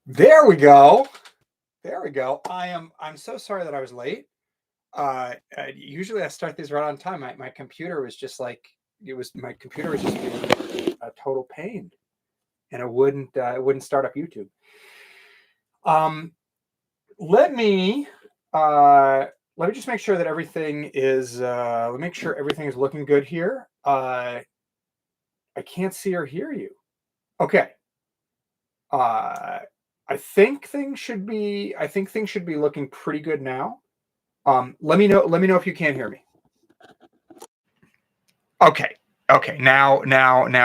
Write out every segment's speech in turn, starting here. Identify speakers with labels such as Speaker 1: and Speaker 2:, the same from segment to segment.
Speaker 1: There we go. There we go. I'm so sorry that I was late. Usually I start these right on time. My computer was just like my computer was just being a total pain, and it wouldn't start up YouTube. Um, let me let me just make sure that everything is let me make sure everything is looking good here. I can't see or hear you. Okay. Uh, I think things should be looking pretty good now. Let me know. Let me know if you can't hear me. Okay. Okay. Now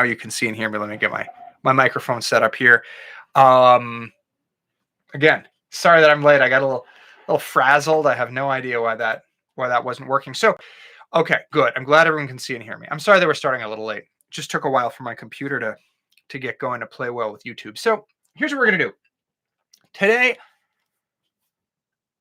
Speaker 1: you can see and hear me. Let me get my microphone set up here. Um, Again, sorry that I'm late. I got a little frazzled. I have no idea why that wasn't working. So, okay, good. I'm glad everyone can see and hear me. I'm sorry that we're starting a little late. It just took a while for my computer to get going to play well with YouTube. So, here's what we're gonna do today.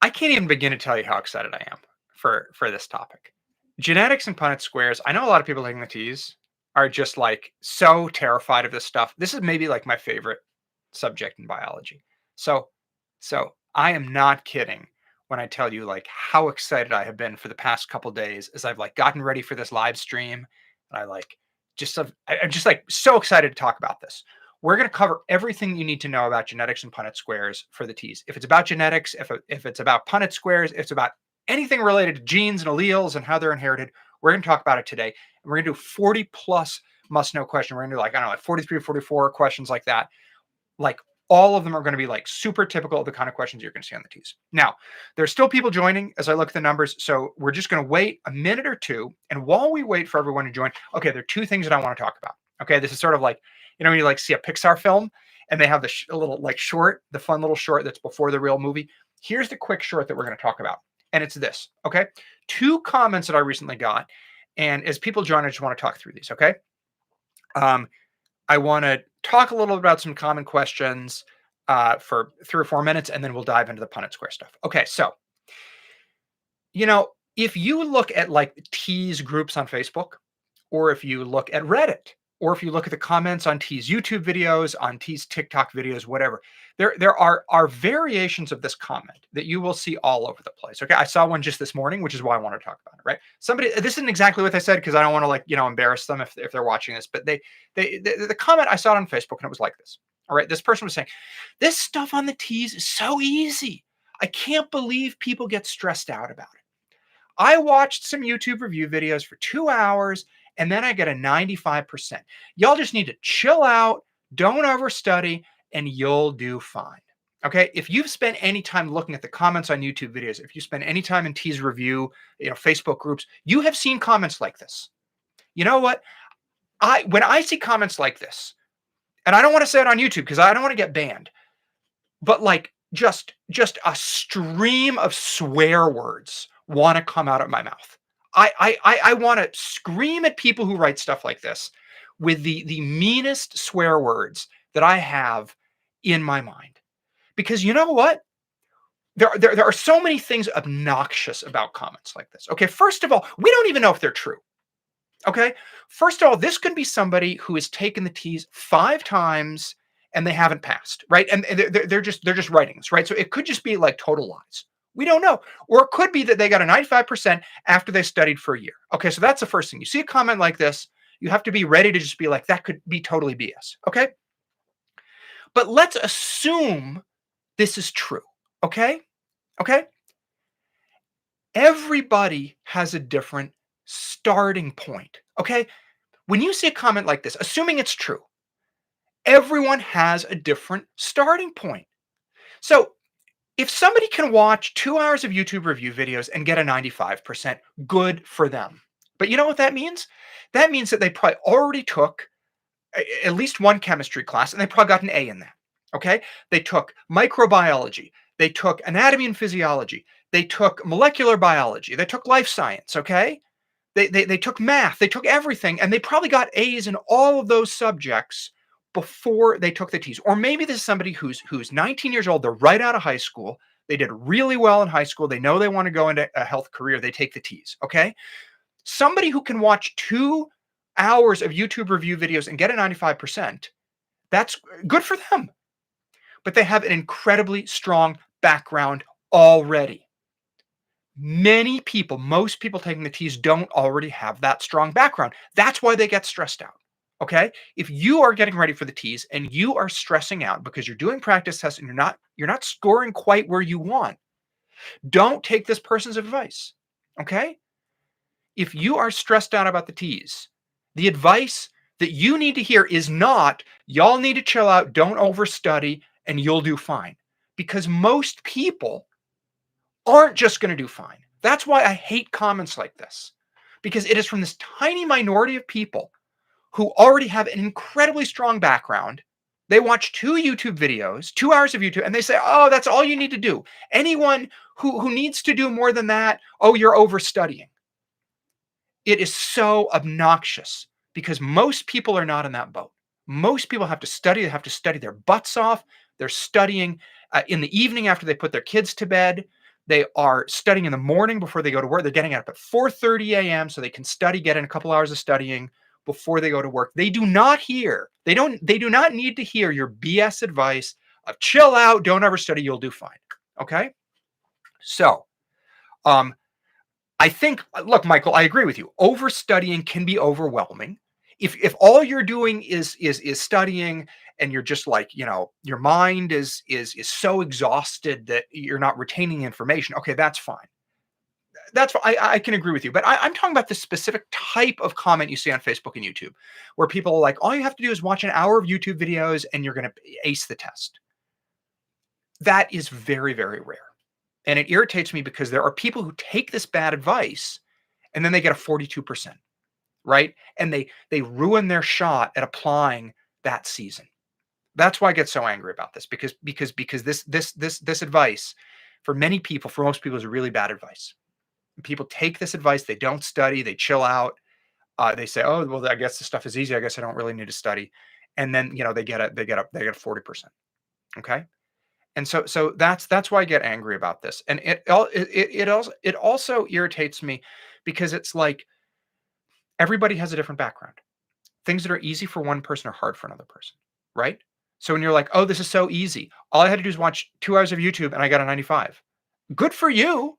Speaker 1: I can't even begin to tell you how excited I am for this topic. Genetics and Punnett squares. I know a lot of people taking the TEAS are just like so terrified of this stuff. This is maybe like my favorite subject in biology. So so I am not kidding when I tell you like how excited I have been for the past couple days as I've like gotten ready for this live stream. And I like I'm just like so excited to talk about this. We're going to cover everything you need to know about genetics and Punnett squares for the TEAS. If it's about genetics, if it's about Punnett squares, if it's about anything related to genes and alleles and how they're inherited, we're going to talk about it today. And we're going to do 40 plus must know questions. We're going to do like, I don't know, like 43, 44 questions like that. Like all of them are going to be like super typical of the kind of questions you're going to see on the TEAS. Now, there's still people joining as I look at the numbers. So we're just going to wait a minute or two. And while we wait for everyone to join, okay, there are two things that I want to talk about. Okay, this is sort of like, when you like see a Pixar film and they have the a little like short, the fun little short that's before the real movie. Here's the quick short that we're going to talk about. And it's this, okay? Two comments that I recently got. And as people join, I just want to talk through these, okay? I want to talk a little bit about some common questions for 3 or 4 minutes, and then we'll dive into the Punnett square stuff. Okay, so, if you look at like TEAS groups on Facebook, or if you look at Reddit, or if you look at the comments on TEAS YouTube videos, on TEAS TikTok videos, whatever, there are variations of this comment that you will see all over the place. Okay, I saw one just this morning, which is why I want to talk about it. Right? This isn't exactly what they said because I don't want to like embarrass them if they're watching this, but the comment I saw it on Facebook and it was like this. All right, this person was saying, "This stuff on the TEAS is so easy. I can't believe people get stressed out about it. I watched some YouTube review videos for 2 hours and then I get a 95%. Y'all just need to chill out, don't overstudy, and you'll do fine." Okay. If you've spent any time looking at the comments on YouTube videos, if you spend any time in TEAS review, Facebook groups, you have seen comments like this. You know what? When I see comments like this, and I don't want to say it on YouTube because I don't want to get banned, but like just a stream of swear words want to come out of my mouth. I want to scream at people who write stuff like this with the meanest swear words that I have in my mind. Because you know what? There are so many things obnoxious about comments like this. Okay, first of all, we don't even know if they're true. Okay, first of all, this could be somebody who has taken the TEAS 5 times and they haven't passed, right? And they're just writing this, right? So it could just be like total lies. We don't know. Or it could be that they got a 95% after they studied for a year. Okay, so that's the first thing. You see a comment like this, you have to be ready to just be like, that could be totally BS. Okay. But let's assume this is true. Okay. Okay. Everybody has a different starting point. Okay. When you see a comment like this, assuming it's true, everyone has a different starting point. So if somebody can watch 2 hours of YouTube review videos and get a 95%, good for them. But you know what that means? That means that they probably already took at least one chemistry class and they probably got an A in that. Okay. They took microbiology, they took anatomy and physiology, they took molecular biology, they took life science. Okay. They took math, they took everything, and they probably got A's in all of those subjects before they took the TEAS. Or maybe this is somebody who's 19 years old, they're right out of high school, they did really well in high school, they know they want to go into a health career, they take the TEAS. Okay, somebody who can watch 2 hours of YouTube review videos and get a 95%, that's good for them. but they have an incredibly strong background already. Many people, most people taking the TEAS don't already have that strong background. That's why they get stressed out. Okay? If you are getting ready for the TEAS and you are stressing out because you're doing practice tests and you're not scoring quite where you want, don't take this person's advice. Okay? If you are stressed out about the TEAS, the advice that you need to hear is not, y'all need to chill out, don't overstudy, and you'll do fine. Because most people aren't just going to do fine. That's why I hate comments like this, because it is from this tiny minority of people who already have an incredibly strong background. They watch 2 YouTube videos, 2 hours of YouTube, and they say, oh, that's all you need to do. Anyone who needs to do more than that, oh, you're overstudying. It is so obnoxious because most people are not in that boat. Most people have to study. They have to study their butts off. They're studying in the evening after they put their kids to bed. They are studying in the morning before they go to work. They're getting up at 4:30 a.m. so they can study, get in a couple hours of studying before they go to work. They do not need to hear your BS advice of chill out, don't overstudy, you'll do fine. Okay? So, I think, look, Michael, I agree with you. Overstudying can be overwhelming. If all you're doing is studying and you're just like, your mind is so exhausted that you're not retaining information, okay, that's fine. That's fine. I can agree with you. But I'm talking about the specific type of comment you see on Facebook and YouTube, where people are like, all you have to do is watch an hour of YouTube videos and you're going to ace the test. That is very, very rare. And it irritates me because there are people who take this bad advice and then they get a 42%, right? And they ruin their shot at applying that season. That's why I get so angry about this, because this advice for many people, for most people, is really bad advice. People take this advice, they don't study, they chill out. They say, "Oh, well, I guess this stuff is easy. I guess I don't really need to study," and then they get 40%. Okay, and so that's why I get angry about this, and it also irritates me because it's like everybody has a different background. Things that are easy for one person are hard for another person, right? So when you're like, "Oh, this is so easy. All I had to do is watch 2 hours of YouTube and I got a 95." Good for you.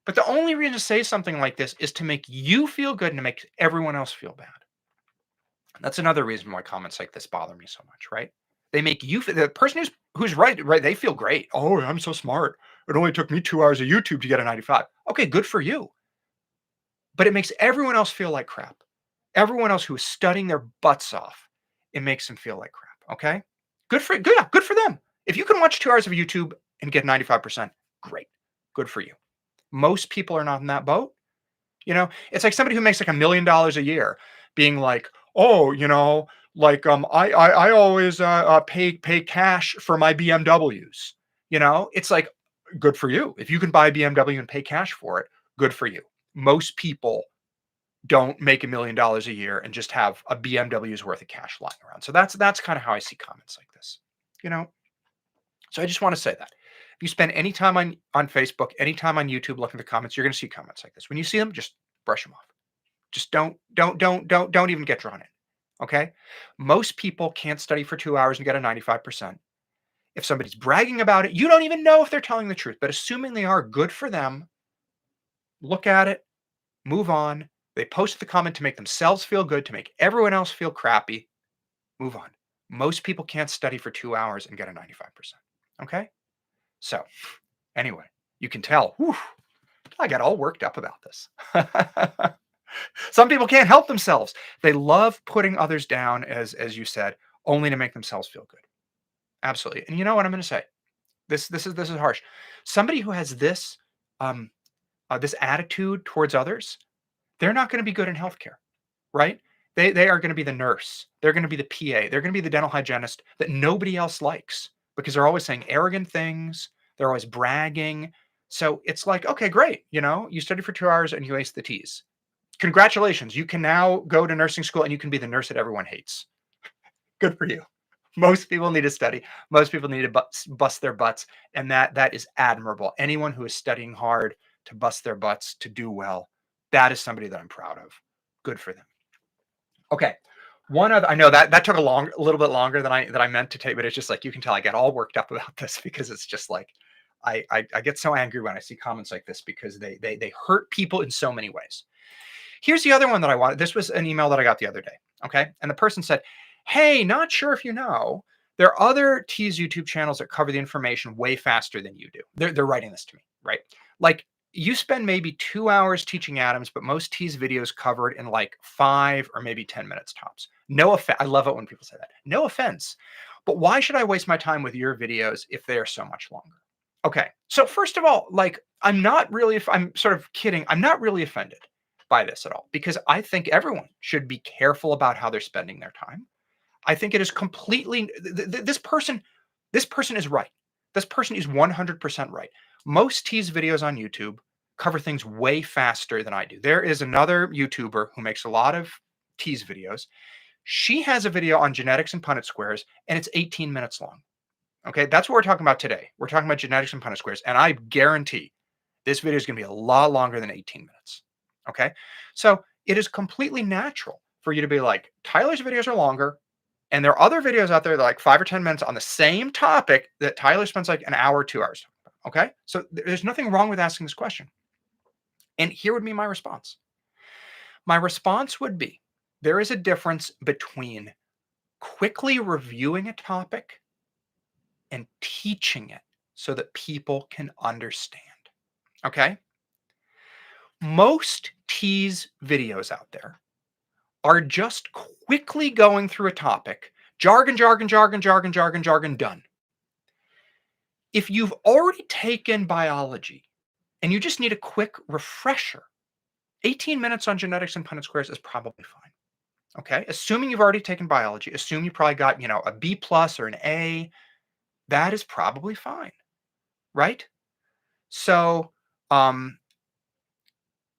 Speaker 1: But the only reason to say something like this is to make you feel good and to make everyone else feel bad. That's another reason why comments like this bother me so much, right? They make you feel, the person who's right, they feel great. Oh, I'm so smart. It only took me 2 hours of YouTube to get a 95. Okay, good for you. But it makes everyone else feel like crap. Everyone else who is studying their butts off, it makes them feel like crap. Okay? Good for them. If you can watch 2 hours of YouTube and get 95%, great. Good for you. Most people are not in that boat. It's like somebody who makes like $1 million a year being like, oh, I always pay cash for my BMWs. It's like, good for you. If you can buy a BMW and pay cash for it, good for you. Most people don't make $1 million a year and just have a BMW's worth of cash lying around. So that's kind of how I see comments like this. So I just want to say that. If you spend any time on Facebook, any time on YouTube looking at the comments, you're going to see comments like this. When you see them, just brush them off. Just don't even get drawn in. Okay? Most people can't study for 2 hours and get a 95%. If somebody's bragging about it, you don't even know if they're telling the truth, but assuming they are, good for them. Look at it, move on. They post the comment to make themselves feel good, to make everyone else feel crappy. Move on. Most people can't study for 2 hours and get a 95%. Okay? So, anyway, you can tell, I got all worked up about this. Some people can't help themselves. They love putting others down, as you said, only to make themselves feel good. Absolutely. And you know what I'm going to say? This is harsh. Somebody who has this this attitude towards others, they're not going to be good in healthcare, right? They are going to be the nurse. They're going to be the PA. They're going to be the dental hygienist that nobody else likes because they're always saying arrogant things. They're always bragging. So it's like, okay, great. You studied for 2 hours and you aced the TEAS. Congratulations. You can now go to nursing school and you can be the nurse that everyone hates. Good for you. Most people need to study. Most people need to bust their butts. And that is admirable. Anyone who is studying hard to bust their butts, to do well, that is somebody that I'm proud of. Good for them. Okay. One other, I know that took a little bit longer than I meant to take, but it's just like you can tell I get all worked up about this because it's just like I get so angry when I see comments like this because they hurt people in so many ways. Here's the other one that I wanted. This was an email that I got the other day. Okay. And the person said, "Hey, not sure if you know, there are other TEAS YouTube channels that cover the information way faster than you do." They're writing this to me, right? Like you spend maybe 2 hours teaching atoms, but most TEAS videos covered in like 5 or maybe 10 minutes tops. No offense. I love it when people say that. No offense. But why should I waste my time with your videos if they are so much longer? Okay. So first of all, like I'm not really, if I'm sort of kidding, I'm not really offended by this at all because I think everyone should be careful about how they're spending their time. I think it is completely this person is right. This person is 100% right. Most tease videos on YouTube cover things way faster than I do. There is another YouTuber who makes a lot of tease videos. She has a video on genetics and Punnett squares and it's 18 minutes long. Okay, that's what we're talking about today. We're talking about genetics and Punnett squares, and I guarantee this video is going to be a lot longer than 18 minutes. Okay, so it is completely natural for you to be like, Tyler's videos are longer, and there are other videos out there that are like 5 or 10 minutes on the same topic that Tyler spends like an hour, 2 hours. Okay, so there's nothing wrong with asking this question. And here would be my response. My response would be there is a difference between quickly reviewing a topic and teaching it so that people can understand. Okay? Most tease videos out there are just quickly going through a topic, jargon, jargon, jargon, jargon, jargon, jargon, done. If you've already taken biology and you just need a quick refresher, 18 minutes on genetics and Punnett squares is probably fine. Okay? Assuming you've already taken biology, assume you probably got, a B plus or an A, that is probably fine, right? So,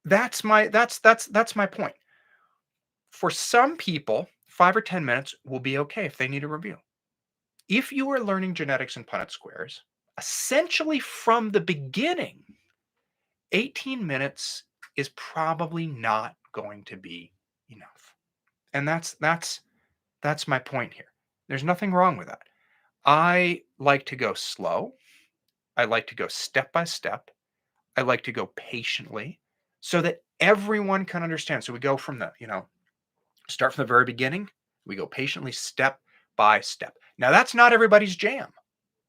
Speaker 1: that's my point. For some people, 5 or 10 minutes will be okay if they need a review. If you are learning genetics and Punnett squares, essentially from the beginning, 18 minutes is probably not going to be enough. And that's my point here. There's nothing wrong with that. I like to go slow. I like to go step by step. I like to go patiently so that everyone can understand. So we go from start from the very beginning. We go patiently step by step. Now that's not everybody's jam.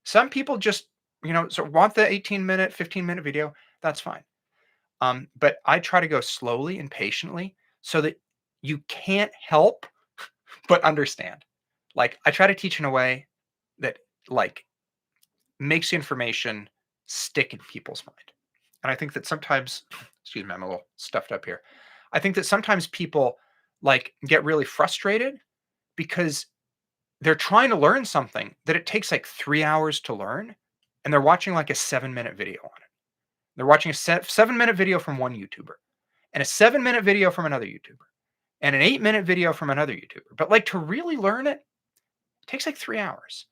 Speaker 1: Some people just, want the 18-minute, 15-minute video. That's fine. But I try to go slowly and patiently so that you can't help but understand. Like I try to teach in a way that like makes the information stick in people's mind. And I think that sometimes, excuse me, I'm a little stuffed up here. I think that sometimes people like get really frustrated because they're trying to learn something that it takes like 3 hours to learn, and they're watching like a 7-minute video on it. They're watching a 7-minute video from one YouTuber and a 7-minute video from another YouTuber and an 8-minute video from another YouTuber. But like to really learn it, it takes like 3 hours.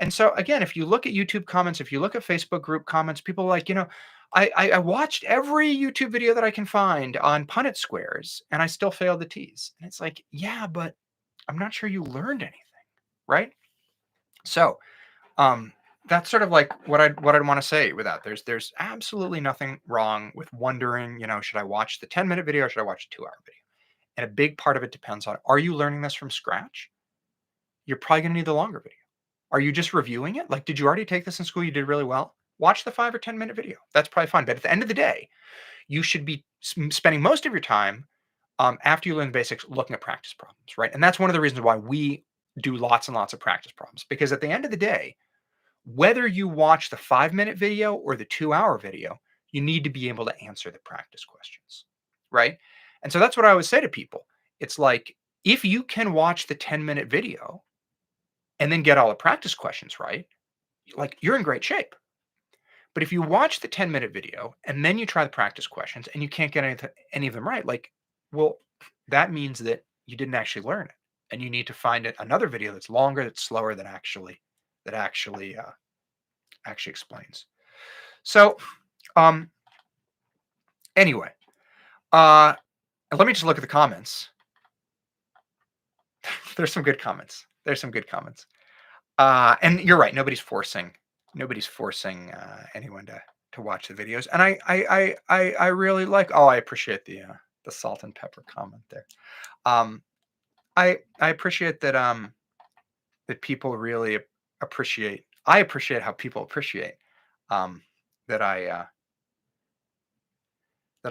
Speaker 1: And so again, if you look at YouTube comments, if you look at Facebook group comments, people are like, I watched every YouTube video that I can find on Punnett squares and I still failed the TEAS. And it's like, yeah, but I'm not sure you learned anything, right? So that's sort of like what I'd want to say with that. There's absolutely nothing wrong with wondering, should I watch the 10-minute video or should I watch a 2-hour video? And a big part of it depends on, are you learning this from scratch? You're probably going to need the longer video. Are you just reviewing it? Like, did you already take this in school? You did really well. Watch the 5 or 10-minute video. That's probably fine. But at the end of the day, you should be spending most of your time after you learn the basics looking at practice problems, right? And that's one of the reasons why we do lots and lots of practice problems. Because at the end of the day, whether you watch the 5-minute video or the 2-hour video, you need to be able to answer the practice questions, right? And so that's what I always say to people. It's like, if you can watch the 10-minute video and then get all the practice questions right, like you're in great shape. But if you watch the 10-minute video and then you try the practice questions and you can't get any of them right, like, well, that means that you didn't actually learn it. And you need to find another video that's longer, that's slower, that actually explains. So anyway, let me just look at the comments. There's some good comments. There's some good comments. And you're right. Nobody's forcing anyone to watch the videos. And I really like. Oh, I appreciate the salt and pepper comment there. Um, I appreciate that people really appreciate. I appreciate how people appreciate um, that I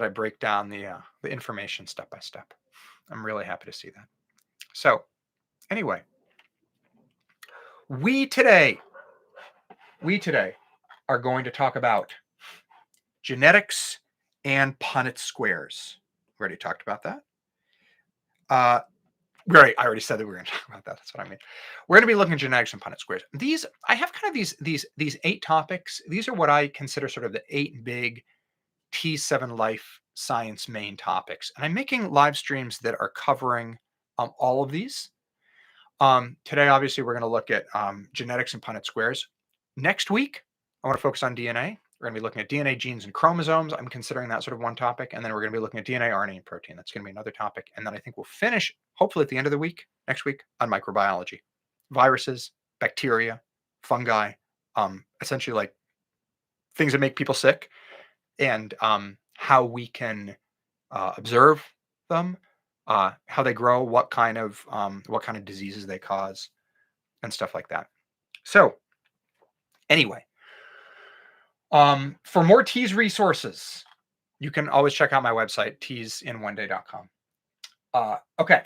Speaker 1: break down the information step by step. I'm really happy to see that. So anyway, we today are going to talk about genetics and Punnett squares. We already talked about that. I already said that we were going to talk about that. That's what I mean. We're going to be looking at genetics and Punnett squares. I have kind of these 8 topics. These are what I consider sort of the 8 big T7 life science main topics. And I'm making live streams that are covering all of these. Today, obviously, we're going to look at genetics and Punnett squares. Next week, I want to focus on DNA. We're going to be looking at DNA, genes, and chromosomes. I'm considering that sort of one topic. And then we're going to be looking at DNA, RNA, and protein. That's going to be another topic. And then I think we'll finish, hopefully at the end of the week, next week, on microbiology. Viruses, bacteria, fungi, essentially like things that make people sick, and how we can observe them, how they grow, what kind of diseases they cause, and stuff like that. So anyway, for more TEAS resources, you can always check out my website, teasinOneday.com. Okay,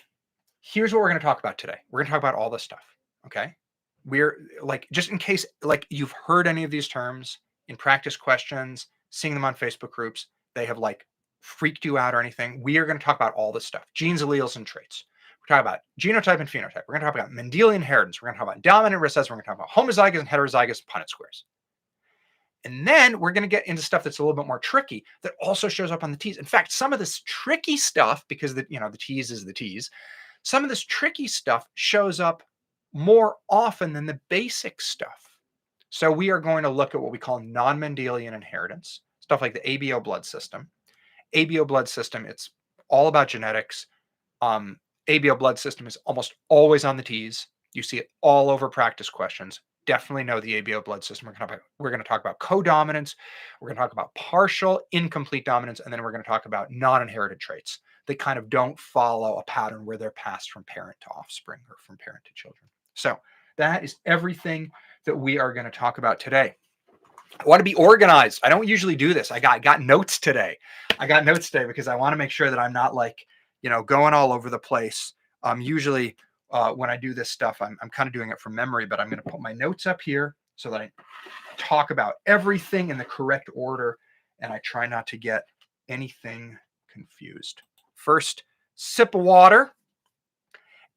Speaker 1: here's what we're going to talk about today. We're going to talk about all this stuff. Okay, we're like, just in case like you've heard any of these terms in practice questions, seeing them on Facebook groups, they have like freaked you out or anything. We are going to talk about all this stuff: genes, alleles, and traits. We're talking about genotype and phenotype. We're going to talk about Mendelian inheritance. We're going to talk about dominant, recessive. We're going to talk about homozygous and heterozygous Punnett squares. And then we're going to get into stuff that's a little bit more tricky that also shows up on the TEAS. In fact, some of this tricky stuff, because the TEAS is the TEAS, some of this tricky stuff shows up more often than the basic stuff. So we are going to look at what we call non-Mendelian inheritance, stuff like the ABO blood system. ABO blood system, it's all about genetics. ABO blood system is almost always on the TEAS. You see it all over practice questions. Definitely know the ABO blood system. We're going to talk about codominance. We're going to talk about partial incomplete dominance. And then we're going to talk about non-inherited traits. They kind of don't follow a pattern where they're passed from parent to offspring or from parent to children. So that is everything that we are going to talk about today. I want to be organized. I don't usually do this. I got notes today. I got notes today because I want to make sure that I'm not like, going all over the place. Usually when I do this stuff, I'm kind of doing it from memory, but I'm going to put my notes up here so that I talk about everything in the correct order, and I try not to get anything confused. First sip of water.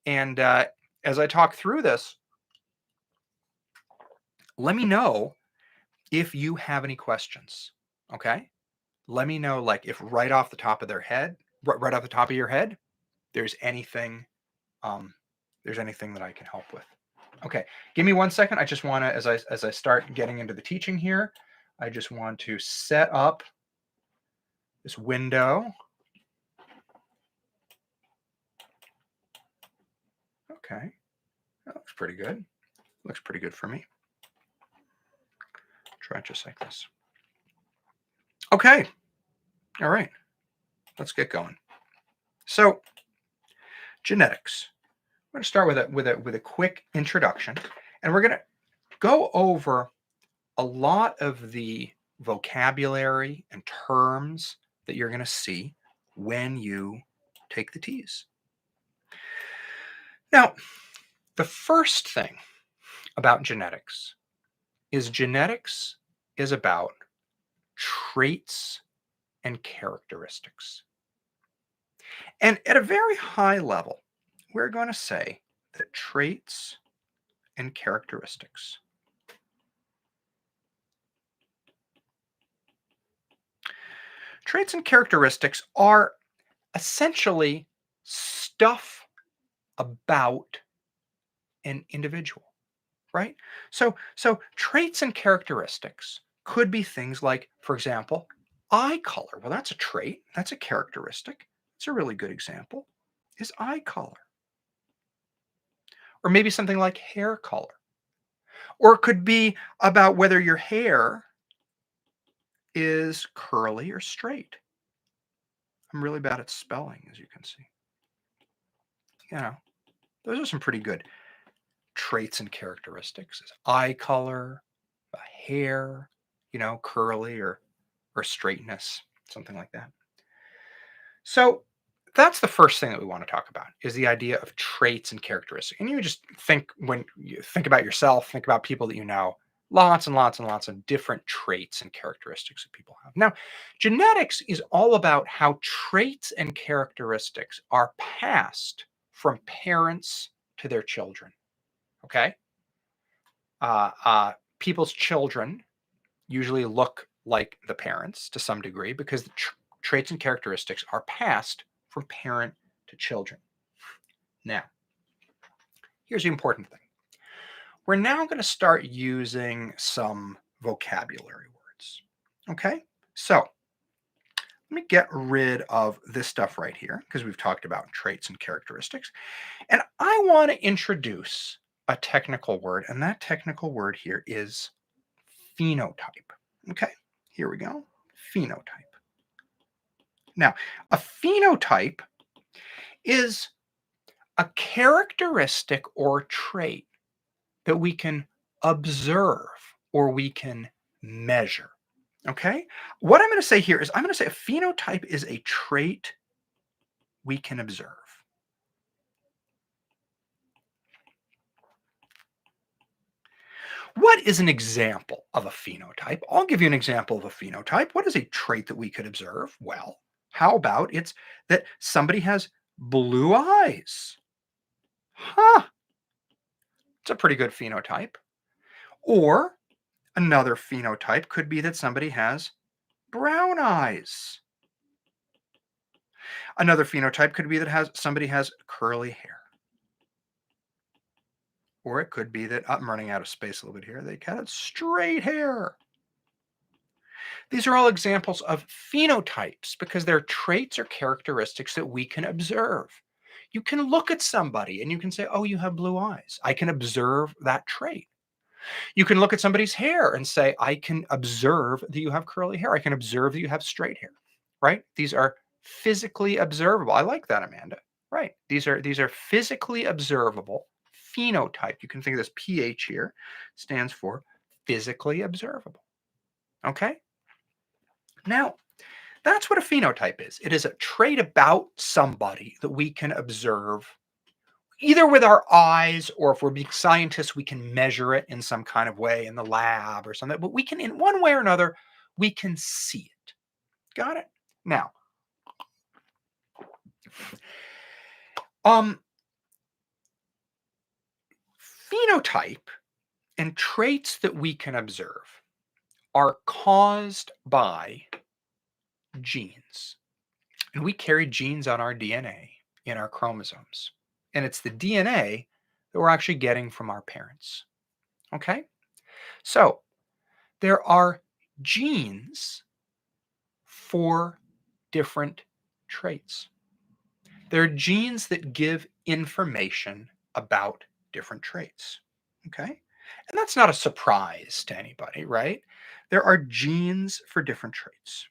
Speaker 1: And as I talk through this, let me know if you have any questions. Okay. Let me know, like, if right off the top of your head, there's anything that I can help with. Okay, give me 1 second. I just want to, as I start getting into the teaching here, I just want to set up this window. Okay, that looks pretty good. Looks pretty good for me. Try it just like this. Okay, all right, let's get going. So, genetics. I'm going to start with a quick introduction, and we're going to go over a lot of the vocabulary and terms that you're going to see when you take the TEAS. Now, the first thing about genetics is about traits and characteristics. And at a very high level, we're going to say that traits and characteristics are essentially stuff about an individual, right? So traits and characteristics could be things like, for example, eye color. Well, that's a trait. That's a characteristic. It's a really good example, is eye color. or maybe something like hair color. Or it could be about whether your hair is curly or straight. I'm really bad at spelling, as you can see. You know, those are some pretty good traits and characteristics: is eye color, hair, curly or straightness, something like that. So that's the first thing that we want to talk about, is the idea of traits and characteristics. And you just think, when you think about yourself, think about people that you know, lots and lots and lots of different traits and characteristics that people have. Now, genetics is all about how traits and characteristics are passed from parents to their children. Okay. People's children usually look like the parents to some degree, because the traits and characteristics are passed from parent to children. Now, here's the important thing. We're now going to start using some vocabulary words. Okay? So, let me get rid of this stuff right here, because we've talked about traits and characteristics. And I want to introduce a technical word, and that technical word here is phenotype. Okay, here we go. Phenotype. Now, a phenotype is a characteristic or trait that we can observe or we can measure. Okay? What I'm going to say here is, I'm going to say a phenotype is a trait we can observe. What is an example of a phenotype? I'll give you an example of a phenotype. What is a trait that we could observe? Well, how about it's that somebody has blue eyes? Huh. It's a pretty good phenotype. Or another phenotype could be that somebody has brown eyes. Another phenotype could be that somebody has curly hair. Or it could be that, I'm running out of space a little bit here, they got straight hair. These are all examples of phenotypes because they're traits or characteristics that we can observe. You can look at somebody and you can say, oh, you have blue eyes. I can observe that trait. You can look at somebody's hair and say, I can observe that you have curly hair. I can observe that you have straight hair, right? These are physically observable. I like that, Amanda. Right. These are physically observable phenotype. You can think of this PH here stands for physically observable. Okay. Now, that's what a phenotype is. It is a trait about somebody that we can observe either with our eyes, or if we're being scientists, we can measure it in some kind of way in the lab or something. But we can, in one way or another, we can see it. Got it? Now, phenotype and traits that we can observe are caused by genes. And we carry genes on our DNA in our chromosomes. And it's the DNA that we're actually getting from our parents. Okay? So there are genes for different traits. There are genes that give information about different traits. Okay? And that's not a surprise to anybody, right? There are genes for different traits.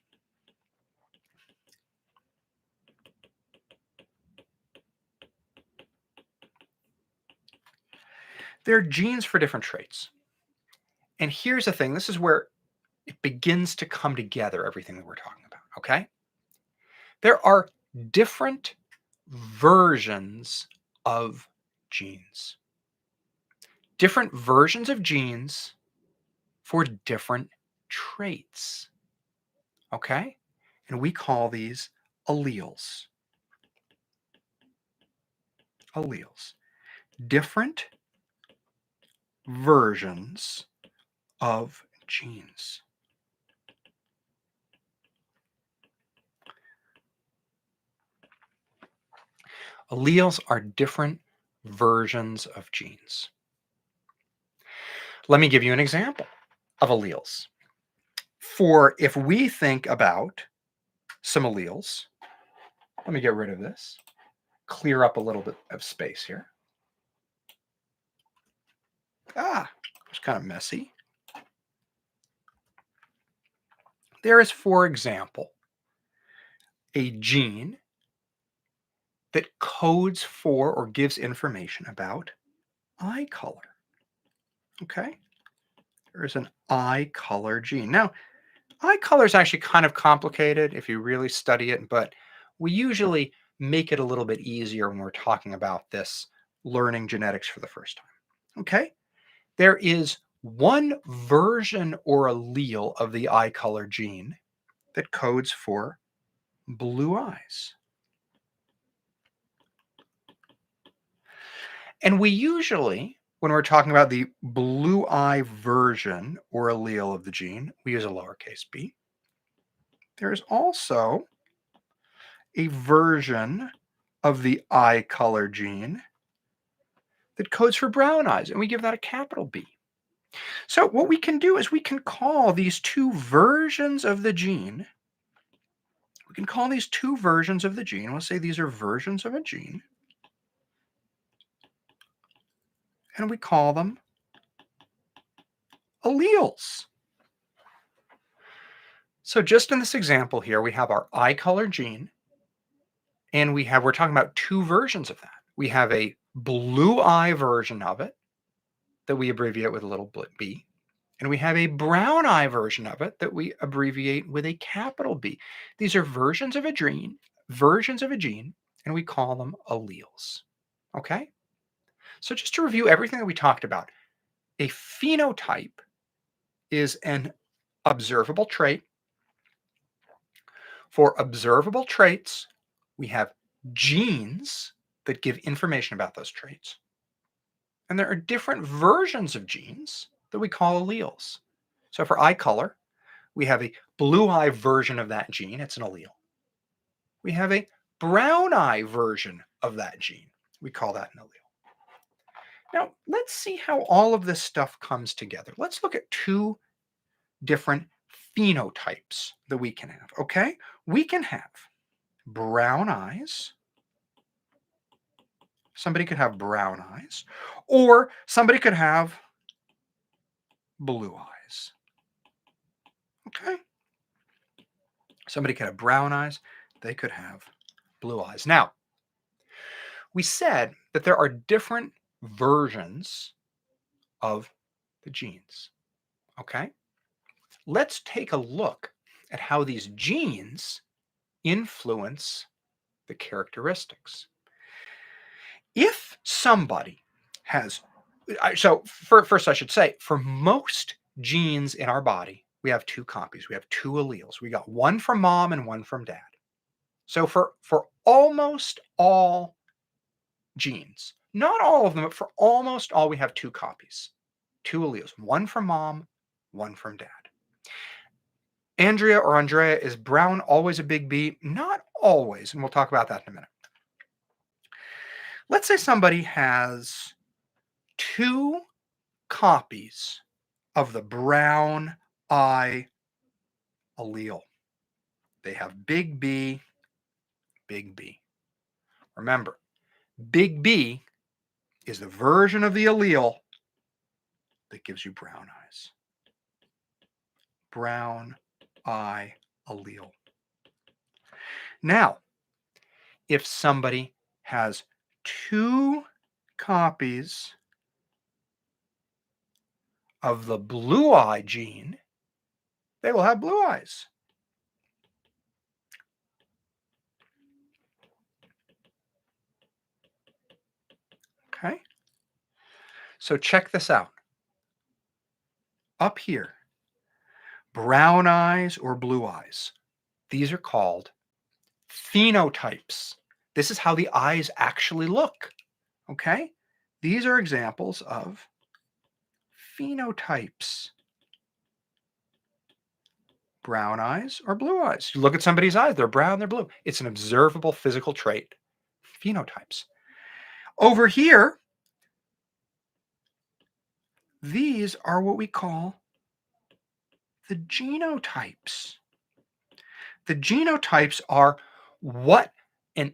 Speaker 1: There are genes for different traits. And here's the thing, this is where it begins to come together, everything that we're talking about, okay? There are different versions of genes. Different versions of genes for different traits, okay? And we call these alleles. Alleles. Different versions of genes. Alleles are different versions of genes. Let me give you an example of alleles. If we think about some alleles, let me get rid of this, clear up a little bit of space here. It's kind of messy. There is, for example, a gene that codes for or gives information about eye color. Okay? There is an eye color gene. Now, eye color is actually kind of complicated if you really study it, but we usually make it a little bit easier when we're talking about this, learning genetics for the first time. Okay? There is one version or allele of the eye color gene that codes for blue eyes. And we usually, when we're talking about the blue eye version or allele of the gene, we use a lowercase b. There is also a version of the eye color gene that codes for brown eyes, and we give that a capital B. So what we can do is we can call these two versions of the gene, let's say these are versions of a gene, and we call them alleles. So just in this example here, we have our eye color gene, and we're talking about two versions of that. We have a blue eye version of it that we abbreviate with a little b, and we have a brown eye version of it that we abbreviate with a capital B. These are versions of a gene, and we call them alleles. Okay? So just to review everything that we talked about, a phenotype is an observable trait. For observable traits, we have genes that give information about those traits. And there are different versions of genes that we call alleles. So for eye color, we have a blue eye version of that gene, it's an allele. We have a brown eye version of that gene, we call that an allele. Now, let's see how all of this stuff comes together. Let's look at two different phenotypes that we can have, okay? We can have brown eyes. Somebody could have brown eyes, or somebody could have blue eyes. Okay? Somebody could have brown eyes, they could have blue eyes. Now, we said that there are different versions of the genes. Okay? Let's take a look at how these genes influence the characteristics. If somebody has, first I should say, for most genes in our body, we have two copies. We have two alleles. We got one from mom and one from dad. So for almost all genes, not all of them, but for almost all, we have two copies, two alleles, one from mom, one from dad. Andrea or Andrea, is brown always a big B? Not always, and we'll talk about that in a minute. Let's say somebody has two copies of the brown eye allele. They have big B, big B. Remember, big B is the version of the allele that gives you brown eyes. Brown eye allele. Now, if somebody has two copies of the blue eye gene, they will have blue eyes. Okay? So check this out. Up here, brown eyes or blue eyes, these are called phenotypes. This is how the eyes actually look. Okay? These are examples of phenotypes. Brown eyes or blue eyes. You look at somebody's eyes, they're brown, they're blue. It's an observable physical trait. Phenotypes. Over here, these are what we call the genotypes. The genotypes are what an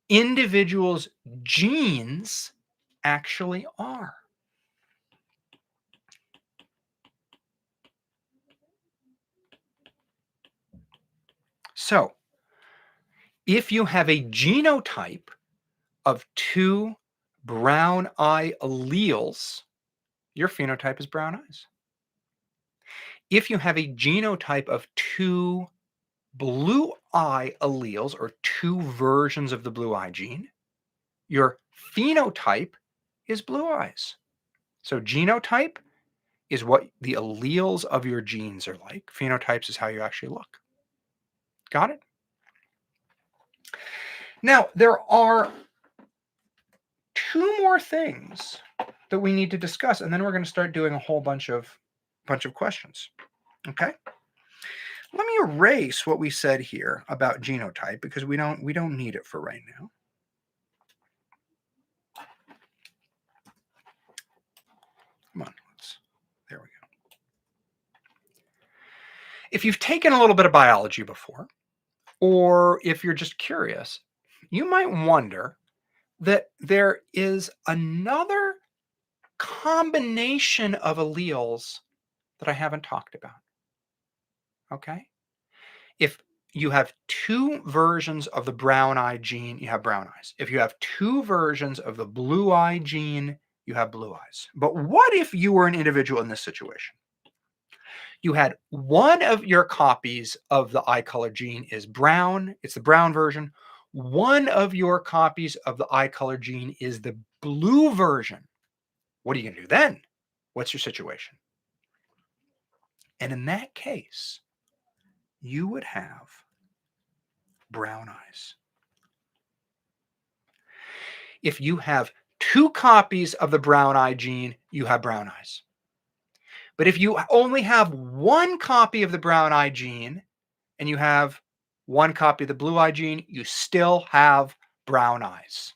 Speaker 1: individual's genes actually are. So if you have a genotype of 2 brown eye alleles, your phenotype is brown eyes. If you have a genotype of 2 blue eye alleles, or 2 versions of the blue eye gene, your phenotype is blue eyes. So genotype is what the alleles of your genes are like. Phenotypes is how you actually look. Got it? Now, there are 2 more things that we need to discuss, and then we're going to start doing a whole bunch of questions. Okay? Let me erase what we said here about genotype, because we don't need it for right now. Come on, there we go. If you've taken a little bit of biology before, or if you're just curious, you might wonder that there is another combination of alleles that I haven't talked about. Okay? If you have 2 versions of the brown eye gene, you have brown eyes. If you have 2 versions of the blue eye gene, you have blue eyes. But what if you were an individual in this situation? You had one of your copies of the eye color gene is brown, it's the brown version. One of your copies of the eye color gene is the blue version. What are you going to do then? What's your situation? And in that case, you would have brown eyes. If you have 2 copies of the brown eye gene, you have brown eyes. But if you only have 1 copy of the brown eye gene and you have 1 copy of the blue eye gene, you still have brown eyes.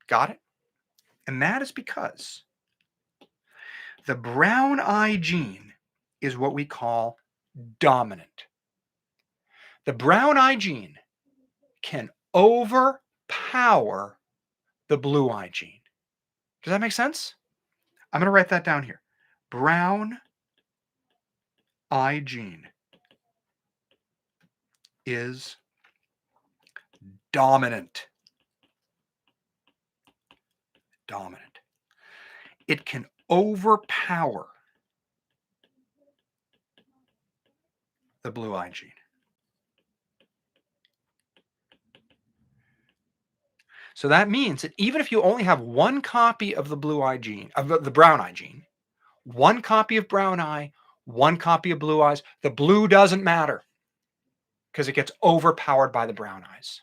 Speaker 1: Got it? And that is because the brown eye gene is what we call dominant. The brown eye gene can overpower the blue eye gene. Does that make sense? I'm going to write that down here. Brown eye gene is dominant. Dominant. It can overpower the blue eye gene. So that means that even if you only have 1 copy of the blue eye gene, of the brown eye gene, 1 copy of brown eye, 1 copy of blue eyes, the blue doesn't matter because it gets overpowered by the brown eyes.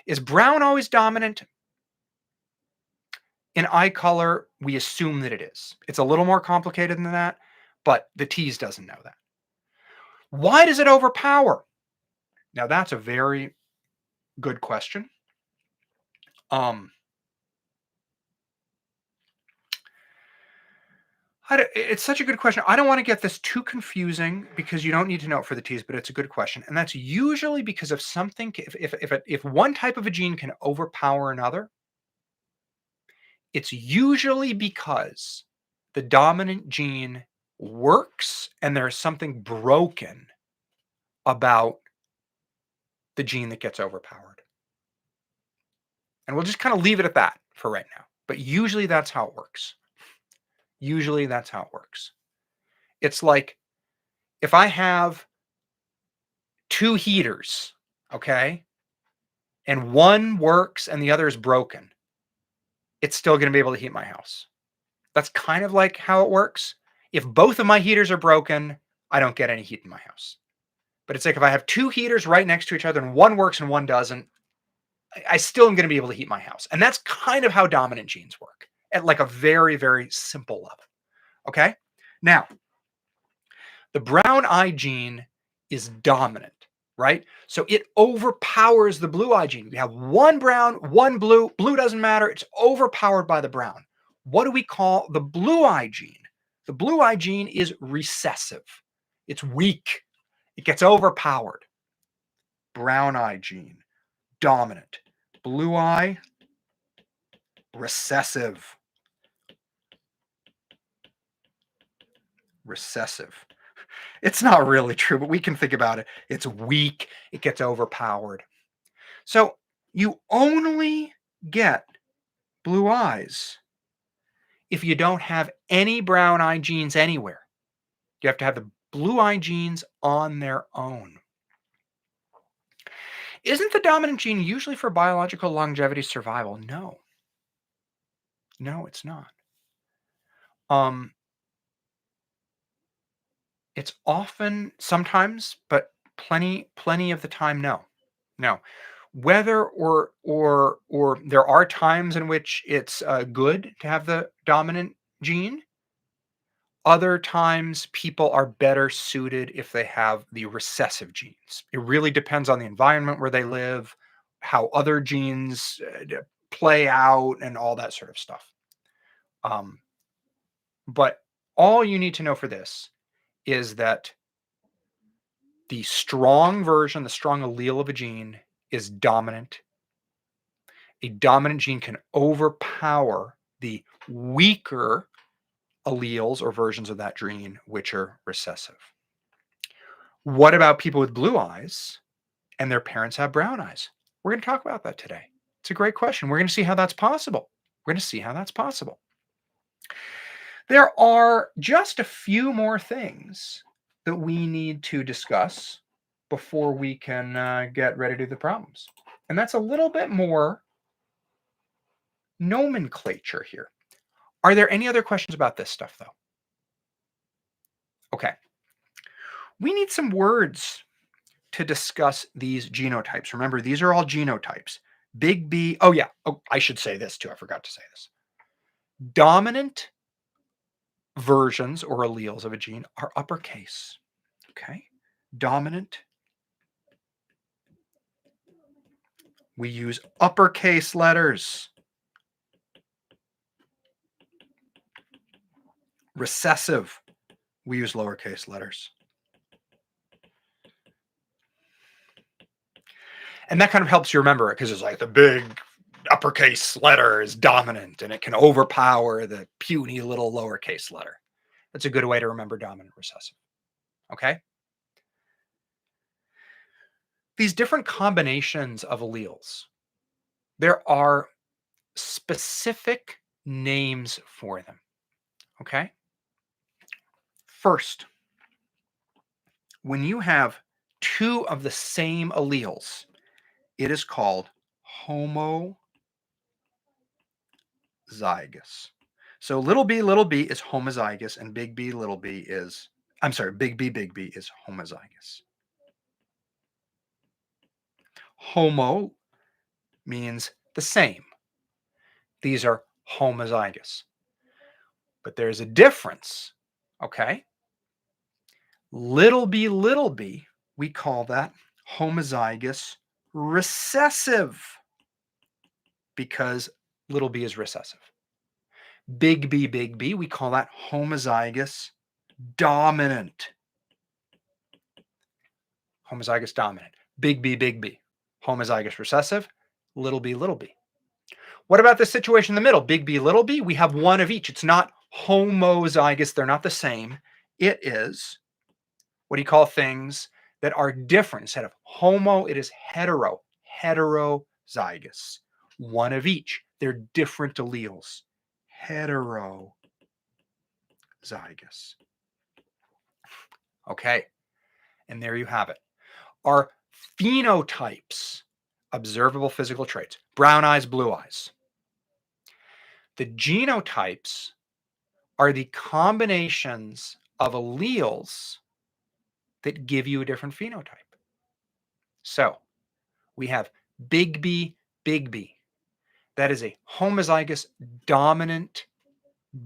Speaker 1: Is brown always dominant? In eye color, we assume that it is. It's a little more complicated than that, but the TEAS doesn't know that. Why does it overpower? Now, that's a very good question. It's such a good question. I don't want to get this too confusing because you don't need to know it for the TEAS, but it's a good question. And that's usually because of something. If one type of a gene can overpower another, it's usually because the dominant gene works and there's something broken about the gene that gets overpowered. And we'll just kind of leave it at that for right now. But usually that's how it works. Usually that's how it works. It's like if I have 2 heaters, okay, and one works and the other is broken, it's still going to be able to heat my house. That's kind of like how it works. If both of my heaters are broken, I don't get any heat in my house. But it's like if I have 2 heaters right next to each other and one works and one doesn't, I still am going to be able to heat my house. And that's kind of how dominant genes work at like a very, very simple level. Okay? Now, the brown eye gene is dominant, right? So it overpowers the blue eye gene. We have 1 brown, 1 blue. Blue doesn't matter. It's overpowered by the brown. What do we call the blue eye gene? The blue eye gene is recessive. It's weak. It gets overpowered. Brown eye gene, dominant. Blue eye, recessive. Recessive. It's not really true, but we can think about it. It's weak. It gets overpowered. So you only get blue eyes if you don't have any brown eye genes anywhere. You have to have the blue eye genes on their own. Isn't the dominant gene usually for biological longevity survival? No. No, it's not. Um, it's often, sometimes, but plenty of the time, no. No. Whether or there are times in which it's good to have the dominant gene. Other times, people are better suited if they have the recessive genes. It really depends on the environment where they live, how other genes play out, and all that sort of stuff. But all you need to know for this is that the strong version, the strong allele of a gene is dominant. A dominant gene can overpower the weaker alleles or versions of that gene, which are recessive. What about people with blue eyes and their parents have brown eyes? We're going to talk about that today. It's a great question. We're going to see how that's possible. We're going to see how that's possible. There are just a few more things that we need to discuss before we can get ready to do the problems. And that's a little bit more nomenclature here. Are there any other questions about this stuff, though? Okay. We need some words to discuss these genotypes. Remember, these are all genotypes. Big B. Oh, yeah. Oh, I should say this too. I forgot to say this. Dominant versions or alleles of a gene are uppercase. Okay. Dominant. We use uppercase letters. Recessive. We use lowercase letters. And that kind of helps you remember it because it's like the big uppercase letter is dominant and it can overpower the puny little lowercase letter. That's a good way to remember dominant recessive. Okay? These different combinations of alleles, there are specific names for them. Okay? First, when you have two of the same alleles, it is called homozygous. So little b is homozygous, and big B little b is, big B is homozygous. Homo means the same. These are homozygous. But there's a difference, okay? Little b, we call that homozygous recessive because little b is recessive. Big B, we call that homozygous dominant. Homozygous dominant. Big B, homozygous recessive, little b. What about the situation in the middle? Big B, little b, we have one of each. It's not homozygous. They're not the same. It is, what do you call things that are different? Instead of homo, it is heterozygous. One of each. They're different alleles. Heterozygous. Okay. And there you have it. Our phenotypes, observable physical traits, brown eyes, blue eyes. The genotypes are the combinations of alleles that give you a different phenotype. So we have big B. That is a homozygous dominant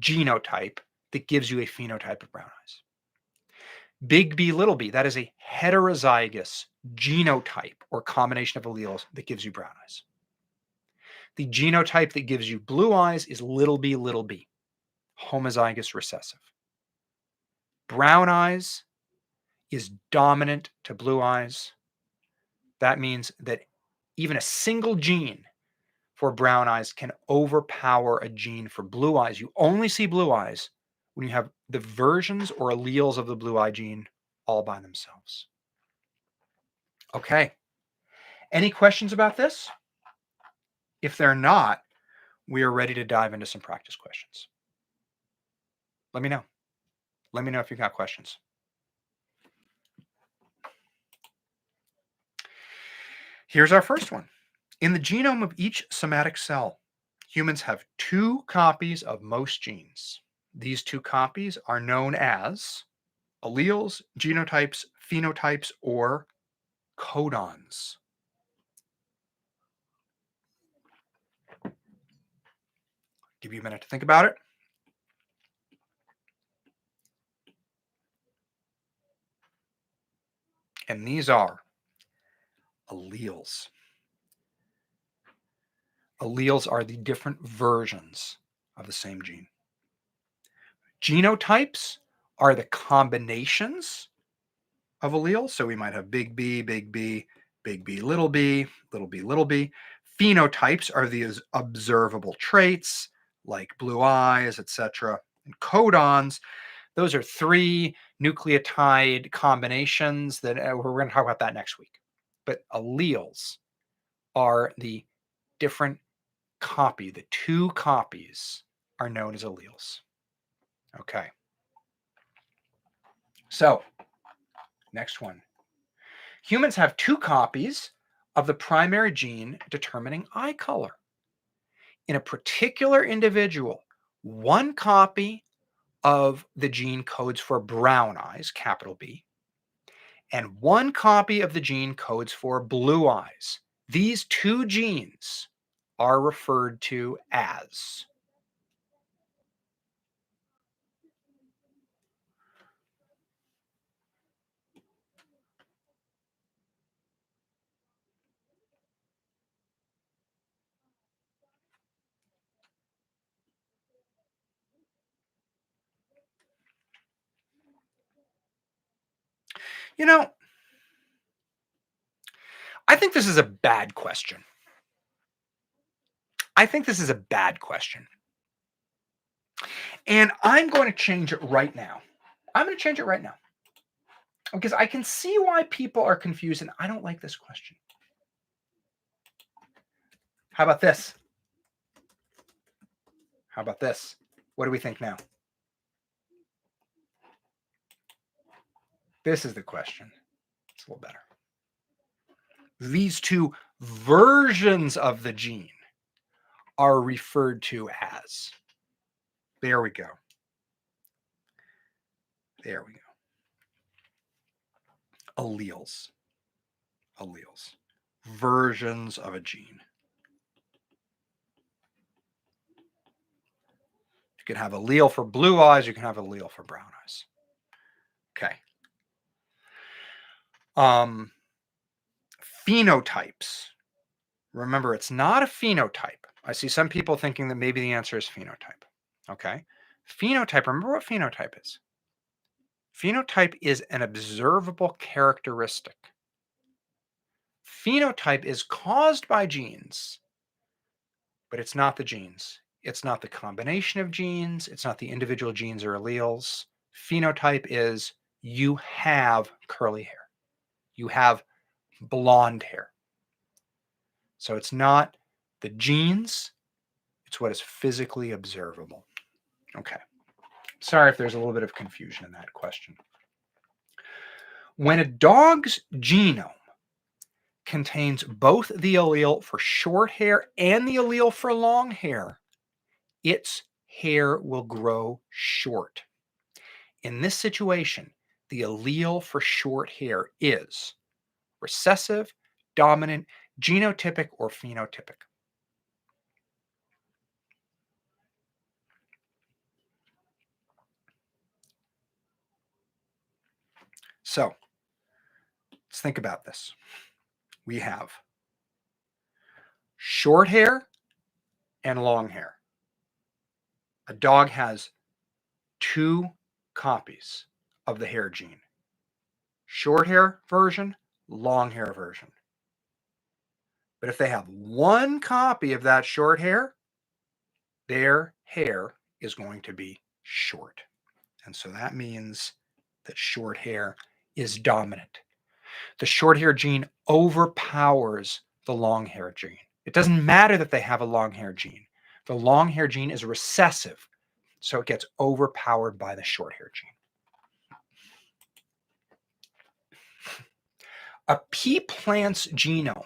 Speaker 1: genotype that gives you a phenotype of brown eyes. Big B, that is a heterozygous genotype or combination of alleles that gives you brown eyes. The genotype that gives you blue eyes is little b, homozygous recessive. Brown eyes is dominant to blue eyes. That means that even a single gene for brown eyes can overpower a gene for blue eyes. You only see blue eyes when you have the versions or alleles of the blue eye gene all by themselves. Okay. Any questions about this? If they're not, we are ready to dive into some practice questions. Let me know. Let me know if you've got questions. Here's our first one. In the genome of each somatic cell, humans have 2 copies of most genes. These 2 copies are known as alleles, genotypes, phenotypes, or codons. Give you a minute to think about it. And these are alleles. Alleles are the different versions of the same gene. Genotypes are the combinations of alleles. So we might have big B, big B, big B, little b, little b, little b. Phenotypes are the observable traits like blue eyes, etc. And codons, those are 3 nucleotide combinations that we're going to talk about that next week. But alleles are the different copy. The 2 copies are known as alleles. Okay. So, next one. Humans have 2 copies of the primary gene determining eye color. In a particular individual, 1 copy of the gene codes for brown eyes, capital B, and 1 copy of the gene codes for blue eyes. These 2 genes are referred to as. You know, I think this is a bad question. I think this is a bad question. And I'm going to change it right now. I'm going to change it right now. Because I can see why people are confused, and I don't like this question. How about this? How about this? What do we think now? This is the question. It's a little better. These 2 versions of the gene are referred to as. There we go. There we go. Alleles. Alleles. Versions of a gene. You can have allele for blue eyes. You can have allele for brown eyes. Okay. Phenotypes. Remember, it's not a phenotype. I see some people thinking that maybe the answer is phenotype. Okay. Phenotype, remember what phenotype is. Phenotype is an observable characteristic. Phenotype is caused by genes, but it's not the genes. It's not the combination of genes. It's not the individual genes or alleles. Phenotype is you have curly hair. You have blonde hair. So it's not the genes. It's what is physically observable. Okay. Sorry if there's a little bit of confusion in that question. When a dog's genome contains both the allele for short hair and the allele for long hair, its hair will grow short. In this situation, the allele for short hair is recessive, dominant, genotypic, or phenotypic. So let's think about this. We have short hair and long hair. A dog has 2 copies of the hair gene. Short hair version, long hair version. But if they have 1 copy of that short hair, their hair is going to be short. And so that means that short hair is dominant. The short hair gene overpowers the long hair gene. It doesn't matter that they have a long hair gene. The long hair gene is recessive, so it gets overpowered by the short hair gene. A pea plant's genome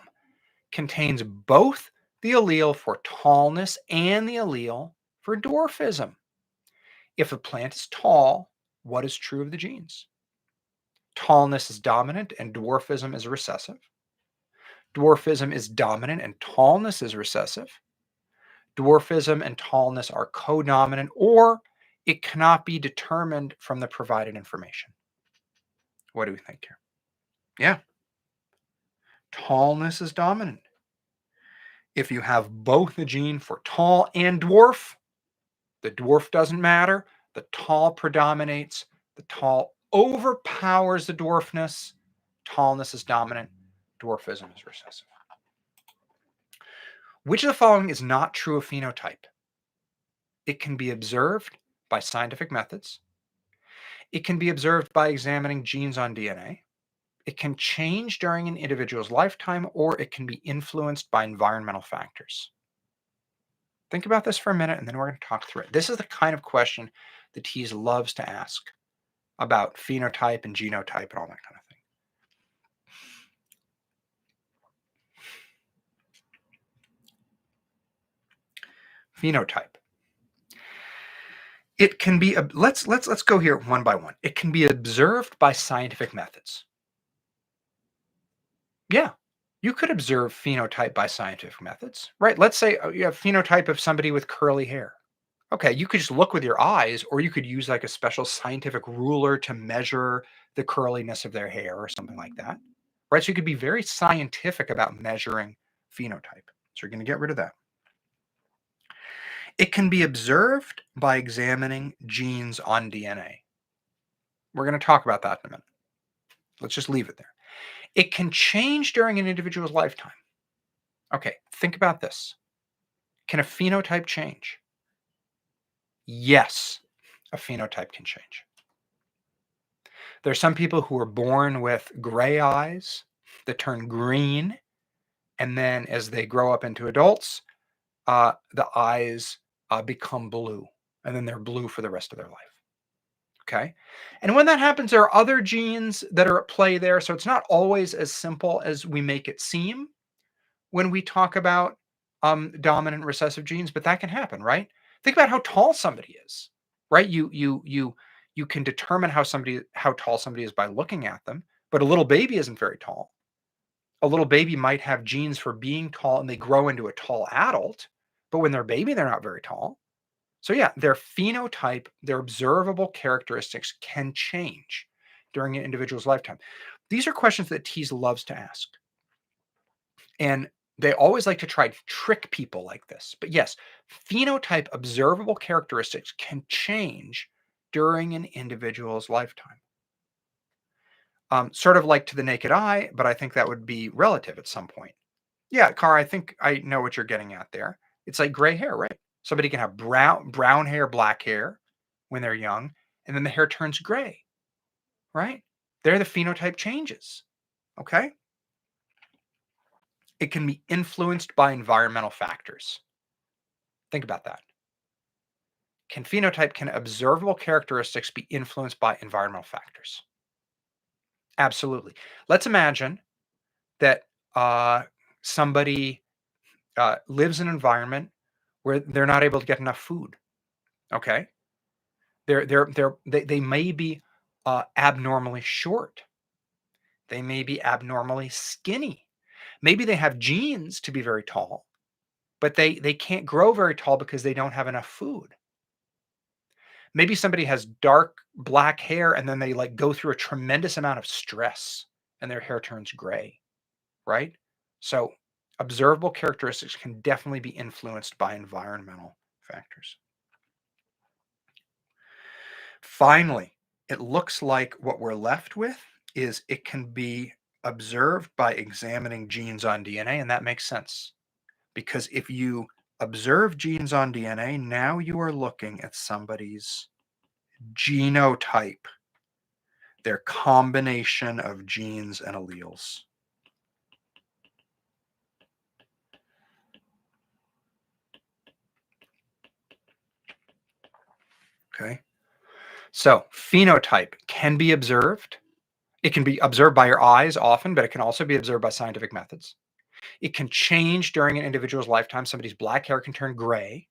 Speaker 1: contains both the allele for tallness and the allele for dwarfism. If a plant is tall, what is true of the genes? Tallness is dominant and dwarfism is recessive. Dwarfism is dominant and tallness is recessive. Dwarfism and tallness are codominant, or it cannot be determined from the provided information. What do we think here? Yeah. Tallness is dominant. If you have both the gene for tall and dwarf, the dwarf doesn't matter. The tall predominates. The tall overpowers the dwarfness. Tallness is dominant. Dwarfism is recessive. Which of the following is not true of phenotype? It can be observed by scientific methods. It can be observed by examining genes on DNA. It can change during an individual's lifetime, or it can be influenced by environmental factors. Think about this for a minute, and then we're going to talk through it. This is the kind of question that TEAS loves to ask about phenotype and genotype and all that kind of thing. Phenotype. It can be, let's go here one by one. It can be observed by scientific methods. Yeah, you could observe phenotype by scientific methods, right? Let's say you have phenotype of somebody with curly hair. Okay, you could just look with your eyes, or you could use like a special scientific ruler to measure the curliness of their hair or something like that, right? So you could be very scientific about measuring phenotype. So you're going to get rid of that. It can be observed by examining genes on DNA. We're going to talk about that in a minute. Let's just leave it there. It can change during an individual's lifetime. Okay, think about this. Can a phenotype change? Yes, a phenotype can change. There are some people who are born with gray eyes that turn green, and then as they grow up into adults, the eyes become blue, and then they're blue for the rest of their life. Okay. And when that happens, there are other genes that are at play there. So it's not always as simple as we make it seem when we talk about dominant recessive genes, but that can happen, right? Think about how tall somebody is, right? You can determine how tall somebody is by looking at them, but a little baby isn't very tall. A little baby might have genes for being tall and they grow into a tall adult, but when they're a baby, they're not very tall. So yeah, their phenotype, their observable characteristics can change during an individual's lifetime. These are questions that TEAS loves to ask. And they always like to try to trick people like this. But yes, phenotype observable characteristics can change during an individual's lifetime. Sort of like to the naked eye, but I think that would be relative at some point. Yeah, Cara, I think I know what you're getting at there. It's like gray hair, right? Somebody can have brown hair, black hair when they're young, and then the hair turns gray, right? There the phenotype changes, okay? It can be influenced by environmental factors. Think about that. Can observable characteristics be influenced by environmental factors? Absolutely. Let's imagine that somebody lives in an environment where they're not able to get enough food. Okay, they may be abnormally short. They may be abnormally skinny. Maybe they have genes to be very tall, but they can't grow very tall because they don't have enough food. Maybe somebody has dark black hair and then they like go through a tremendous amount of stress and their hair turns gray, right? So observable characteristics can definitely be influenced by environmental factors. Finally, it looks like what we're left with is it can be observed by examining genes on DNA, and that makes sense. Because if you observe genes on DNA, now you are looking at somebody's genotype. They're combination of genes and alleles. Okay. So phenotype can be observed. It can be observed by your eyes often, but it can also be observed by scientific methods. It can change during an individual's lifetime. Somebody's black hair can turn gray.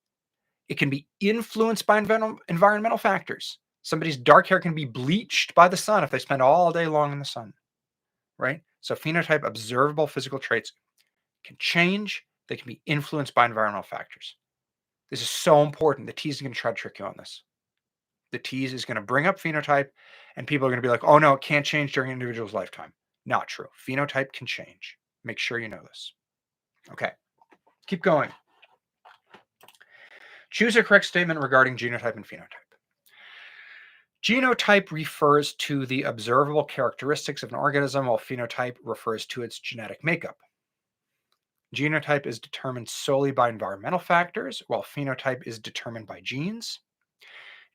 Speaker 1: It can be influenced by environmental factors. Somebody's dark hair can be bleached by the sun if they spend all day long in the sun, right? So phenotype, observable physical traits can change. They can be influenced by environmental factors. This is so important. The TEAS is going to try to trick you on this. The TEAS is going to bring up phenotype, and people are going to be like, oh no, it can't change during an individual's lifetime. Not true. Phenotype can change. Make sure you know this. Okay, keep going. Choose a correct statement regarding genotype and phenotype. Genotype refers to the observable characteristics of an organism, while phenotype refers to its genetic makeup. Genotype is determined solely by environmental factors, while phenotype is determined by genes.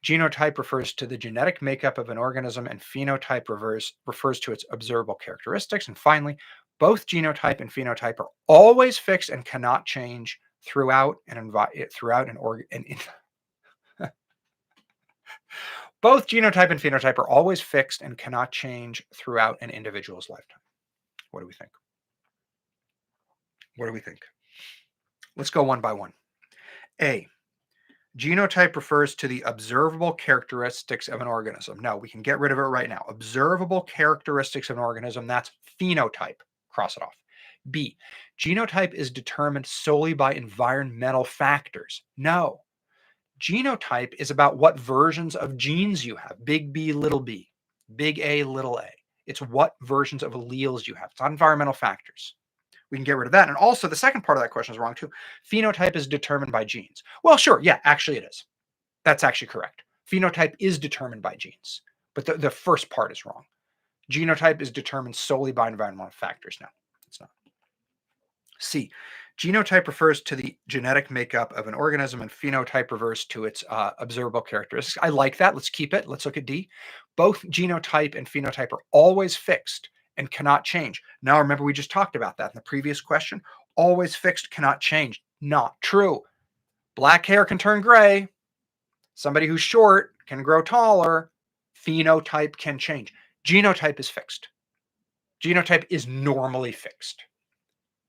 Speaker 1: Genotype refers to the genetic makeup of an organism, and phenotype refers to its observable characteristics. And finally, both genotype and phenotype are always fixed and cannot change throughout an organ. Both genotype and phenotype are always fixed and cannot change throughout an individual's lifetime. What do we think? What do we think? Let's go one by one. A, genotype refers to the observable characteristics of an organism. No, we can get rid of it right now. Observable characteristics of an organism, that's phenotype. Cross it off. B, genotype is determined solely by environmental factors. No, genotype is about what versions of genes you have. Big B, big A, little a. It's what versions of alleles you have. It's not environmental factors. We can get rid of that. And also, the second part of that question is wrong too. Phenotype is determined by genes. Well, sure. Yeah, actually it is. That's actually correct. Phenotype is determined by genes. But the first part is wrong. Genotype is determined solely by environmental factors. No, it's not. C, genotype refers to the genetic makeup of an organism, and phenotype refers to its observable characteristics. I like that. Let's keep it. Let's look at D. Both genotype and phenotype are always fixed and cannot change. Now, remember, we just talked about that in the previous question. Always fixed, cannot change. Not true. Black hair can turn gray. Somebody who's short can grow taller. Phenotype can change. Genotype is fixed. Genotype is normally fixed.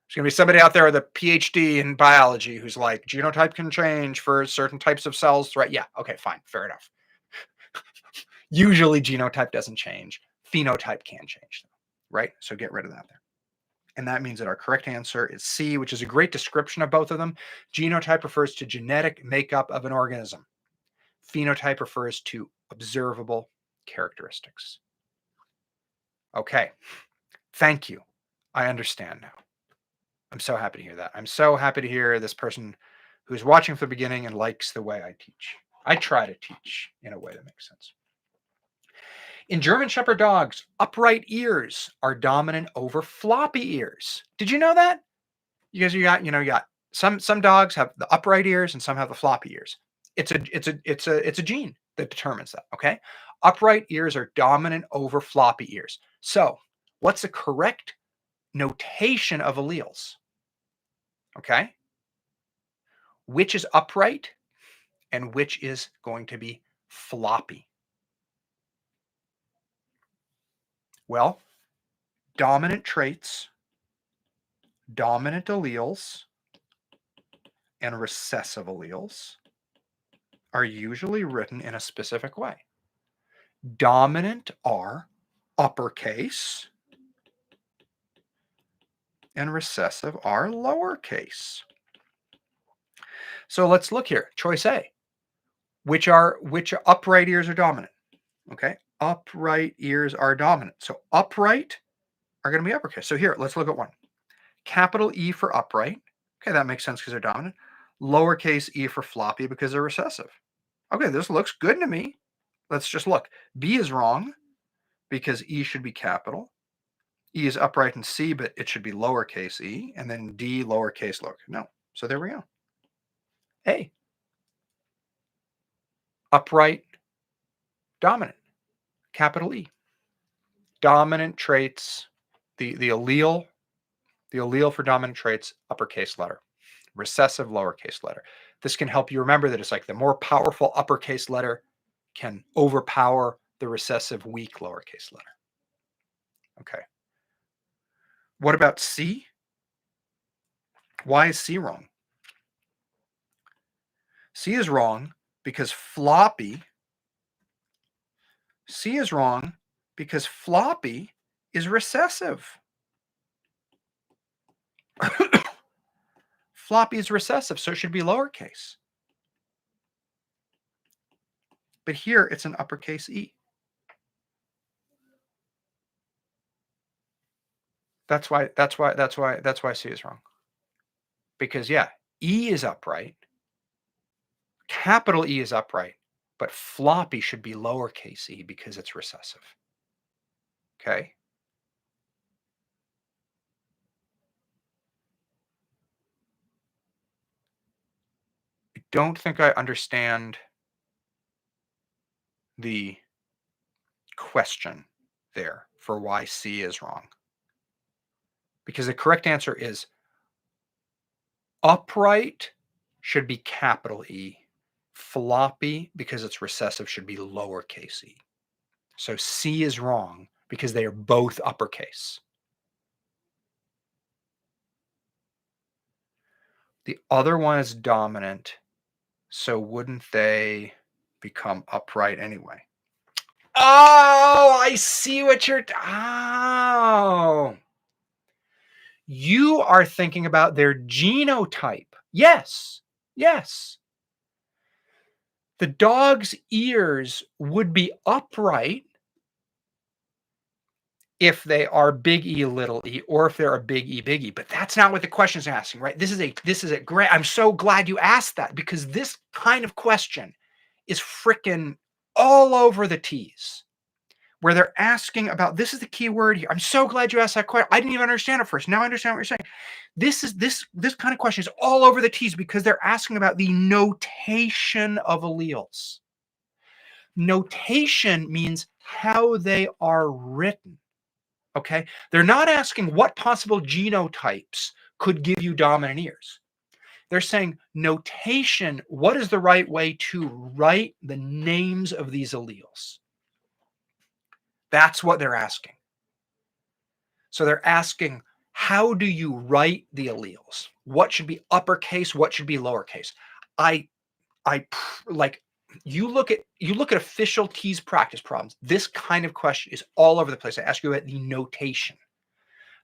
Speaker 1: There's going to be somebody out there with a PhD in biology who's like, genotype can change for certain types of cells, right? Yeah, okay, fine, fair enough. Usually genotype doesn't change. Phenotype can change, right? So get rid of that there. And that means that our correct answer is C, which is a great description of both of them. Genotype refers to genetic makeup of an organism. Phenotype refers to observable characteristics. Okay, thank you. I understand now. I'm so happy to hear that. I'm so happy to hear this person who's watching from the beginning and likes the way I teach. I try to teach in a way that makes sense. In German Shepherd dogs, upright ears are dominant over floppy ears. Did you know that? Because you got some dogs have the upright ears and some have the floppy ears. It's a gene that determines that. Okay, upright ears are dominant over floppy ears. So, what's the correct notation of alleles? Okay, which is upright and which is going to be floppy? Well, dominant traits, dominant alleles, and recessive alleles are usually written in a specific way. Dominant are uppercase, and recessive are lowercase. So let's look here. Choice A. Which upright ears are dominant? Okay, upright ears are dominant. So upright are going to be uppercase. So here, let's look at one. Capital E for upright. Okay, that makes sense because they're dominant. Lowercase e for floppy because they're recessive. Okay, this looks good to me. Let's just look. B is wrong because E should be capital. E is upright in C, but it should be lowercase e. And then D, lowercase. No. So there we go. A. Upright, dominant, capital E. dominant traits, the allele for dominant traits, uppercase letter. Recessive, lowercase letter. This can help you remember that it's like the more powerful uppercase letter can overpower the recessive, weak lowercase letter. Okay. What about C? Why is C wrong? C is wrong because floppy. C is wrong because floppy is recessive. Floppy is recessive, so it should be lowercase. But here it's an uppercase E. That's why C is wrong. Because yeah, E is upright. Capital E is upright, but floppy should be lowercase e because it's recessive. Okay. I don't think I understand the question there for why C is wrong. Because the correct answer is upright should be capital E. Floppy, because it's recessive, should be lowercase e. So C is wrong because they are both uppercase. The other one is dominant, so wouldn't they become upright anyway? Oh, I see what you're... Oh. You are thinking about their genotype. Yes, yes. The dog's ears would be upright if they are big E, little e, or if they're a big E, but that's not what the question is asking, right? This is a great, I'm so glad you asked that because this kind of question is freaking all over the T's where they're asking about, this is the key word here. I'm so glad you asked that question. I didn't even understand it first. Now I understand what you're saying. This kind of question is all over the T's because they're asking about the notation of alleles. Notation means how they are written. Okay, they're not asking what possible genotypes could give you dominant ears. They're saying notation, what is the right way to write the names of these alleles? That's what they're asking. So they're asking, how do you write the alleles? What should be uppercase? What should be lowercase? I like, you look at official TEAS practice problems. This kind of question is all over the place. I ask you about the notation.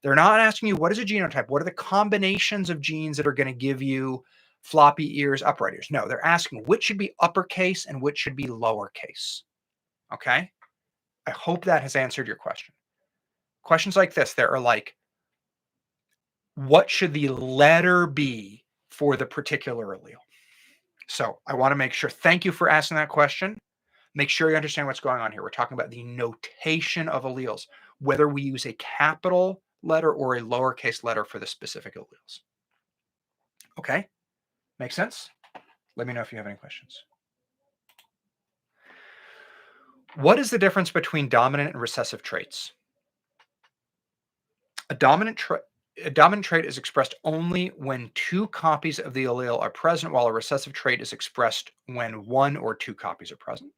Speaker 1: They're not asking you what is a genotype, what are the combinations of genes that are going to give you floppy ears, upright ears. No, they're asking which should be uppercase and which should be lowercase. Okay, I hope that has answered your question. Questions like this, there are like, what should the letter be for the particular allele? So I want to make sure, thank you for asking that question. Make sure you understand what's going on here. We're talking about the notation of alleles, whether we use a capital letter or a lowercase letter for the specific alleles. Okay, make sense? Let me know if you have any questions. What is the difference between dominant and recessive traits? A dominant trait is expressed only when two copies of the allele are present, while a recessive trait is expressed when one or two copies are present.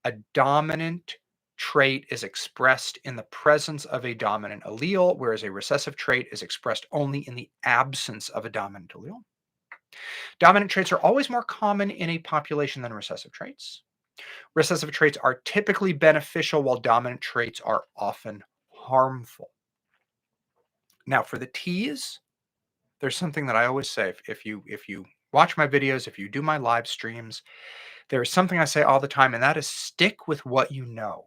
Speaker 1: A dominant trait is expressed in the presence of a dominant allele, whereas a recessive trait is expressed only in the absence of a dominant allele. Dominant traits are always more common in a population than recessive traits. Recessive traits are typically beneficial, while dominant traits are often harmful. Now, for the T's, there's something that I always say. If you watch my videos, if you do my live streams, there's something I say all the time, and that is stick with what you know.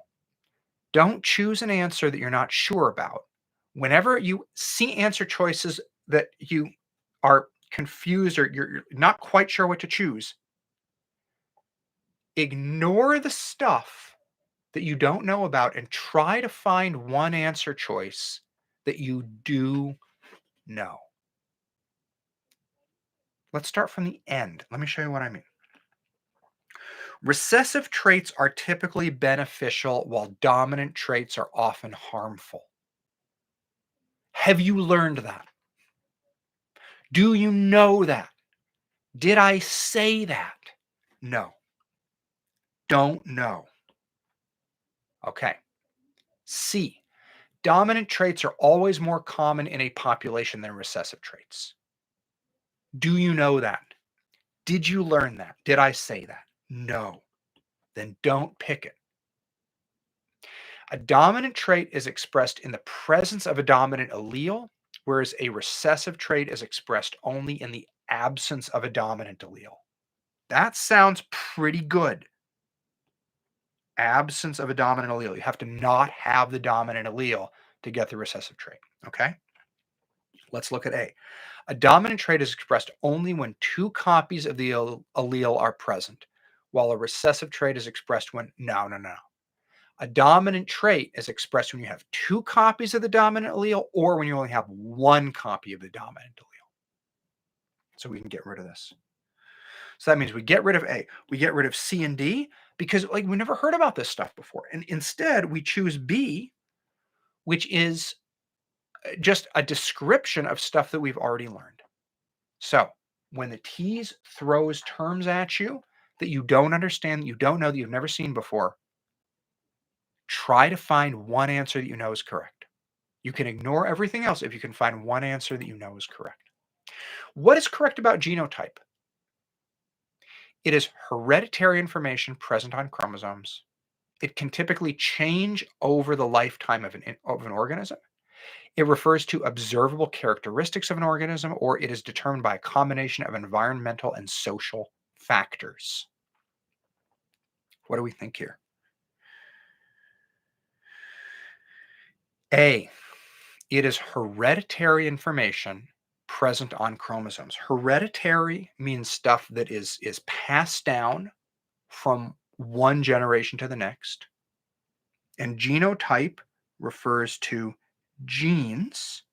Speaker 1: Don't choose an answer that you're not sure about. Whenever you see answer choices that you are confused or you're not quite sure what to choose, ignore the stuff that you don't know about and try to find one answer choice that you do know. Let's start from the end. Let me show you what I mean. Recessive traits are typically beneficial while dominant traits are often harmful. Have you learned that? Do you know that? Did I say that? No. Don't know. Okay. C. Dominant traits are always more common in a population than recessive traits. Do you know that? Did you learn that? Did I say that? No. Then don't pick it. A dominant trait is expressed in the presence of a dominant allele, whereas a recessive trait is expressed only in the absence of a dominant allele. That sounds pretty good. Absence of a dominant allele. You have to not have the dominant allele to get the recessive trait. Okay? Let's look at A. A dominant trait is expressed only when two copies of the allele are present, while a recessive trait is expressed when, no. A dominant trait is expressed when you have two copies of the dominant allele or when you only have one copy of the dominant allele. So we can get rid of this. So that means we get rid of A. We get rid of C and D because we never heard about this stuff before. And instead we choose B, which is just a description of stuff that we've already learned. So when the TEAS throws terms at you that you don't understand, that you don't know, that you've never seen before, try to find one answer that you know is correct. You can ignore everything else if you can find one answer that you know is correct. What is correct about genotype? It is hereditary information present on chromosomes. It can typically change over the lifetime of an organism. It refers to observable characteristics of an organism, or it is determined by a combination of environmental and social factors. What do we think here? A, it is hereditary information present on chromosomes. Hereditary means stuff that is passed down from one generation to the next. And genotype refers to genes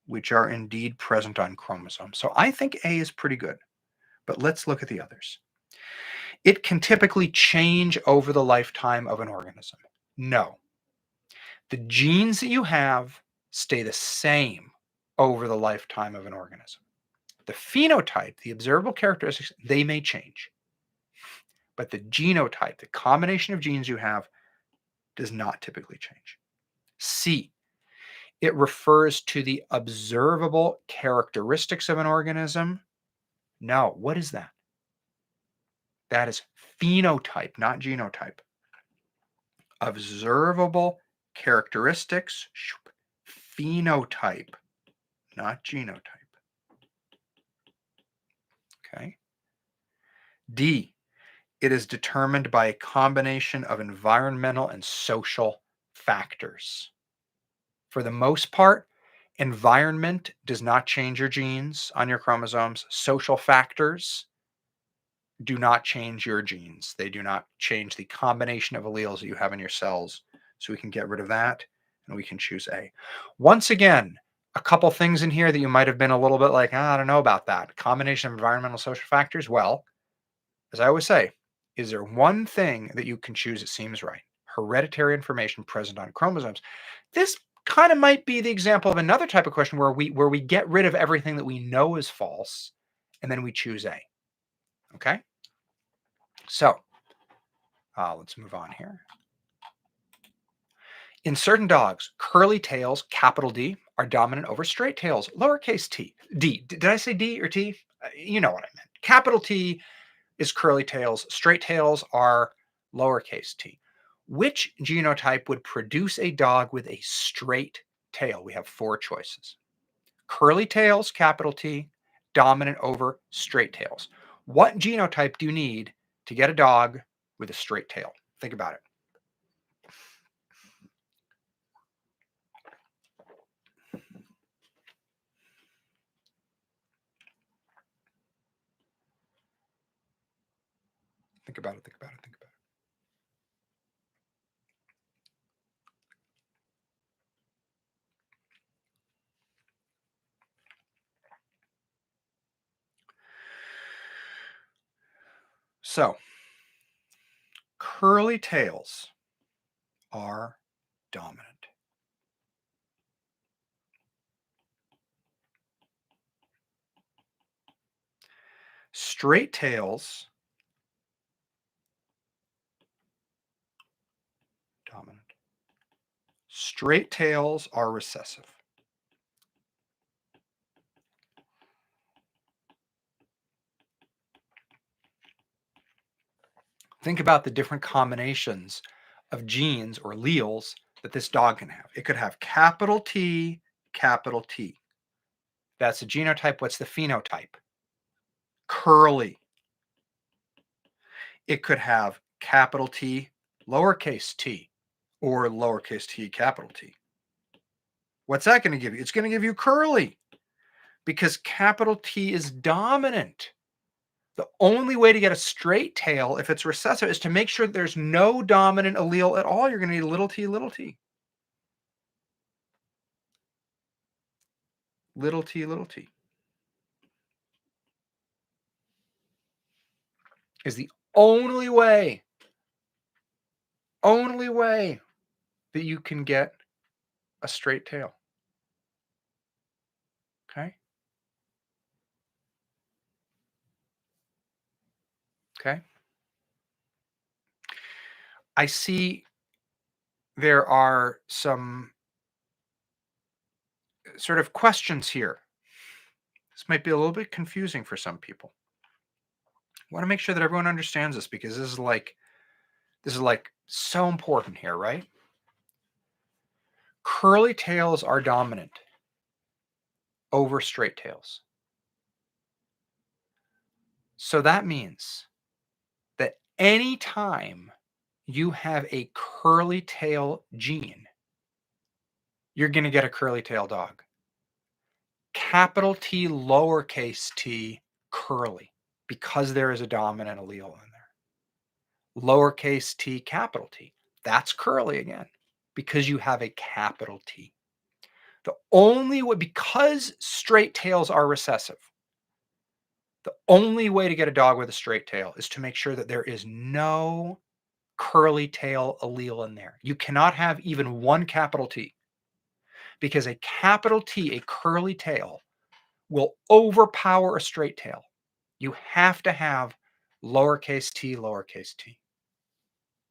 Speaker 1: which are indeed present on chromosomes. So I think A is pretty good, but let's look at the others. It can typically change over the lifetime of an organism. No. The genes that you have stay the same over the lifetime of an organism. The phenotype, the observable characteristics, they may change. But the genotype, the combination of genes you have, does not typically change. C, it refers to the observable characteristics of an organism. No, what is that? That is phenotype, not genotype. Observable characteristics, phenotype, not genotype. Okay. D, it is determined by a combination of environmental and social factors. For the most part, environment does not change your genes on your chromosomes. Social factors do not change your genes. They do not change the combination of alleles that you have in your cells. So we can get rid of that and we can choose A. Once again, a couple things in here that you might have been a little bit like, I don't know about that. Combination of environmental social factors. Well, as I always say, is there one thing that you can choose that seems right? Hereditary information present on chromosomes. This kind of might be the example of another type of question where we get rid of everything that we know is false and then we choose A. Okay? So let's move on here. In certain dogs, curly tails, capital D, are dominant over straight tails, lowercase t. D. Did I say D or T? You know what I meant. Capital T is curly tails. Straight tails are lowercase t. Which genotype would produce a dog with a straight tail? We have four choices. Curly tails, capital T, dominant over straight tails. What genotype do you need to get a dog with a straight tail? Think about it. Think about it. Think about it. Think about it. So curly tails are dominant. Straight tails, dominant. Straight tails are recessive. Think about the different combinations of genes or alleles that this dog can have. It could have capital T, capital T. That's a genotype. What's the phenotype? Curly. It could have capital T, lowercase t, or lowercase t, capital T. What's that going to give you? It's going to give you curly because capital T is dominant. The only way to get a straight tail, if it's recessive, is to make sure that there's no dominant allele at all. You're going to need little t, little t. Little t, little t. Is the only way that you can get a straight tail. Okay? Okay? I see there are some sort of questions here. This might be a little bit confusing for some people. I want to make sure that everyone understands this because this is like so important here, right? Curly tails are dominant over straight tails. So that means that anytime you have a curly tail gene, you're going to get a curly tail dog. Capital T, lowercase t, curly, because there is a dominant allele in there. Lowercase t, capital T, that's curly again, because you have a capital T. The only way, because straight tails are recessive, the only way to get a dog with a straight tail is to make sure that there is no curly tail allele in there. You cannot have even one capital T, because a capital T, a curly tail, will overpower a straight tail. You have to have lowercase t, lowercase t.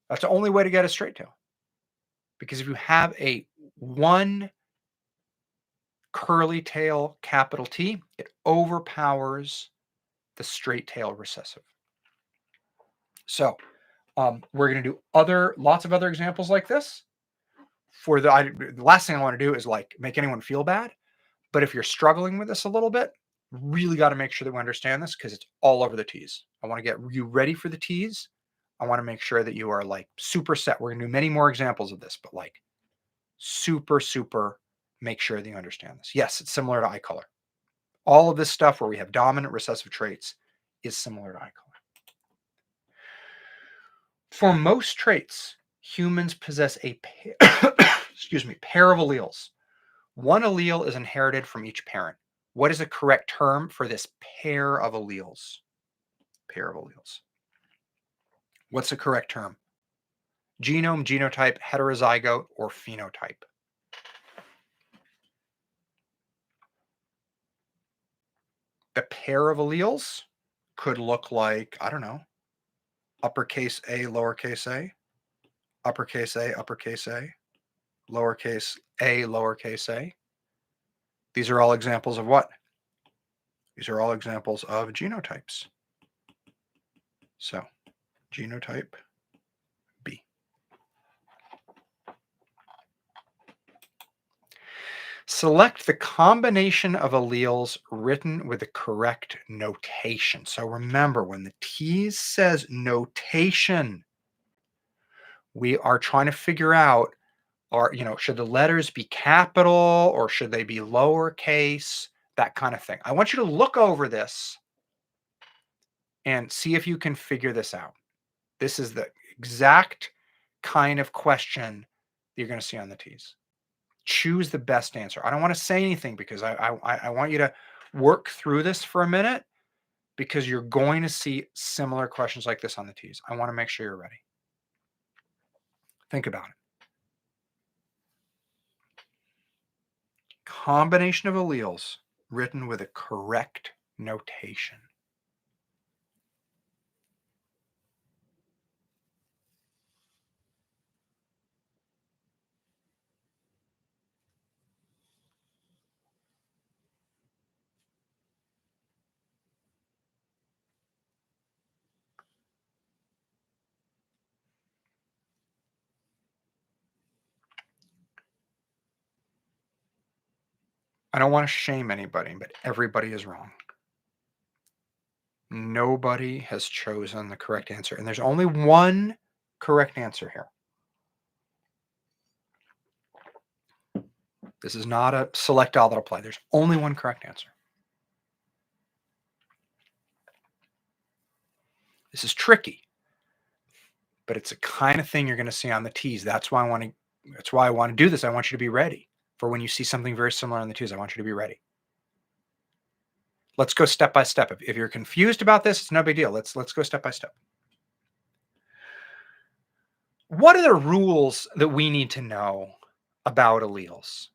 Speaker 1: That's the only way to get a straight tail. Because if you have a one curly tail capital T, it overpowers the straight tail recessive. So we're going to do lots of other examples like this. For the last thing I want to do is like make anyone feel bad. But if you're struggling with this a little bit, really got to make sure that we understand this because it's all over the T's. I want to get you ready for the T's. I want to make sure that you are like super set. We're going to do many more examples of this, but like super make sure that you understand this. Yes, it's similar to eye color. All of this stuff where we have dominant recessive traits is similar to eye color. For most traits, humans possess a pair, pair of alleles. One allele is inherited from each parent. What is the correct term for this pair of alleles? Pair of alleles. What's the correct term? Genome, genotype, heterozygote, or phenotype? The pair of alleles could look like, I don't know, uppercase A, lowercase a, uppercase A, uppercase a, lowercase a, lowercase a. These are all examples of what? These are all examples of genotypes. So, genotype B. Select the combination of alleles written with the correct notation. So remember, when the TEAS says notation, we are trying to figure out, should the letters be capital or should they be lowercase? That kind of thing. I want you to look over this and see if you can figure this out. This is the exact kind of question you're going to see on the TEAS. Choose the best answer. I don't want to say anything because I want you to work through this for a minute because you're going to see similar questions like this on the TEAS. I want to make sure you're ready. Think about it. Combination of alleles written with a correct notation. I don't want to shame anybody, but everybody is wrong. Nobody has chosen the correct answer. And there's only one correct answer here. This is not a select all that'll apply. There's only one correct answer. This is tricky, but it's the kind of thing you're going to see on the teas. That's why I want to do this. I want you to be ready for when you see something very similar on the teas. I want you to be ready. Let's go step by step. If you're confused about this, it's no big deal. Let's go step by step. What are the rules that we need to know about alleles?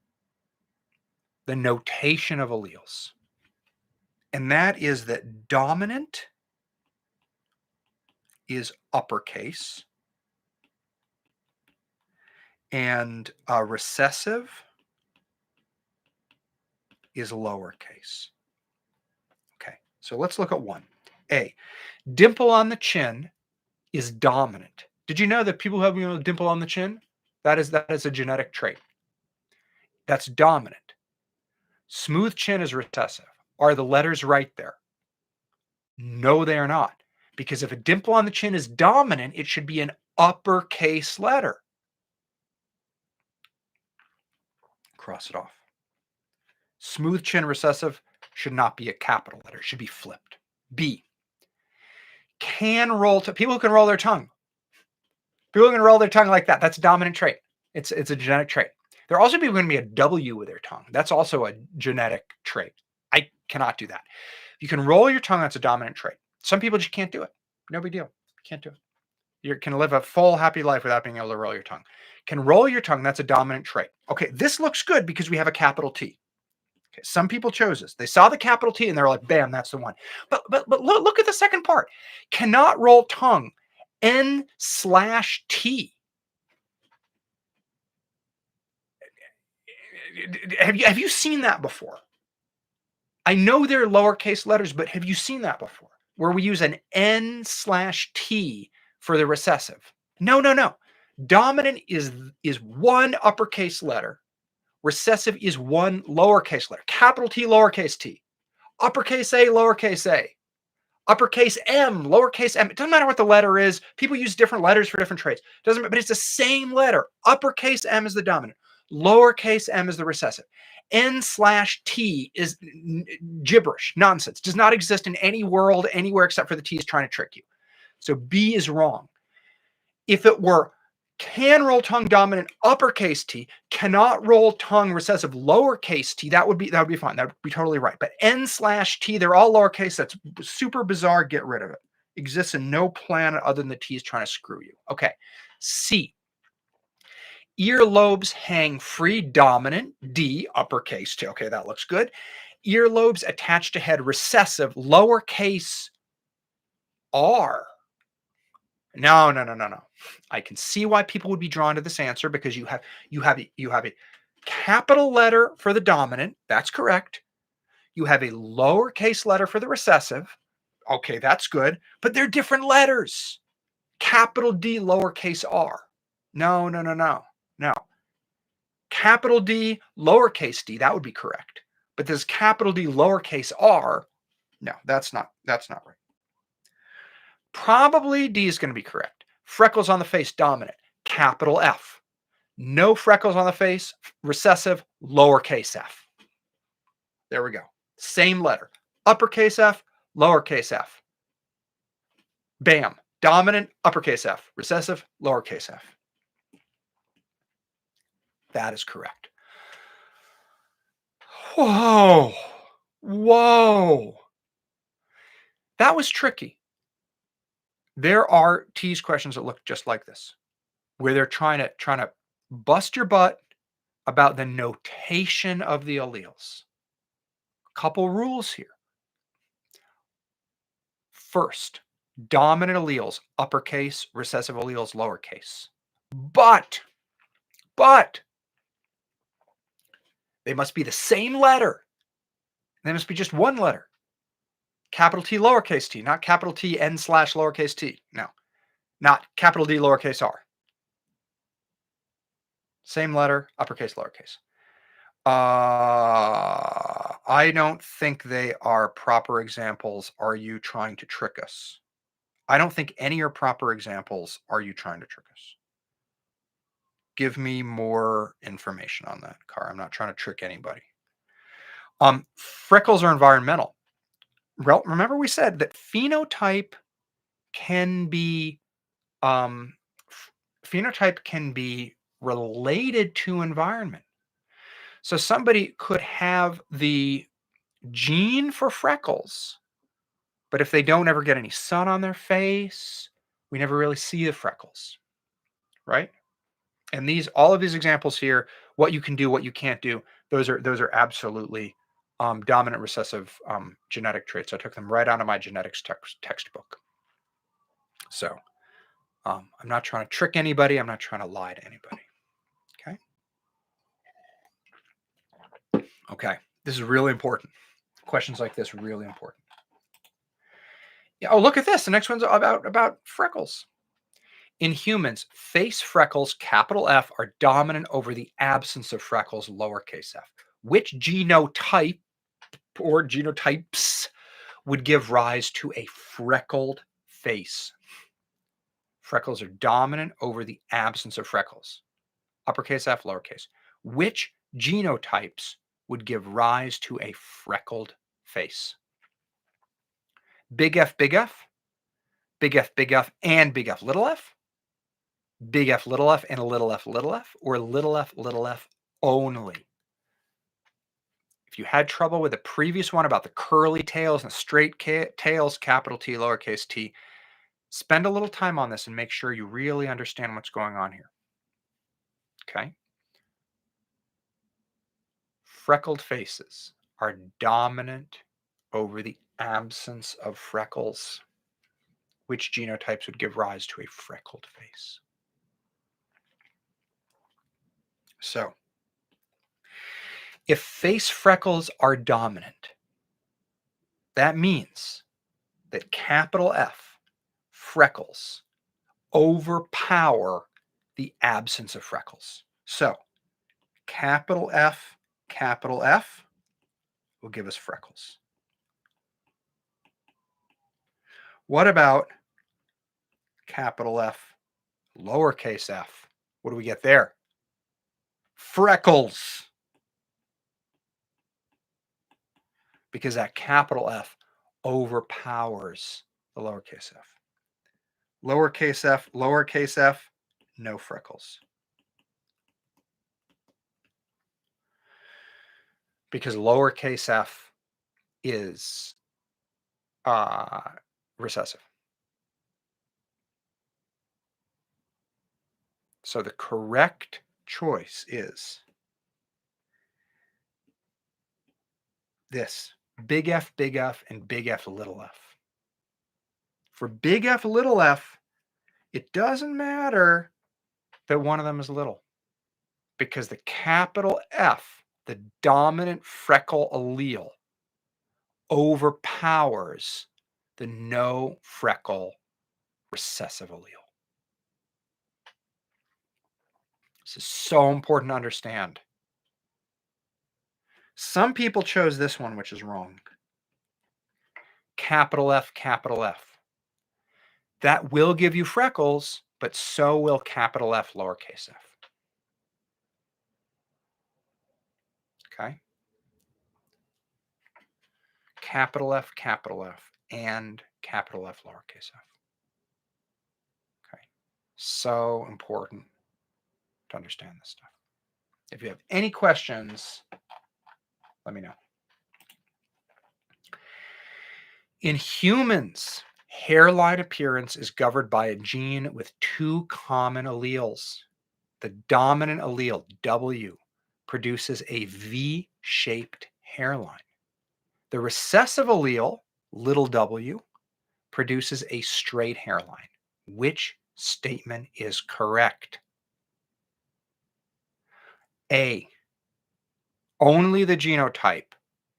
Speaker 1: The notation of alleles. And that is that dominant is uppercase and recessive is lowercase. Okay, so let's look at one. A, dimple on the chin is dominant. Did you know that people who have a dimple on the chin, that is a genetic trait. That's dominant. Smooth chin is recessive. Are the letters right there? No, they are not. Because if a dimple on the chin is dominant, it should be an uppercase letter. Cross it off. Smooth chin recessive should not be a capital letter. It should be flipped. B, can roll. People who can roll their tongue. People who can roll their tongue like that. That's a dominant trait. It's a genetic trait. There are also people going to be a W with their tongue. That's also a genetic trait. I cannot do that. If you can roll your tongue, that's a dominant trait. Some people just can't do it. No big deal. You can't do it. You can live a full, happy life without being able to roll your tongue. Can roll your tongue, that's a dominant trait. Okay, this looks good because we have a capital T. Okay, some people chose this. They saw the capital T and they're like, bam, that's the one. But look at the second part. Cannot roll tongue, N/T. Have you seen that before? I know they're lowercase letters, but have you seen that before? Where we use an N/T for the recessive. No. Dominant is one uppercase letter. Recessive is one lowercase letter. Capital T, lowercase t. Uppercase A, lowercase a. Uppercase M, lowercase m. It doesn't matter what the letter is. People use different letters for different traits. Doesn't matter, but it's the same letter. Uppercase M is the dominant. Lowercase m is the recessive. N/T is gibberish, nonsense. Does not exist in any world, anywhere except for the T is trying to trick you. So B is wrong. If it were can roll tongue dominant uppercase T, cannot roll tongue recessive lowercase t, that would be fine. That would be totally right. But N/T, they're all lowercase. That's super bizarre. Get rid of it. Exists in no planet other than the T is trying to screw you. Okay. C. Earlobes hang free dominant, D, uppercase T. Okay, that looks good. Earlobes attached to head recessive, lowercase r. No. I can see why people would be drawn to this answer because you have a capital letter for the dominant. That's correct. You have a lowercase letter for the recessive. Okay, that's good. But they're different letters. Capital D, lowercase r. No. Capital D, lowercase d, that would be correct. But this capital D, lowercase r, no, that's not right. Probably D is going to be correct. Freckles on the face, dominant. Capital F. No freckles on the face, recessive, lowercase f. There we go. Same letter. Uppercase F, lowercase f. Bam. Dominant, uppercase F. Recessive, lowercase f. That is correct. Whoa. That was tricky. There are TEAS questions that look just like this. where they're trying to bust your butt about the notation of the alleles. Couple rules here. First, dominant alleles, uppercase, recessive alleles, lowercase. But they must be the same letter. They must be just one letter. Capital T, lowercase t, not capital T, n / lowercase t. No, not capital D, lowercase r. Same letter, uppercase, lowercase. I don't think they are proper examples. Are you trying to trick us? I don't think any are proper examples. Are you trying to trick us? Give me more information on that, Car. I'm not trying to trick anybody. Freckles are environmental. Remember we said that phenotype can be related to environment. So somebody could have the gene for freckles, but if they don't ever get any sun on their face, we never really see the freckles, right? And all of these examples here, what you can do, what you can't do, those are absolutely dominant recessive genetic traits. I took them right out of my genetics textbook. So I'm not trying to trick anybody. I'm not trying to lie to anybody. Okay. This is really important. Questions like this are really important. Yeah. Oh, look at this. The next one's about freckles. In humans, face freckles, capital F, are dominant over the absence of freckles, lowercase f. Which genotype or genotypes would give rise to a freckled face? Freckles are dominant over the absence of freckles. Uppercase F, lowercase. Which genotypes would give rise to a freckled face? Big F, big F, big F, big F, and big F, little f? Big F, little f, and a little f, or little f only? If you had trouble with the previous one about the curly tails and straight tails, capital T, lowercase t, spend a little time on this and make sure you really understand what's going on here. Okay? Freckled faces are dominant over the absence of freckles. Which genotypes would give rise to a freckled face? So, if face freckles are dominant, that means that capital F, freckles, overpower the absence of freckles. So, capital F will give us freckles. What about capital F, lowercase f? What do we get there? Freckles. Because that capital F overpowers the lowercase f. Lowercase f, no freckles. Because lowercase f is recessive. So the correct choice is this: big F, and big F, little f. For big F, little f, it doesn't matter that one of them is little, because the capital F, the dominant freckle allele, overpowers the no freckle recessive allele. This is so important to understand. Some people chose this one, which is wrong. Capital F, capital F. That will give you freckles, but so will capital F, lowercase f. Okay? Capital F, and capital F, lowercase f. Okay? So important to understand this stuff. If you have any questions, let me know. In humans, Hairline appearance is governed by a gene with two common alleles. The dominant allele, W, produces a V-shaped hairline. The recessive allele, little w, produces a straight hairline. Which statement is correct? A, only the genotype,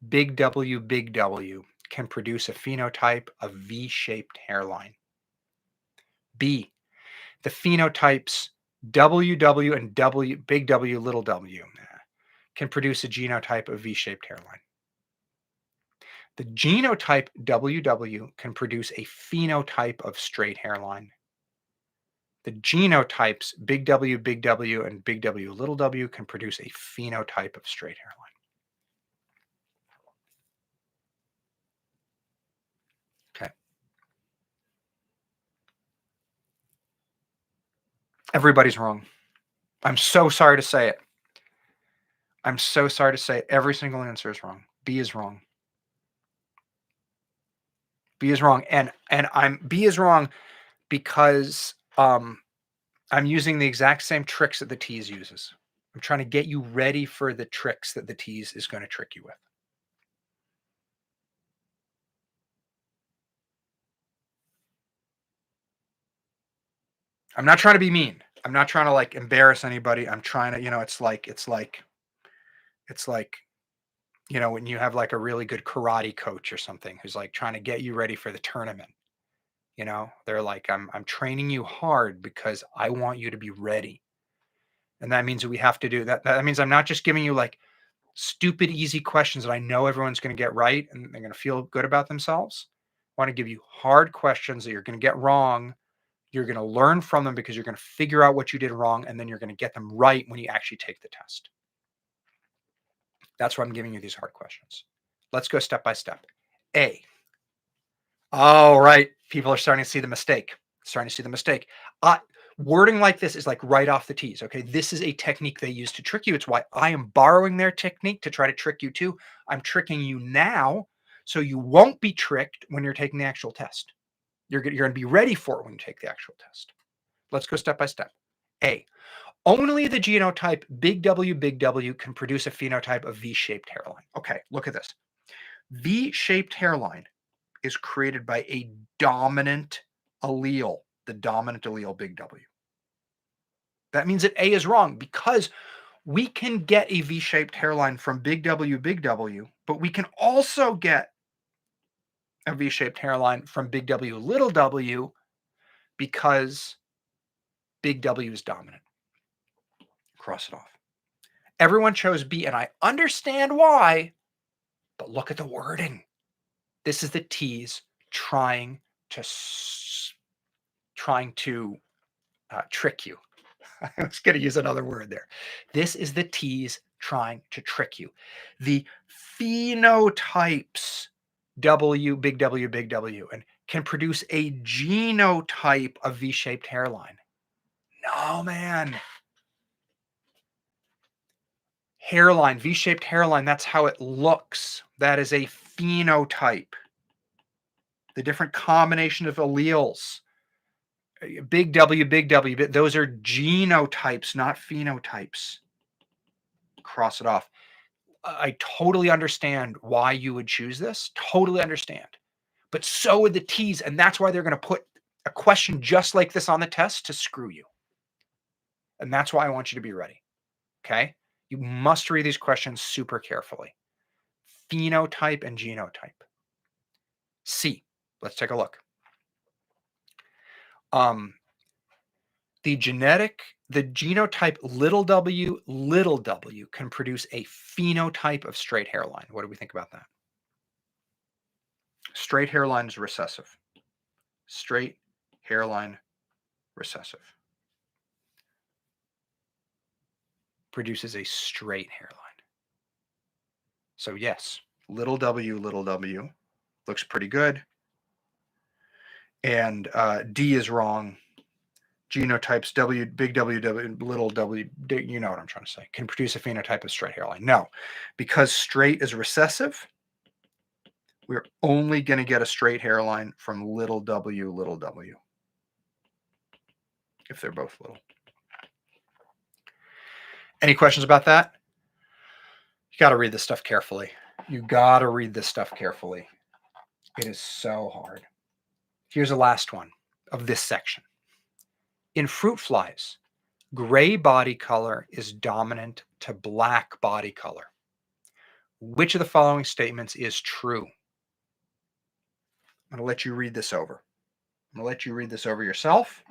Speaker 1: big W, can produce a phenotype of V-shaped hairline. B, the phenotypes WW and W, big W, little w, can produce a genotype of V-shaped hairline. The genotype WW can produce a phenotype of straight hairline. The genotypes big W, and big W, little w can produce a phenotype of straight hairline. Okay. Everybody's wrong. I'm so sorry to say it. I'm so sorry to say it. Every single answer is wrong. B is wrong. B is wrong. And B is wrong because I'm using the exact same tricks that the TEAS uses. I'm trying to get you ready for the tricks that the TEAS is going to trick you with. I'm not trying to be mean. I'm not trying to like embarrass anybody. I'm trying to, it's like, when you have like a really good karate coach or something who's like trying to get you ready for the tournament. They're like, I'm training you hard because I want you to be ready. And that means we have to do that. That means I'm not just giving you like stupid, easy questions that I know everyone's going to get right and they're going to feel good about themselves. I want to give you hard questions that you're going to get wrong. You're going to learn from them because you're going to figure out what you did wrong, and then you're going to get them right when you actually take the test. That's why I'm giving you these hard questions. Let's go step by step. A. All right. People are starting to see the mistake. Wording like this is like right off the tees. Okay. This is a technique they use to trick you. It's why I am borrowing their technique to try to trick you too. I'm tricking you now so you won't be tricked when you're taking the actual test. You're going to be ready for it when you take the actual test. Let's go step by step. A. Only the genotype big W can produce a phenotype of V-shaped hairline. Okay, look at this. V-shaped hairline is created by a dominant allele, the dominant allele big W. That means that A is wrong because we can get a V-shaped hairline from big W, but we can also get a V-shaped hairline from big W, little w, because big W is dominant. Cross it off. Everyone chose B, and I understand why, but look at the wording. This is the TEAS trying to trick you. I was going to use another word there. This is the TEAS trying to trick you. The phenotypes big W, and can produce a genotype of V-shaped hairline. No, man. Hairline, V-shaped hairline, that's how it looks. That is a phenotype. The different combination of alleles. Big W, those are genotypes, not phenotypes. Cross it off. I totally understand why you would choose this. Totally understand. But so would the TEAS, and that's why they're going to put a question just like this on the test to screw you. And that's why I want you to be ready. Okay? You must read these questions super carefully. Phenotype and genotype. C. Let's take a look. The genotype little w can produce a phenotype of straight hairline. What do we think about that? Straight hairline is recessive. Straight hairline, recessive. Produces a straight hairline. So yes, little w looks pretty good. And D is wrong. Genotypes big W, little w, you know what I'm trying to say, can produce a phenotype of straight hairline. No, because straight is recessive, We're only going to get a straight hairline from little w, if they're both little. Any questions about that? You got to read this stuff carefully. You got to read this stuff carefully. It is so hard. Here's the last one of this section. In fruit flies, gray body color is dominant to black body color. Which of the following statements is true? I'm going to let you read this over. I'm going to let you read this over yourself.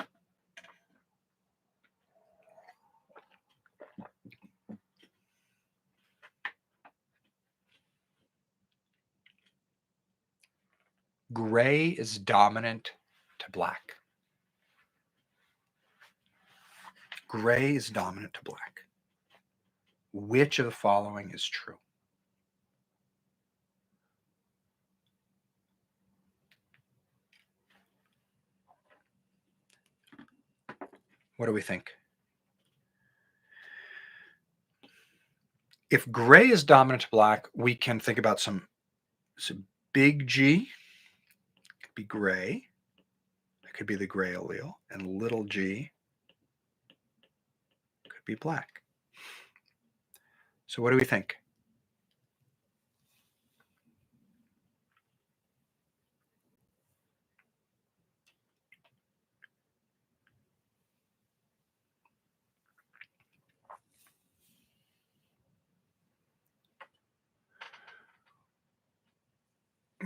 Speaker 1: Gray is dominant to black. Gray is dominant to black. Which of the following is true? What do we think? If gray is dominant to black, we can think about some big G could be gray. That could be the gray allele. And little g could be black. So what do we think?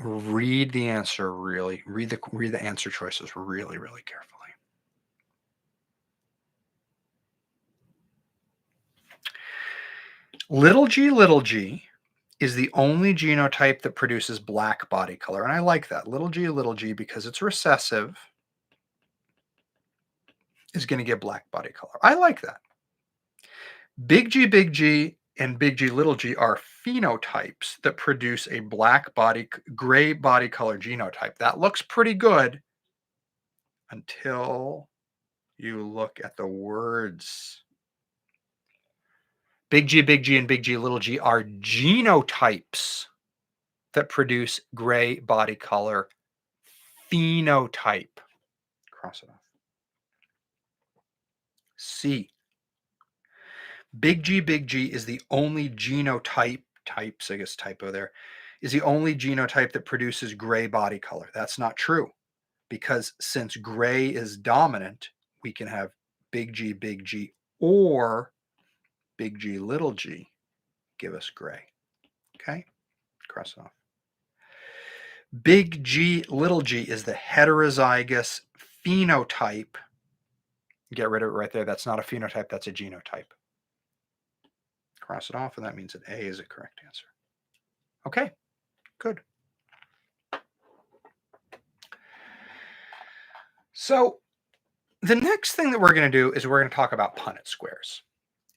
Speaker 1: Read the answer really. Read the answer choices really, really carefully. Little g is the only genotype that produces black body color. And I like that. Little g, because it's recessive, is going to get black body color. I like that. Big G, and big G are phenotypes that produce a gray body color genotype. That looks pretty good until you look at the words. Big G, and big G are genotypes that produce gray body color phenotype. Cross it off. C. Big G is the only genotype, I guess typo there, is the only genotype that produces gray body color. That's not true, because since gray is dominant, we can have big G or big G give us gray. Okay, cross it off. Big G is the heterozygous phenotype. Get rid of it right there. That's not a phenotype, that's a genotype. Cross it off, and that means that A is a correct answer. Okay, good. So the next thing that we're going to do is we're going to talk about Punnett squares.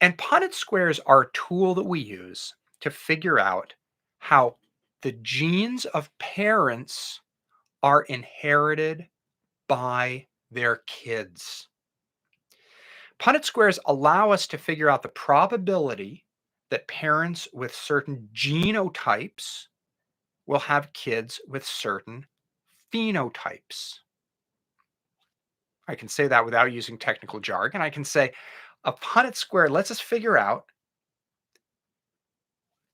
Speaker 1: And Punnett squares are a tool that we use to figure out how the genes of parents are inherited by their kids. Punnett squares allow us to figure out the probability that parents with certain genotypes will have kids with certain phenotypes. I can say that without using technical jargon. I can say a Punnett square lets us figure out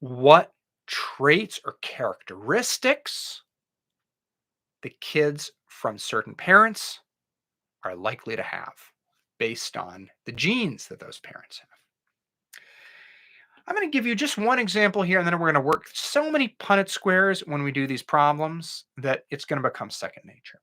Speaker 1: what traits or characteristics the kids from certain parents are likely to have based on the genes that those parents have. I'm going to give you just one example here, and then we're going to work so many Punnett squares when we do these problems that it's going to become second nature.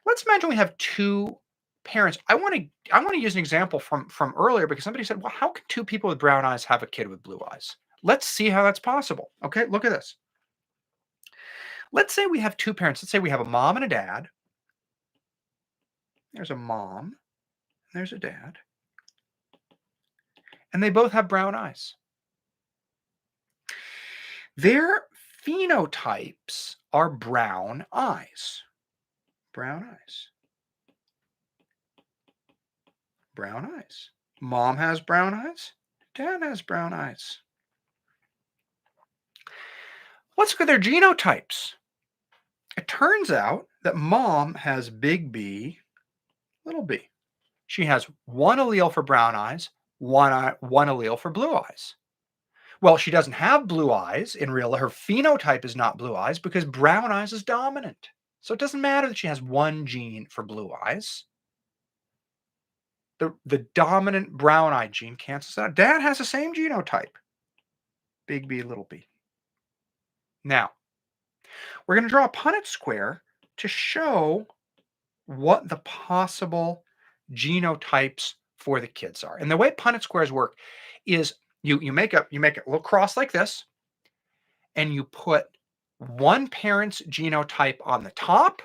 Speaker 1: Let's imagine we have two parents. I want to use an example from earlier, because somebody said, well, how can two people with brown eyes have a kid with blue eyes? Let's see how that's possible. Okay, look at this. Let's say we have two parents. Let's say we have a mom and a dad. There's a mom, there's a dad, and they both have brown eyes. Their phenotypes are brown eyes. Brown eyes. Brown eyes. Mom has brown eyes. Dad has brown eyes. Let's look at their genotypes. It turns out that mom has big B, little b. She has one allele for brown eyes, one allele for blue eyes. Well, she doesn't have blue eyes in real. Her phenotype is not blue eyes because brown eyes is dominant. So it doesn't matter that she has one gene for blue eyes. The dominant brown eye gene cancels out. Dad has the same genotype, big B, little b. Now, we're going to draw a Punnett square to show what the possible genotypes for the kids are. And the way Punnett squares work is you make a little cross like this, and you put one parent's genotype on the top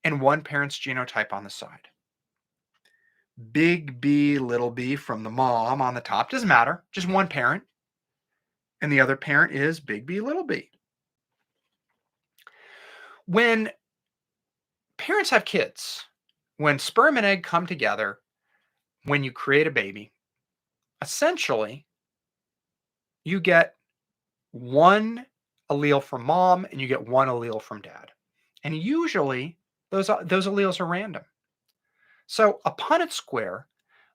Speaker 1: and one parent's genotype on the side. Big B, little b from the mom on the top, doesn't matter, just one parent. And the other parent is big B, little b. When parents have kids, when sperm and egg come together, when you create a baby, essentially you get one allele from mom and you get one allele from dad. And usually those alleles are random. So a Punnett square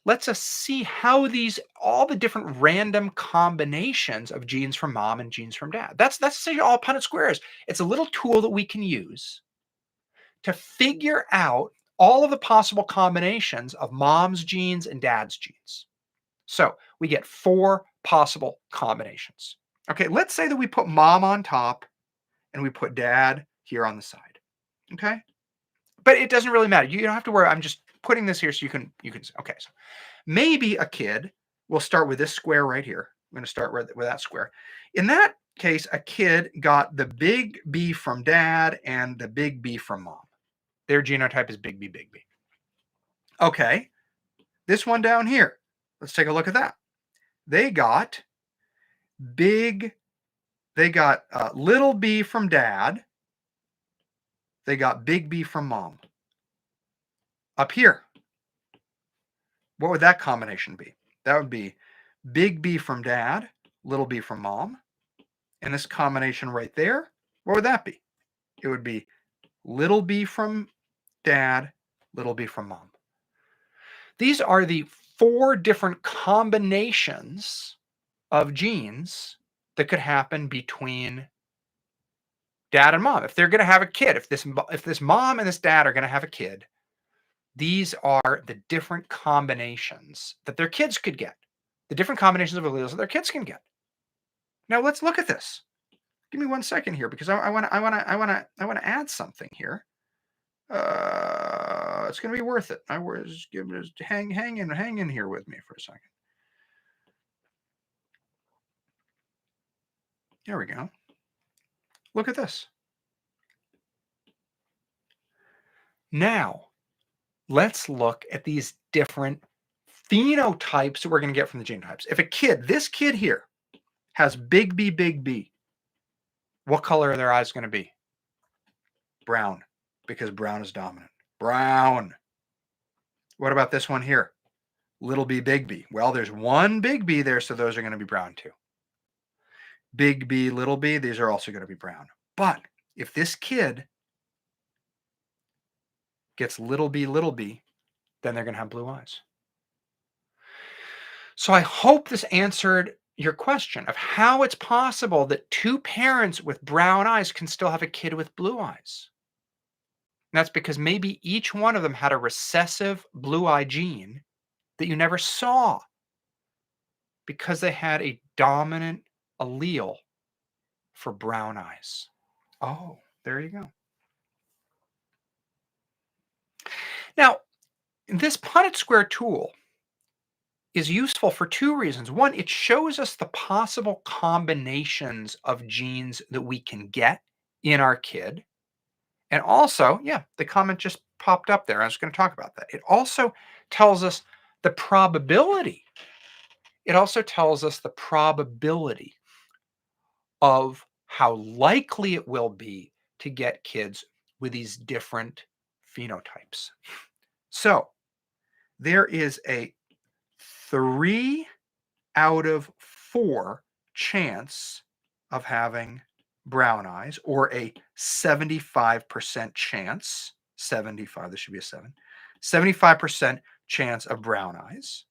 Speaker 1: lets us see how all the different random combinations of genes from mom and genes from dad. That's essentially all Punnett squares. It's a little tool that we can use to figure out all of the possible combinations of mom's genes and dad's genes. So we get 4 possible combinations. Okay, let's say that we put mom on top and we put dad here on the side. Okay, but it doesn't really matter. You don't have to worry. I'm just putting this here so you can. Okay, so maybe a kid will start with this square right here. I'm going to start with that square. In that case, a kid got the big B from dad and the big B from mom. Their genotype is big B, big B. Okay, this one down here. Let's take a look at that. They got little b from dad. They got big B from mom. Up here, what would that combination be? That would be big B from dad, little b from mom. And this combination right there, what would that be? It would be little b from dad, little b from mom. These are the 4 different combinations of genes that could happen between dad and mom. If they're going to have a kid, if this mom and this dad are going to have a kid, these are the different combinations that their kids could get. The different combinations of alleles that their kids can get. Now let's look at this. Give me 1 second here because I want to add something here. It's going to be worth it. Hang in here with me for a second. There we go. Look at this. Now, let's look at these different phenotypes that we're going to get from the genotypes. If this kid here has big B, what color are their eyes going to be? Brown, because brown is dominant. Brown. What about this one here? Little b, big B. Well, there's one big B there, so those are going to be brown too. Big B, little b, these are also going to be brown. But if this kid gets little b, then they're going to have blue eyes. So I hope this answered your question of how it's possible that 2 parents with brown eyes can still have a kid with blue eyes. And that's because maybe each one of them had a recessive blue eye gene that you never saw because they had a dominant allele for brown eyes. Oh, there you go. Now, this Punnett square tool is useful for 2 reasons. One, it shows us the possible combinations of genes that we can get in our kid. And also, yeah, the comment just popped up there. I was going to talk about that. It also tells us the probability. It also tells us the probability of how likely it will be to get kids with these different phenotypes. So there is a 3 out of 4 chance of having brown eyes, or a 75% chance, 75, this should be a 7, 75% chance of brown eyes.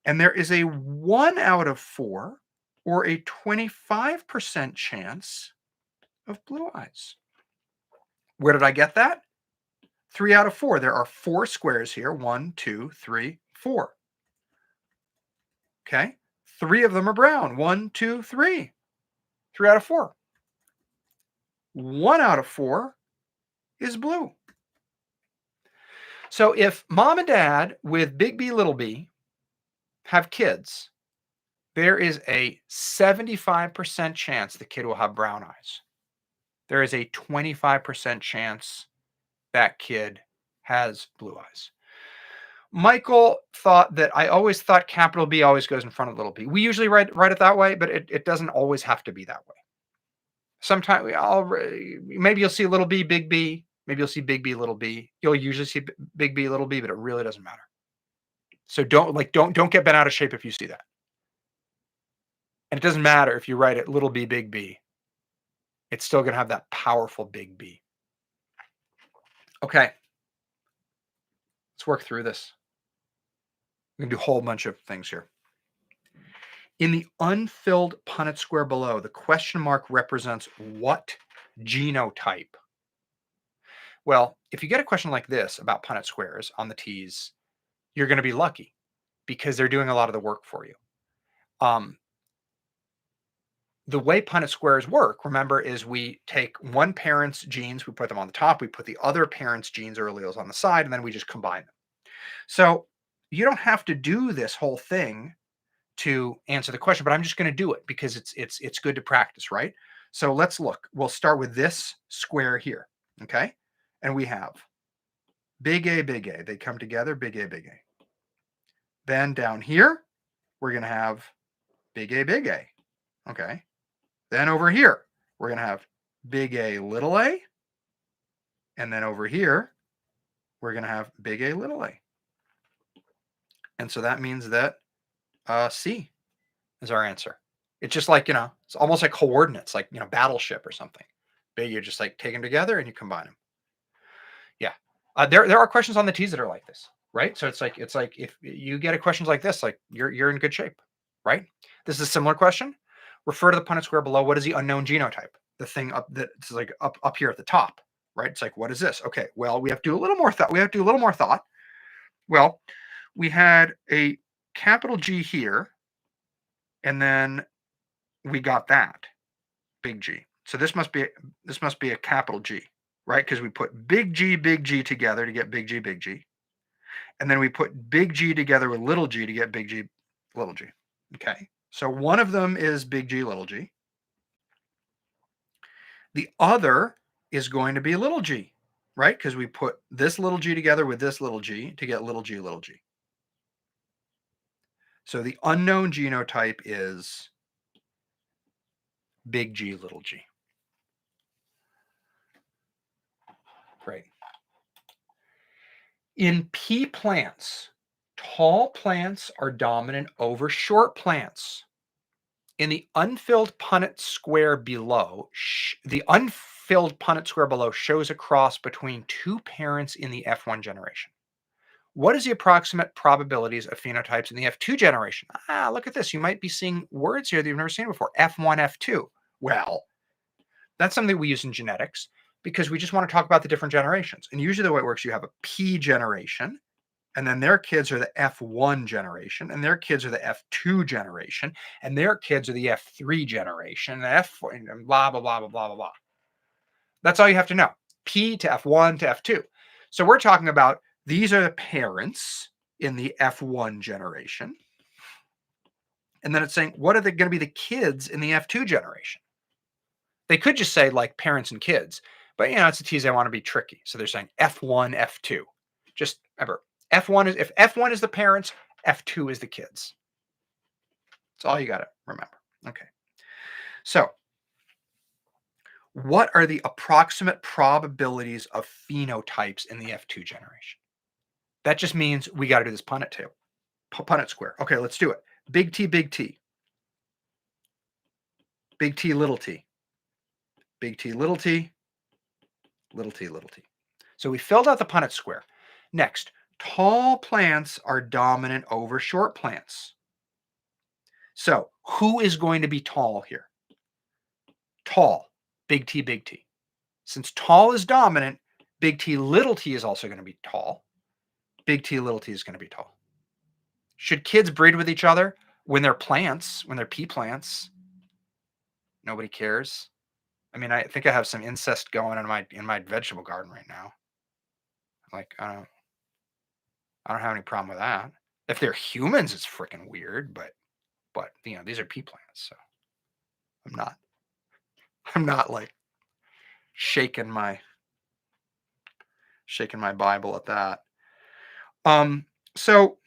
Speaker 1: And there is a 1 out of 4 or a 25% chance of blue eyes. Where did I get that? 3 out of 4. There are 4 squares here. 1, 2, 3, 4. Okay. 3 of them are brown. 1, 2, 3. 3 out of 4. 1 out of 4 is blue. So if mom and dad with big B, little b have kids, there is a 75% chance the kid will have brown eyes. There is a 25% chance that kid has blue eyes. Michael thought that I always thought capital B always goes in front of little b. We usually write it that way, but it doesn't always have to be that way. Sometimes maybe you'll see little b, big B. Maybe you'll see big B, little b. You'll usually see big B, little b, but it really doesn't matter. So don't get bent out of shape if you see that. And it doesn't matter if you write it little b, big B. It's still going to have that powerful big B. Okay. Let's work through this. We can do a whole bunch of things here. In the unfilled Punnett square below, the question mark represents what genotype? Well, if you get a question like this about Punnett squares on the TEAS, you're going to be lucky because they're doing a lot of the work for you. The way Punnett squares work, remember, is we take one parent's genes, we put them on the top, we put the other parent's genes or alleles on the side, and then we just combine them. So you don't have to do this whole thing to answer the question, but I'm just going to do it because it's good to practice, right? So let's look. We'll start with this square here, okay? And we have big A, big A. They come together, big A, big A. Then down here, we're going to have big A, big A, okay? Then over here, we're going to have big A, little a. And then over here, we're going to have big A, little a. And so that means that C is our answer. It's just like, it's almost like coordinates, like, battleship or something. Big, you just like take them together and you combine them. Yeah. There are questions on the TEAS that are like this, right? So it's like if you get a question like this, like you're in good shape, right? This is a similar question. Refer to the Punnett square below. What is the unknown genotype? The thing that's like up here at the top, right? It's like, what is this? Okay, well, we have to do a little more thought. Well, we had a capital G here, and then we got that big G. So this must be a capital G, right? Because we put big G together to get big G, big G. And then we put big G together with little g to get big G, little g. Okay. So one of them is big G, little g. The other is going to be little g, right? Because we put this little g together with this little g to get little g, little g. So the unknown genotype is big G, little g. Great. In pea plants, tall plants are dominant over short plants. In the unfilled Punnett square below, the unfilled Punnett square below shows a cross between two parents in the F1 generation. What is the approximate probabilities of phenotypes in the F2 generation? Look at this. You might be seeing words here that you've never seen before. F1, F2. Well, that's something we use in genetics because we just want to talk about the different generations. And usually the way it works, you have a P generation, and then their kids are the F1 generation, and their kids are the F2 generation, and their kids are the F3 generation, and F4, and blah, blah, blah, blah, blah, blah, blah. That's all you have to know. P to F1 to F2. So we're talking about these are the parents in the F1 generation. And then it's saying, what are they going to be the kids in the F2 generation? They could just say like parents and kids, but it's a TEAS. They want to be tricky. So they're saying F1, F2. Just remember, if F1 is the parents, F2 is the kids. That's all you got to remember. Okay. So what are the approximate probabilities of phenotypes in the F2 generation? That just means we got to do this Punnett square. Okay, let's do it. Big T, big T. Big T, little t. big T, little t, little t, little t. So we filled out the Punnett square. Next, tall plants are dominant over short plants. So who is going to be tall here? Tall, big T, big T. Since tall is dominant, big T, little t is also going to be tall. Big T, little t is going to be tall. Should kids breed with each other when they're plants, when they're pea plants? Nobody cares. I mean, I think I have some incest going in my vegetable garden right now. Like, I don't have any problem with that. If they're humans, it's freaking weird, but you know, these are pea plants, so I'm not like shaking my Bible at that. So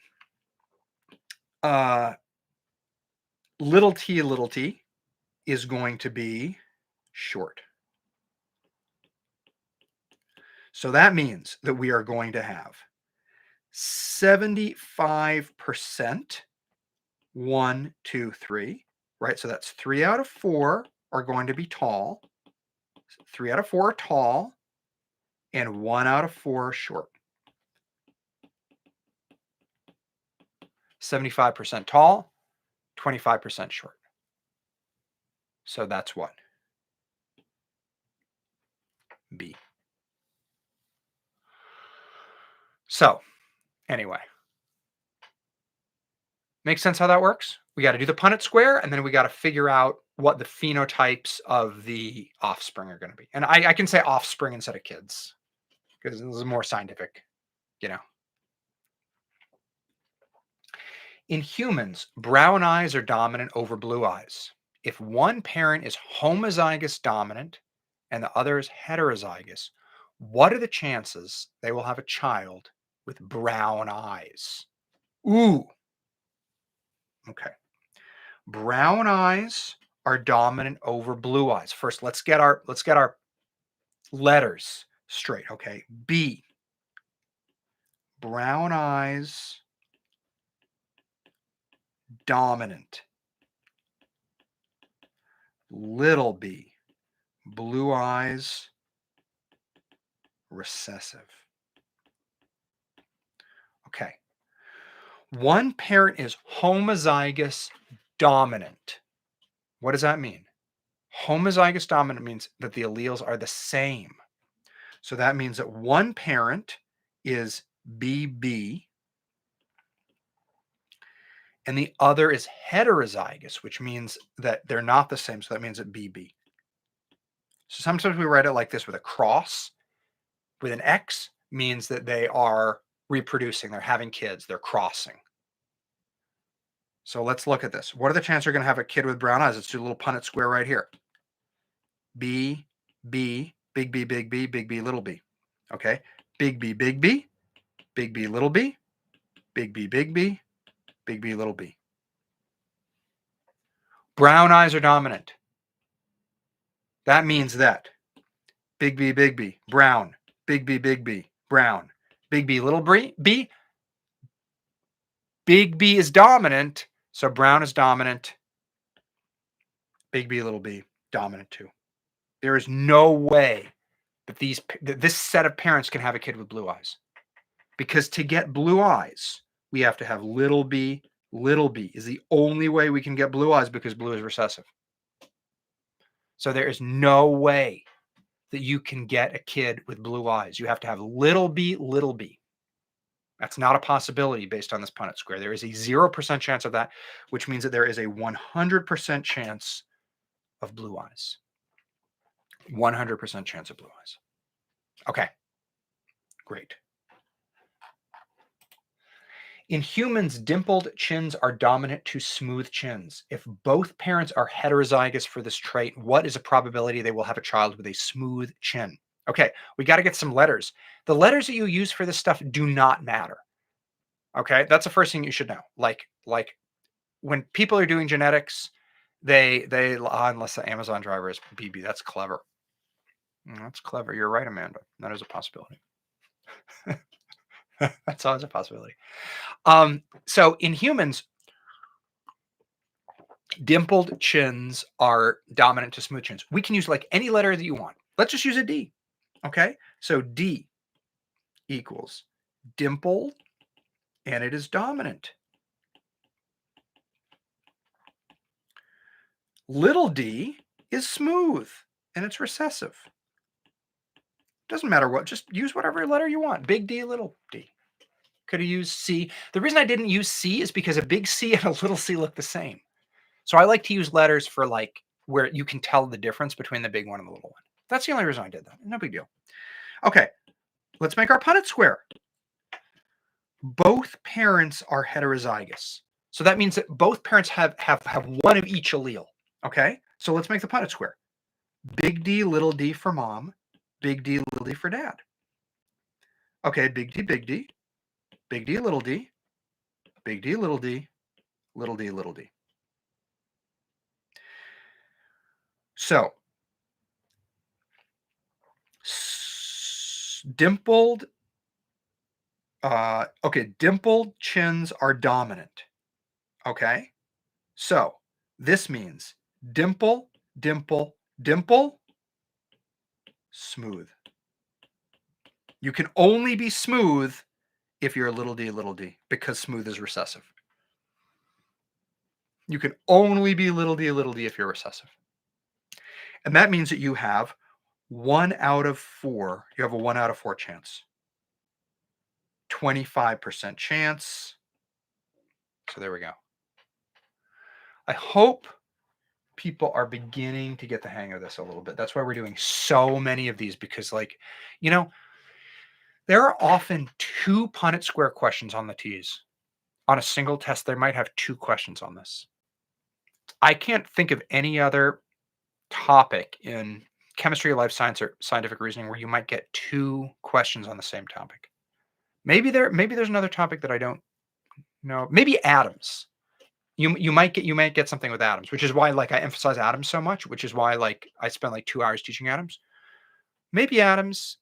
Speaker 1: little t is going to be short. So that means that we are going to have 75% 1, 2, 3, right? So that's 3 out of 4 are going to be tall. 3 out of 4 are tall, and 1 out of 4 are short. 75% tall, 25% short. So that's what? B. So anyway, make sense how that works? We got to do the Punnett square, and then we got to figure out what the phenotypes of the offspring are going to be. And I can say offspring instead of kids because this is more scientific, you know. In humans, brown eyes are dominant over blue eyes. If one parent is homozygous dominant and the other is heterozygous, what are the chances they will have a child with brown eyes? Ooh. Okay. Brown eyes are dominant over blue eyes. First, let's get our letters straight, okay? B. Brown eyes dominant. Little b. Blue eyes recessive. Okay. One parent is homozygous dominant. What does that mean? Homozygous dominant means that the alleles are the same. So that means that one parent is BB and the other is heterozygous, which means that they're not the same. So that means that BB. So sometimes we write it like this with a cross. With an X means that they are reproducing, they're having kids, they're crossing. So let's look at this. What are the chances you're going to have a kid with brown eyes? Let's do a little Punnett square right here. B, B, big B, big B, big B, little b. Okay. Big B, big B, big B, little b, big B, big B, big B, little b. Brown eyes are dominant. That means that big B, brown, big B, brown, big B, little b, big B is dominant, so brown is dominant. Big B, little b, dominant too. There is no way that this set of parents can have a kid with blue eyes. Because to get blue eyes, we have to have little b is the only way we can get blue eyes because blue is recessive. So there is no way that you can get a kid with blue eyes. You have to have little b. That's not a possibility based on this Punnett square. There is a 0% chance of that, which means that there is a 100% chance of blue eyes. 100% chance of blue eyes. Okay, great. In humans, dimpled chins are dominant to smooth chins. If both parents are heterozygous for this trait, what is a probability they will have a child with a smooth chin? Okay, we got to get some letters. The letters that you use for this stuff do not matter. Okay, that's the first thing you should know. Like when people are doing genetics, they unless the Amazon driver is BB, that's clever. That's clever. You're right, Amanda. That is a possibility. That's always a possibility. So in humans, Dimpled chins are dominant to smooth chins. We can use like any letter that you want. Let's just use a D. Okay, so D equals dimpled, and it is dominant. Little d is smooth, and it's recessive. Doesn't matter what, just use whatever letter you want. Big D, little d. Could have used C. The reason I didn't use C is because a big C and a little c look the same. So I like to use letters for like where you can tell the difference between the big one and the little one. That's the only reason I did that. No big deal. Okay, let's make our Punnett square. Both parents are heterozygous. So that means that both parents have one of each allele. Okay, so let's make the Punnett square. Big D, little d for mom. Big D, little d for dad. Okay, big D, big D. Big D, little d. Big D, little d. Little d, little d. So, dimpled, dimpled chins are dominant. Okay, so this means dimple, dimple, dimple, smooth. You can only be smooth if you're a little d, because smooth is recessive. You can only be little d if you're recessive. And that means that you have 1 out of 4. You have a 1 out of 4 chance. 25% chance. So there we go. I hope people are beginning to get the hang of this a little bit. That's why we're doing so many of these, because like, you know, there are often 2 Punnett square questions on the TEAS. On a single test, they might have 2 questions on this. I can't think of any other topic in chemistry, life science, or scientific reasoning where you might get 2 questions on the same topic. Maybe there's another topic that I don't know. Maybe atoms. You might get something with atoms, which is why like I emphasize atoms so much, which is why like I spent like 2 hours teaching atoms. Maybe atoms.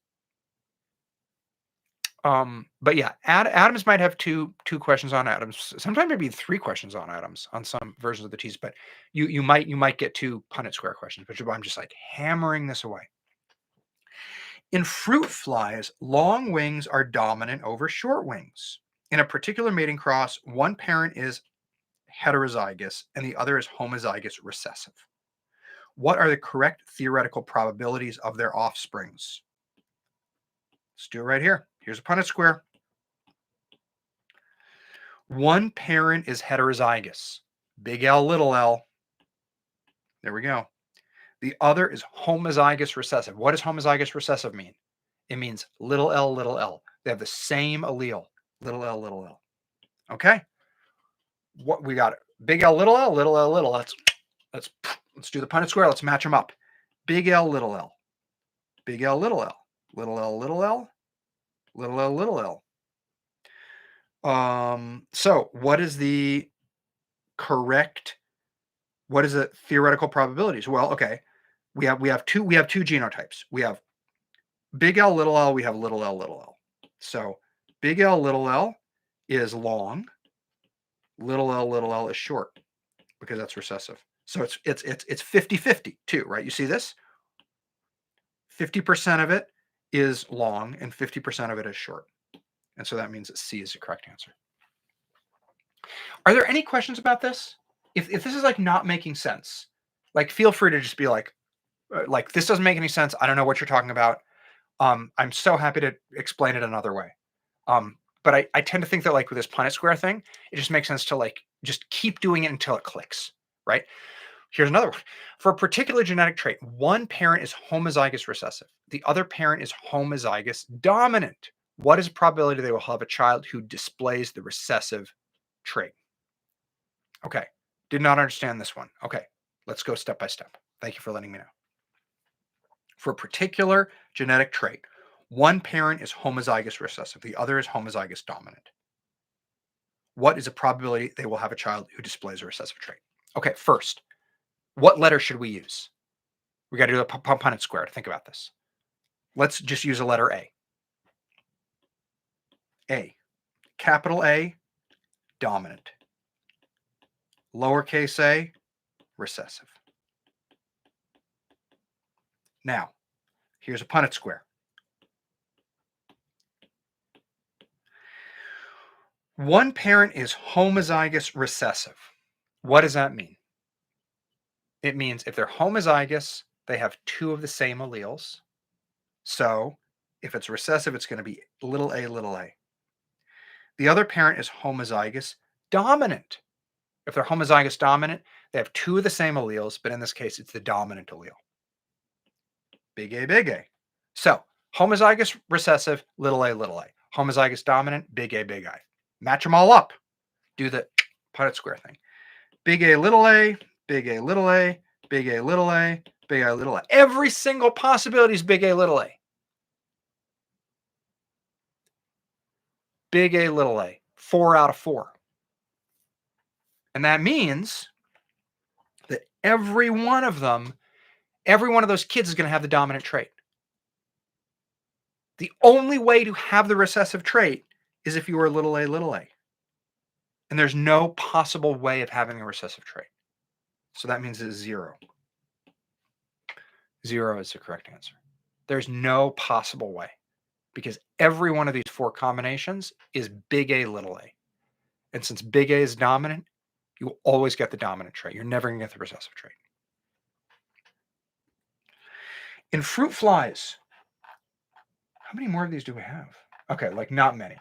Speaker 1: But yeah, atoms might have two questions on atoms. Sometimes maybe 3 questions on atoms on some versions of the TEAS, but you might get 2 Punnett square questions, which is why I'm just like hammering this away. In fruit flies, long wings are dominant over short wings. In a particular mating cross, one parent is heterozygous and the other is homozygous recessive. What are the correct theoretical probabilities of their offsprings? Let's do it right here. Here's a Punnett square. One parent is heterozygous. Big L, little l. There we go. The other is homozygous recessive. What does homozygous recessive mean? It means little l, little l. They have the same allele. Little l, little l. Okay. What we got? Big L, little l, little l, little. Let's do the Punnett square. Let's match them up. Big L, little l. Big L, little l. Little l, little l. Little l, little l. So what is the correct? What is the theoretical probabilities? Well, okay, we have two genotypes. We have big L, little l. We have little l, little l. So big L, little l is long. Little l is short, because that's recessive. So it's 50-50 too, right? You see this? 50% of it is long and 50% of it is short. And so that means that C is the correct answer. Are there any questions about this? If this is like not making sense, like feel free to just be like this doesn't make any sense. I don't know what you're talking about. I'm so happy to explain it another way. But I tend to think that like with this Punnett square thing, it just makes sense to like just keep doing it until it clicks, right? Here's another one. For a particular genetic trait, one parent is homozygous recessive. The other parent is homozygous dominant. What is the probability they will have a child who displays the recessive trait? Okay, did not understand this one. Okay, let's go step by step. Thank you for letting me know. For a particular genetic trait, one parent is homozygous recessive. The other is homozygous dominant. What is the probability they will have a child who displays a recessive trait? Okay, first, what letter should we use? We got to do a Punnett square to think about this. Let's just use a letter A. A. Capital A, dominant. Lowercase a, recessive. Now, here's a Punnett square. One parent is homozygous recessive. What does that mean? It means if they're homozygous, they have two of the same alleles. So if it's recessive, it's going to be little a, little a. The other parent is homozygous dominant. If they're homozygous dominant, they have two of the same alleles, but in this case, it's the dominant allele. Big A, big A. So homozygous recessive, little a, little a. Homozygous dominant, big A, big I. Match them all up. Do the Punnett square thing. Big A, little a, big A, little a, big A, little a, big A, little a. Every single possibility is big A, little a. Big A, little a. 4 out of 4. And that means that every one of them, every one of those kids is going to have the dominant trait. The only way to have the recessive trait is if you were little a, little a. And there's no possible way of having a recessive trait. So that means it's 0. 0 is the correct answer. There's no possible way because every one of these 4 combinations is big A, little a. And since big A is dominant, you will always get the dominant trait. You're never going to get the recessive trait. In fruit flies, how many more of these do we have? Okay, like not many.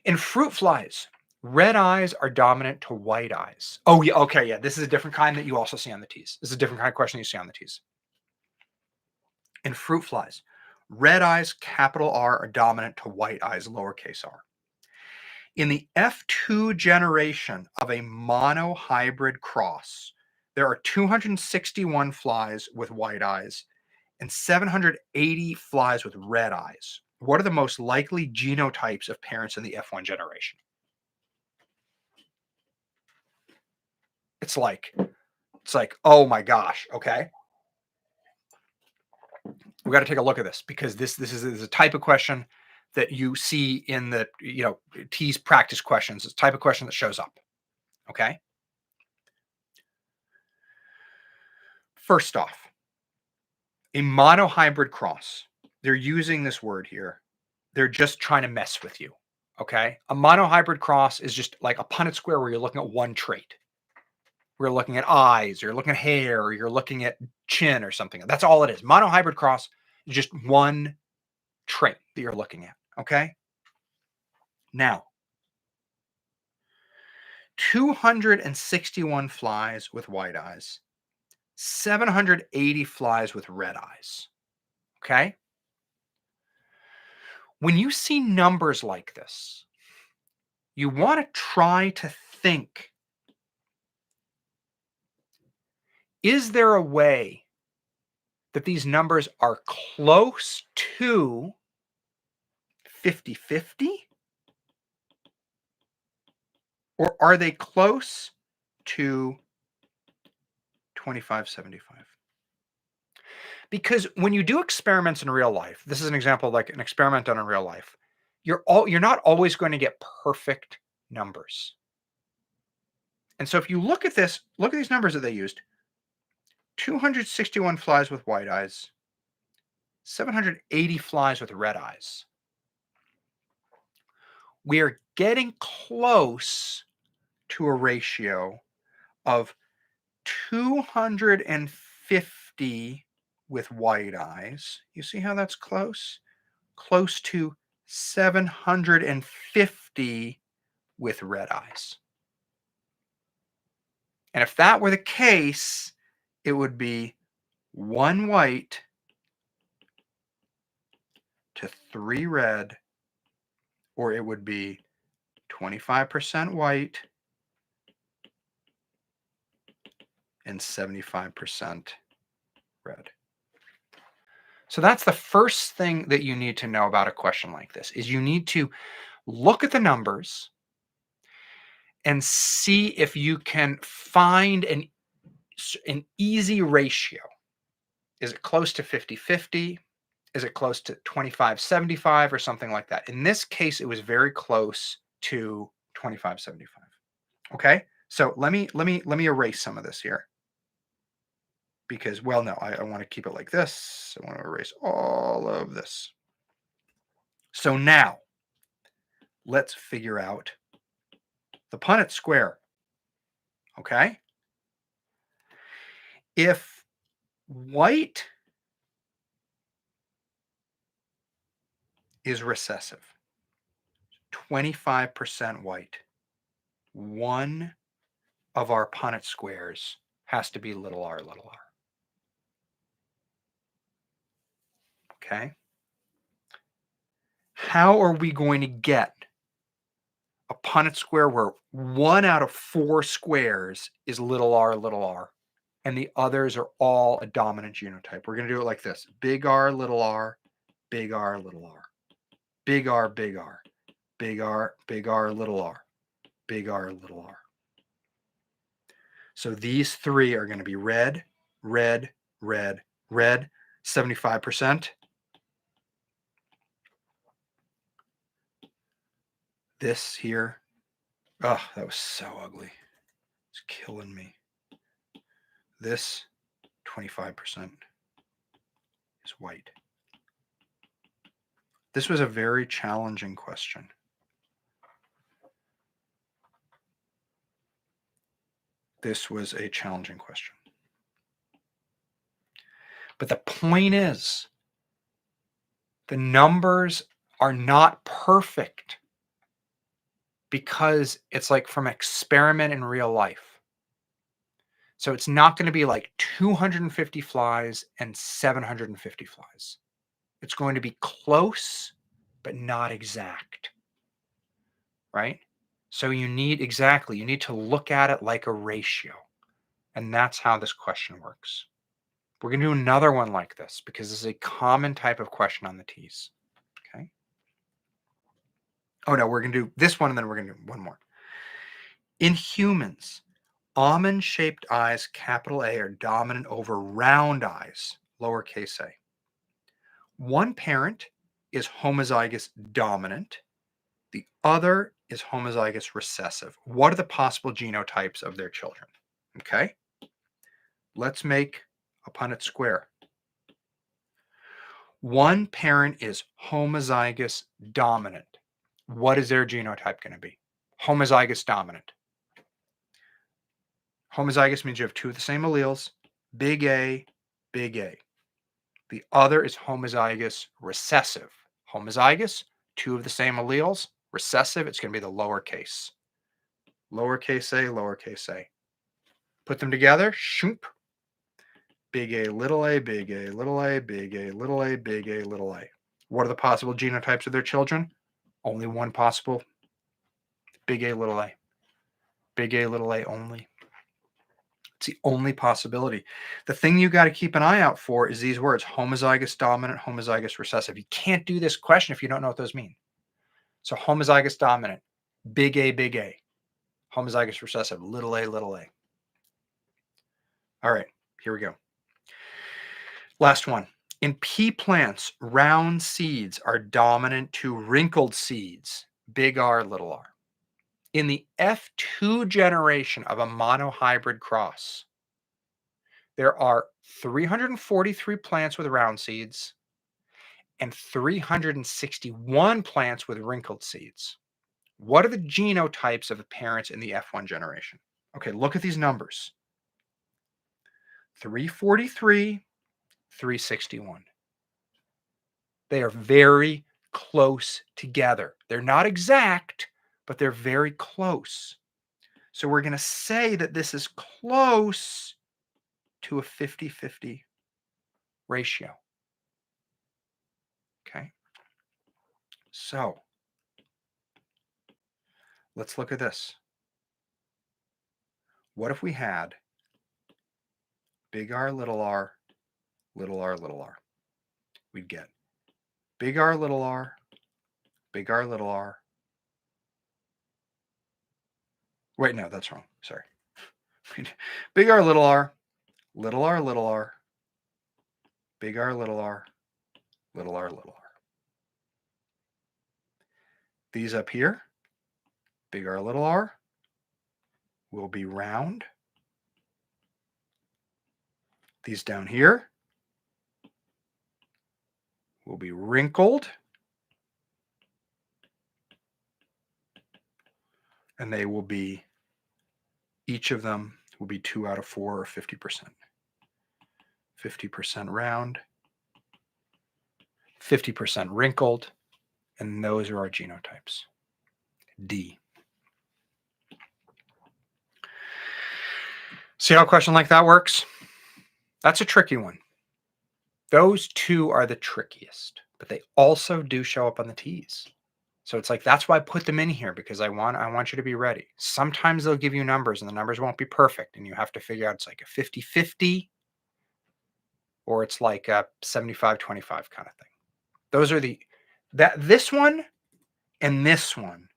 Speaker 1: In fruit flies, red eyes are dominant to white eyes. Oh, yeah, okay, yeah. This is a different kind that you also see on the TEAS. This is a different kind of question you see on the TEAS. In fruit flies, red eyes, capital R, are dominant to white eyes, lowercase r. In the F2 generation of a monohybrid cross, there are 261 flies with white eyes and 780 flies with red eyes. What are the most likely genotypes of parents in the F1 generation? It's like, oh my gosh, okay? We got to take a look at this because this is a type of question that you see in the TEAS practice questions. It's a type of question that shows up. Okay. First off, a monohybrid cross. They're using this word here. They're just trying to mess with you. Okay. A monohybrid cross is just like a Punnett square where you're looking at one trait. We're looking at eyes, or you're looking at hair, or you're looking at chin or something. That's all it is. Monohybrid cross is just one trait that you're looking at. Okay. Now, 261 flies with white eyes, 780 flies with red eyes. Okay. When you see numbers like this, you want to try to think, is there a way that these numbers are close to 50-50? Or are they close to 25-75? Because when you do experiments in real life, this is an example of like an experiment done in real life, you're not always going to get perfect numbers. And so if you look at this, look at these numbers that they used. 261 flies with white eyes, 780 flies with red eyes. We are getting close to a ratio of 250 with white eyes. You see how that's close? Close to 750 with red eyes. And if that were the case, it would be 1 white to 3 red, or it would be 25% white and 75% red. So that's the first thing that you need to know about a question like this, is you need to look at the numbers and see if you can find an easy ratio. Is it close to 50-50? Is it close to 25-75 or something like that? In this case, it was very close to 25-75. Okay, so let me erase some of this here. because, well, no, I want to keep it like this. I want to erase all of this. So now let's figure out the Punnett square. Okay? If white is recessive, 25% white, one of our Punnett squares has to be little r, little r. Okay? How are we going to get a Punnett square where 1 out of 4 squares is little r, and the others are all a dominant genotype? We're going to do it like this. Big R, little r, big R, little r. Big R, big R. Big R, big R, little r. Big R, little r. So these three are going to be red, red, red, red, 75%. This here, oh, that was so ugly. It's killing me. This 25% is white. This was a very challenging question. This was a challenging question. But the point is, the numbers are not perfect because it's like from experiment in real life. So it's not going to be like 250 flies and 750 flies. It's going to be close, but not exact. Right? So you need to look at it like a ratio. And that's how this question works. We're going to do another one like this because this is a common type of question on the TEAS. Okay. Oh, no, we're going to do this one and then we're going to do one more. In humans, almond-shaped eyes, capital A, are dominant over round eyes, lowercase a. One parent is homozygous dominant. The other is homozygous recessive. What are the possible genotypes of their children? Okay. Let's make a Punnett square. One parent is homozygous dominant. What is their genotype going to be? Homozygous dominant. Homozygous means you have two of the same alleles, big A, big A. The other is homozygous recessive. Homozygous, two of the same alleles. Recessive, it's going to be the lowercase. Lowercase a, lowercase a. Put them together, shoop. Big A, little a, big A, little a, big A, little a, big A, little a. What are the possible genotypes of their children? Only one possible. Big A, little a. Big A, little a only. It's the only possibility. The thing you got to keep an eye out for is these words: homozygous dominant, homozygous recessive. You can't do this question if you don't know what those mean. So homozygous dominant, big A, big A. Homozygous recessive, little a, little a. All right, here we go. Last one. In pea plants, round seeds are dominant to wrinkled seeds, big R, little r. In the F2 generation of a monohybrid cross, there are 343 plants with round seeds and 361 plants with wrinkled seeds. What are the genotypes of the parents in the F1 generation? Okay, look at these numbers. 343, 361. They are very close together. They're not exact, but they're very close. So we're going to say that this is close to a 50-50 ratio. Okay. So let's look at this. What if we had big R, little r, little r, little r? We'd get big R, little r, big R, little r. Wait, no, that's wrong. Sorry. Big R, little r, little r, little r, big R, little r, little r, little r. These up here, big R, little r, will be round. These down here will be wrinkled, and they will be, each of them will be 2 out of 4 or 50%. 50% round, 50% wrinkled, and those are our genotypes. D. See how a question like that works? That's a tricky one. Those two are the trickiest, but they also do show up on the T's. So it's like, that's why I put them in here, because I want you to be ready. Sometimes they'll give you numbers and the numbers won't be perfect, and you have to figure out it's like a 50-50 or it's like a 75-25 kind of thing. Those are this one and this one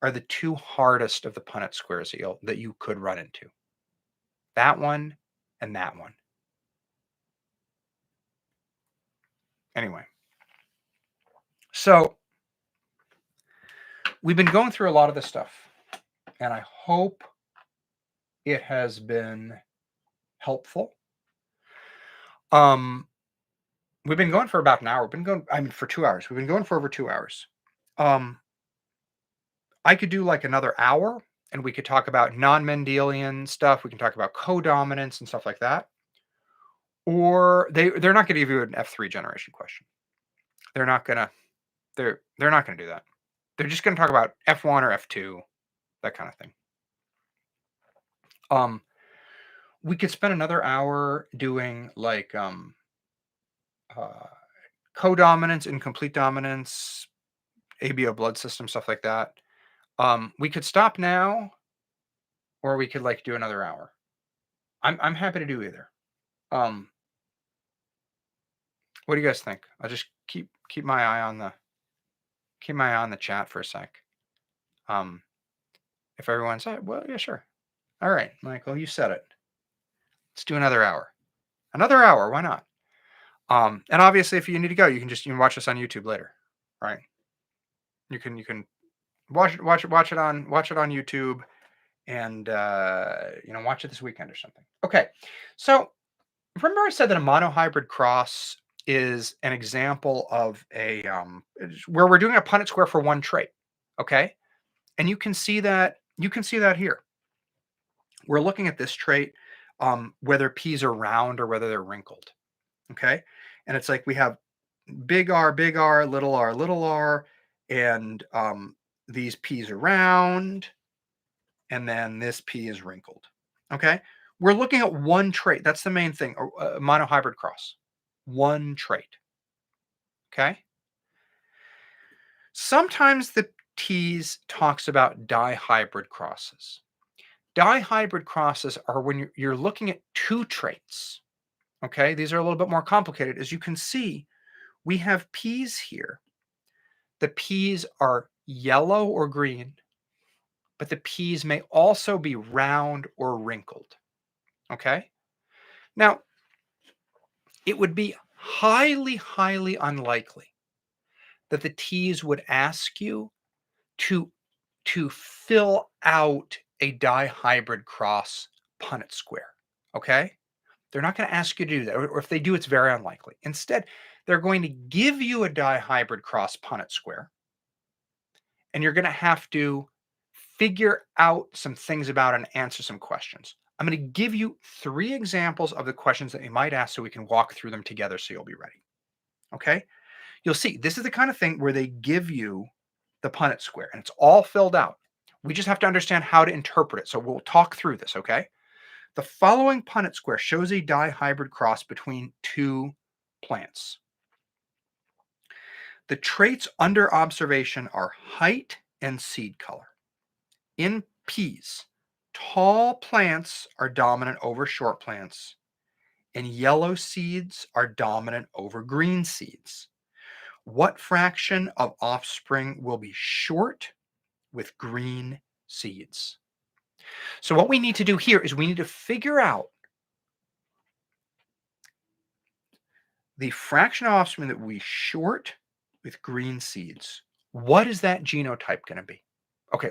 Speaker 1: are the two hardest of the Punnett squares that you could run into. That one and that one. Anyway, so we've been going through a lot of this stuff, and I hope it has been helpful. We've been going for about an hour. We've been going, for 2 hours. We've been going for over 2 hours. I could do like another hour, and we could talk about non-Mendelian stuff. We can talk about codominance and stuff like that. Or they're not going to give you an F3 generation question. They're not going to do that. They're just going to talk about F1 or F2, that kind of thing. We could spend another hour doing like codominance, incomplete dominance, ABO blood system, stuff like that. We could stop now, or we could like do another hour. I'm happy to do either. What do you guys think? I'll just keep my eye on the chat for a sec. If everyone said, well, yeah, sure. All right, Michael, you said it. Let's do another hour. Another hour, why not? And obviously, if you need to go, you can watch us on YouTube later, right? You can watch it on YouTube, and watch it this weekend or something. Okay, so remember I said that a monohybrid cross is an example of a where we're doing a Punnett square for one trait, okay? And you can see that here. We're looking at this trait, whether P's are round or whether they're wrinkled, okay? And it's like we have big R, little r, and these P's are round, and then this P is wrinkled, okay? We're looking at one trait. That's the main thing, a monohybrid cross. One trait, okay? Sometimes the TEAS talks about dihybrid crosses. Dihybrid crosses are when you're looking at two traits, okay? These are a little bit more complicated. As you can see, we have P's here. The P's are yellow or green, but the P's may also be round or wrinkled, okay? Now, it would be highly, highly unlikely that the TEAS would ask you to fill out a dihybrid cross Punnett square, okay? They're not going to ask you to do that, or if they do, it's very unlikely. Instead, they're going to give you a dihybrid cross Punnett square, and you're going to have to figure out some things about it and answer some questions. I'm going to give you 3 examples of the questions that you might ask so we can walk through them together so you'll be ready. Okay? You'll see, this is the kind of thing where they give you the Punnett square, and it's all filled out. We just have to understand how to interpret it. So we'll talk through this, okay? The following Punnett square shows a dihybrid cross between 2 plants. The traits under observation are height and seed color. In peas, tall plants are dominant over short plants, and yellow seeds are dominant over green seeds. What fraction of offspring will be short with green seeds? So what we need to do here is we need to figure out the fraction of offspring that will be short with green seeds. What is that genotype going to be? Okay,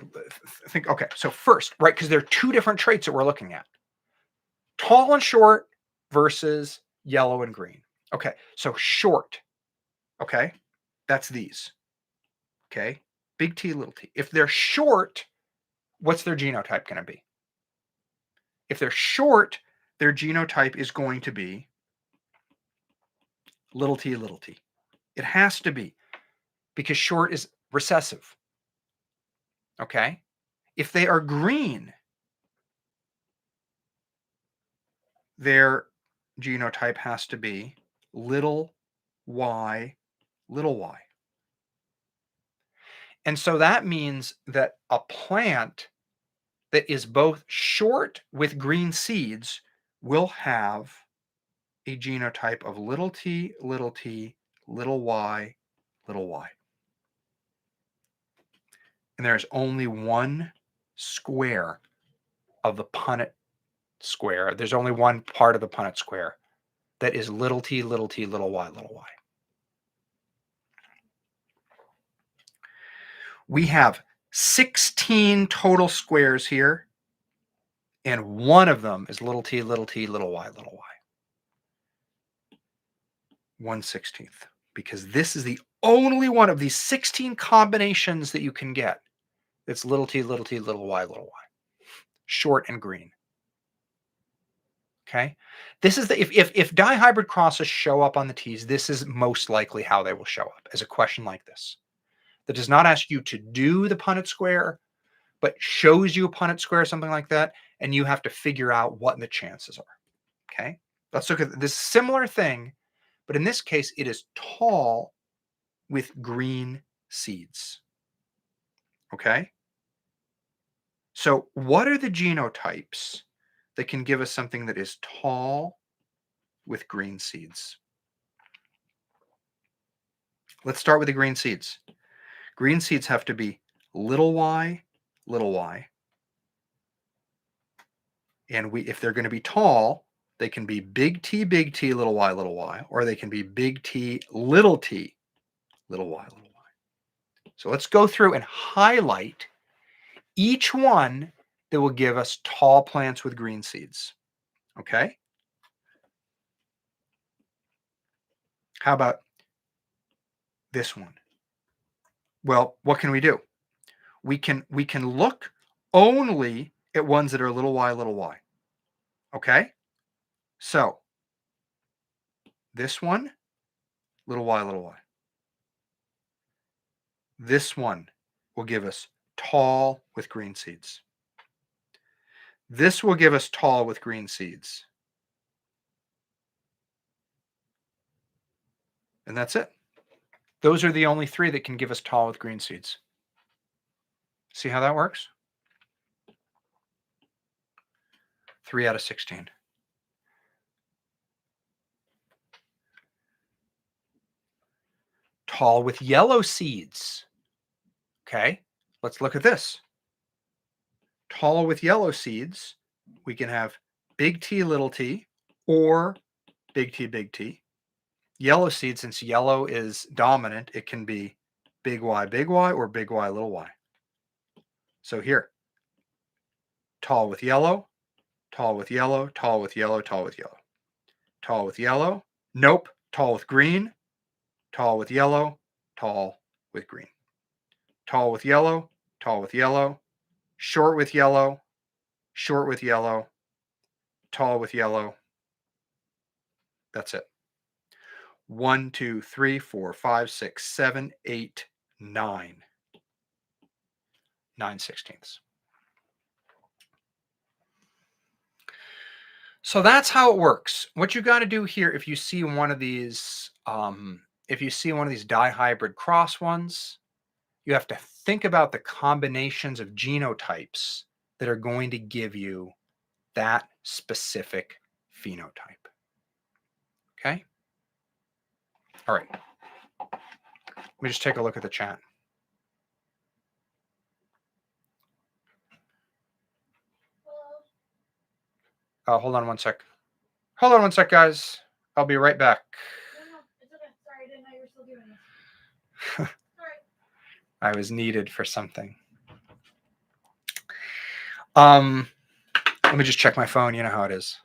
Speaker 1: okay, so first, right, because there are 2 different traits that we're looking at. Tall and short versus yellow and green. Okay, so short, okay, that's these, okay, big T, little t. If they're short, what's their genotype going to be? If they're short, their genotype is going to be little t, little t. It has to be, because short is recessive, okay? If they are green, their genotype has to be little y, little y. And so that means that a plant that is both short with green seeds will have a genotype of little t, little t, little y, little y. And there's only one square of the Punnett square. There's only one part of the Punnett square that is little t, little t, little y, little y. We have 16 total squares here, and one of them is little t, little t, little y, little y. 1/16, because this is the only one of these 16 combinations that you can get that's little t, little t, little y, short and green. Okay, this is the if dihybrid crosses show up on the teas, this is most likely how they will show up, as a question like this that does not ask you to do the Punnett square, but shows you a Punnett square, something like that, and you have to figure out what the chances are. Okay, let's look at this similar thing, but in this case, it is tall with green seeds. Okay, so what are the genotypes that can give us something that is tall with green seeds? Let's start with the green seeds. Green seeds have to be little y, little y. And if they're going to be tall, they can be big T, little y, or they can be big T, little y, little y. So let's go through and highlight each one that will give us tall plants with green seeds. Okay? How about this one? Well, what can we do? We can look only at ones that are little y, little y. Okay? So this one, little y, little y. This one will give us tall with green seeds. This will give us tall with green seeds. And that's it. Those are the only three that can give us tall with green seeds. See how that works? 3 out of 16. Tall with yellow seeds. Okay, let's look at this. Tall with yellow seeds, we can have big T, little t, or big T, big T. Yellow seed, since yellow is dominant, it can be big Y, or big Y, little y. So here, tall with yellow, tall with yellow, tall with yellow, tall with yellow. Tall with yellow, nope. Tall with green, tall with yellow, tall with green. Tall with yellow, tall with yellow, short with yellow, short with yellow, tall with yellow. That's it. 1, 2, 3, 4, 5, 6, 7, 8, 9. 9/16. So that's how it works. What you got to do here, if you see one of these, dihybrid cross ones, you have to think about the combinations of genotypes that are going to give you that specific phenotype. Okay? All right. Let me just take a look at the chat. Hold on one sec. Hold on one sec, guys. I'll be right back.
Speaker 2: No, it's okay. Sorry, I didn't know you were still doing this. Sorry.
Speaker 1: I was needed for something. Let me just check my phone. You know how it is.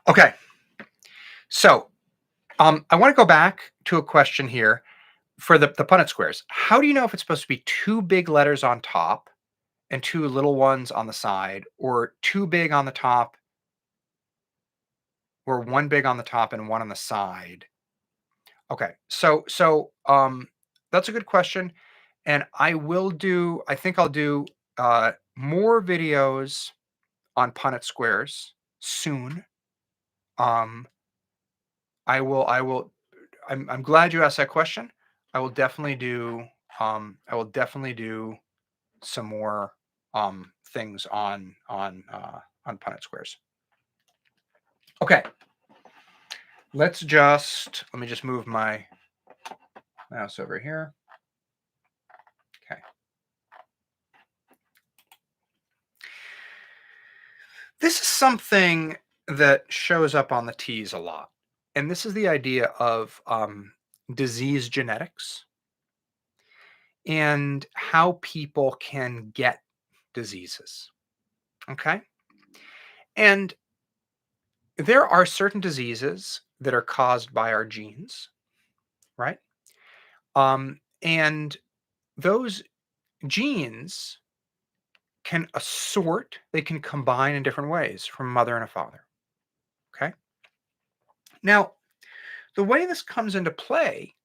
Speaker 1: Okay. So I want to go back to a question here for the Punnett squares. How do you know if it's supposed to be two big letters on top and two little ones on the side, or two big on the top, or one big on the top and one on the side? Okay. So that's a good question. And I think I'll do more videos on Punnett squares soon. Um, I will I'm glad you asked that question. I will definitely do I will definitely do some more things on Punnett squares. Okay. Let me just move my mouse over here. Okay. This is something that shows up on the teas a lot. And this is the idea of disease genetics and how people can get diseases. Okay. And there are certain diseases that are caused by our genes, right? And those genes can assort, they can combine in different ways from a mother and a father. Okay. Now, the way this comes into play,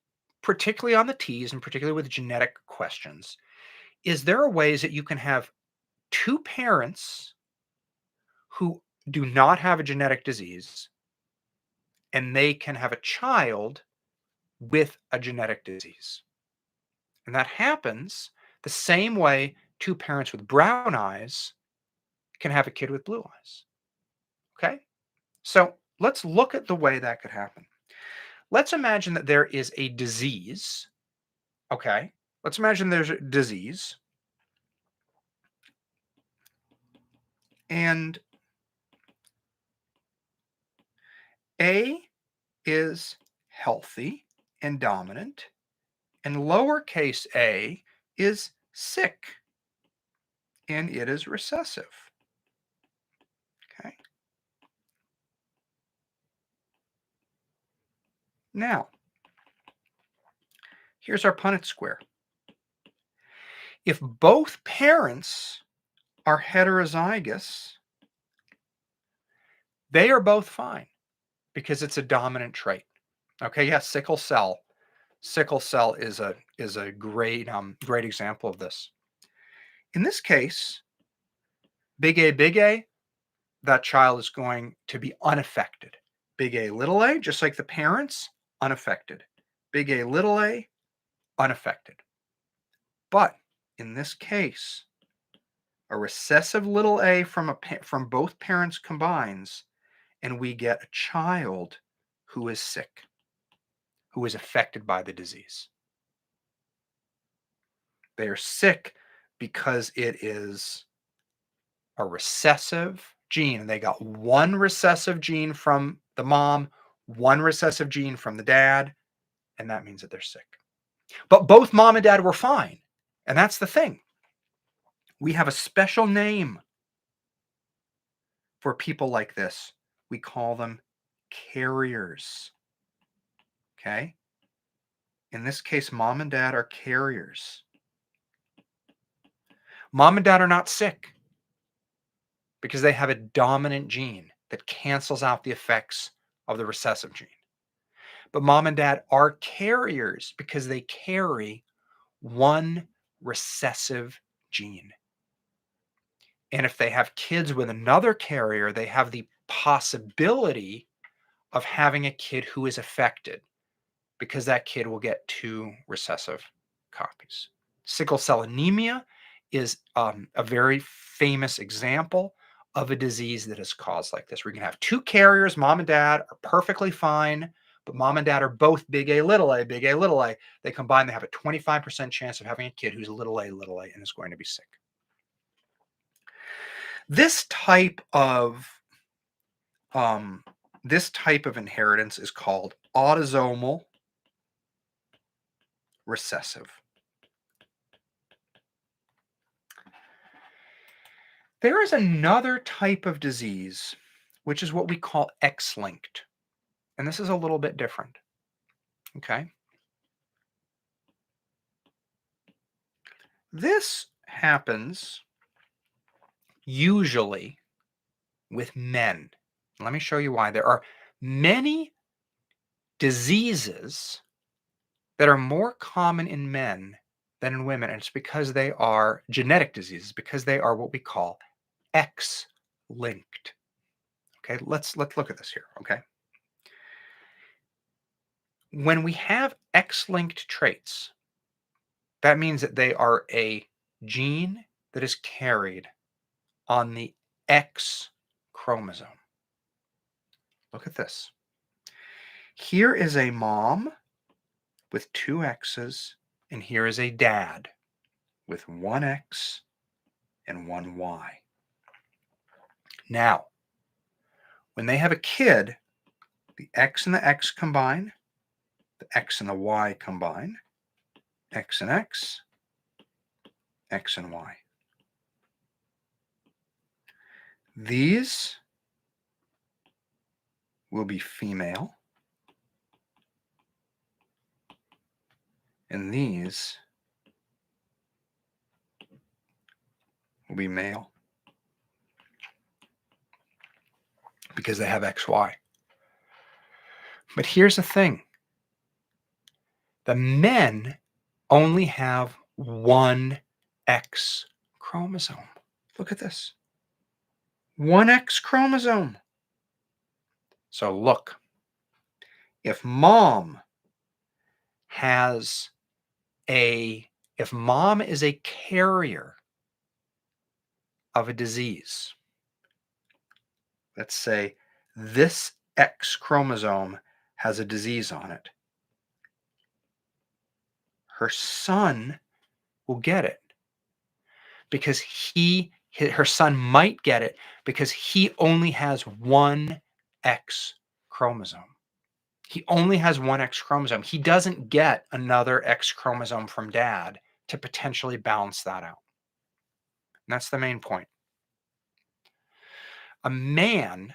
Speaker 1: particularly on the T's and particularly with genetic questions, is there are ways that you can have two parents who do not have a genetic disease and they can have a child with a genetic disease. And that happens the same way two parents with brown eyes can have a kid with blue eyes. Okay? So let's look at the way that could happen. Let's imagine that there is a disease. Okay? Let's imagine there's a disease and A is healthy and dominant, and lowercase a is sick and it is recessive. Okay. Now, here's our Punnett square. If both parents are heterozygous, they are both fine because it's a dominant trait. Okay, yeah, sickle cell. Sickle cell is a great example of this. In this case, big A, that child is going to be unaffected. Big A, just like the parents, unaffected. Big A, unaffected. But in this case, a recessive little a from both parents combines, and we get a child who is sick, who is affected by the disease. They are sick because it is a recessive gene, and they got one recessive gene from the mom, one recessive gene from the dad, and that means that they're sick. But both mom and dad were fine. And that's the thing. We have a special name for people like this. We call them carriers. Okay? In this case, mom and dad are carriers. Mom and dad are not sick because they have a dominant gene that cancels out the effects of the recessive gene. But mom and dad are carriers because they carry one recessive gene. And if they have kids with another carrier, they have the possibility of having a kid who is affected because that kid will get two recessive copies. Sickle cell anemia is a very famous example of a disease that is caused like this. We're going to have two carriers, mom and dad are perfectly fine, but mom and dad are both big A, little a, big A, little a. They combine, they have a 25% chance of having a kid who's little a, and is going to be sick. This type of inheritance is called autosomal recessive. There is another type of disease which is what we call X-linked. And this is a little bit different. Okay. This happens usually with men. Let me show you why. There are many diseases that are more common in men than in women, and it's because they are genetic diseases, because they are what we call X-linked. Okay, let's look at this here. Okay, when we have X-linked traits, that means that they are a gene that is carried on the X chromosome. Look at this. Here is a mom with 2 X's, and here is a dad with 1 X and 1 Y. Now, when they have a kid, the X and the X combine, the X and the Y combine, X and X, X and Y. These will be female, and these will be male because they have XY. But here's the thing. The men only have 1 X chromosome. Look at this. 1 X chromosome. So look, if mom is a carrier of a disease, let's say this X chromosome has a disease on it, her son will get it because her son might get it because he only has 1 X chromosome. He only has 1 X chromosome. He doesn't get another X chromosome from dad to potentially balance that out. And that's the main point. A man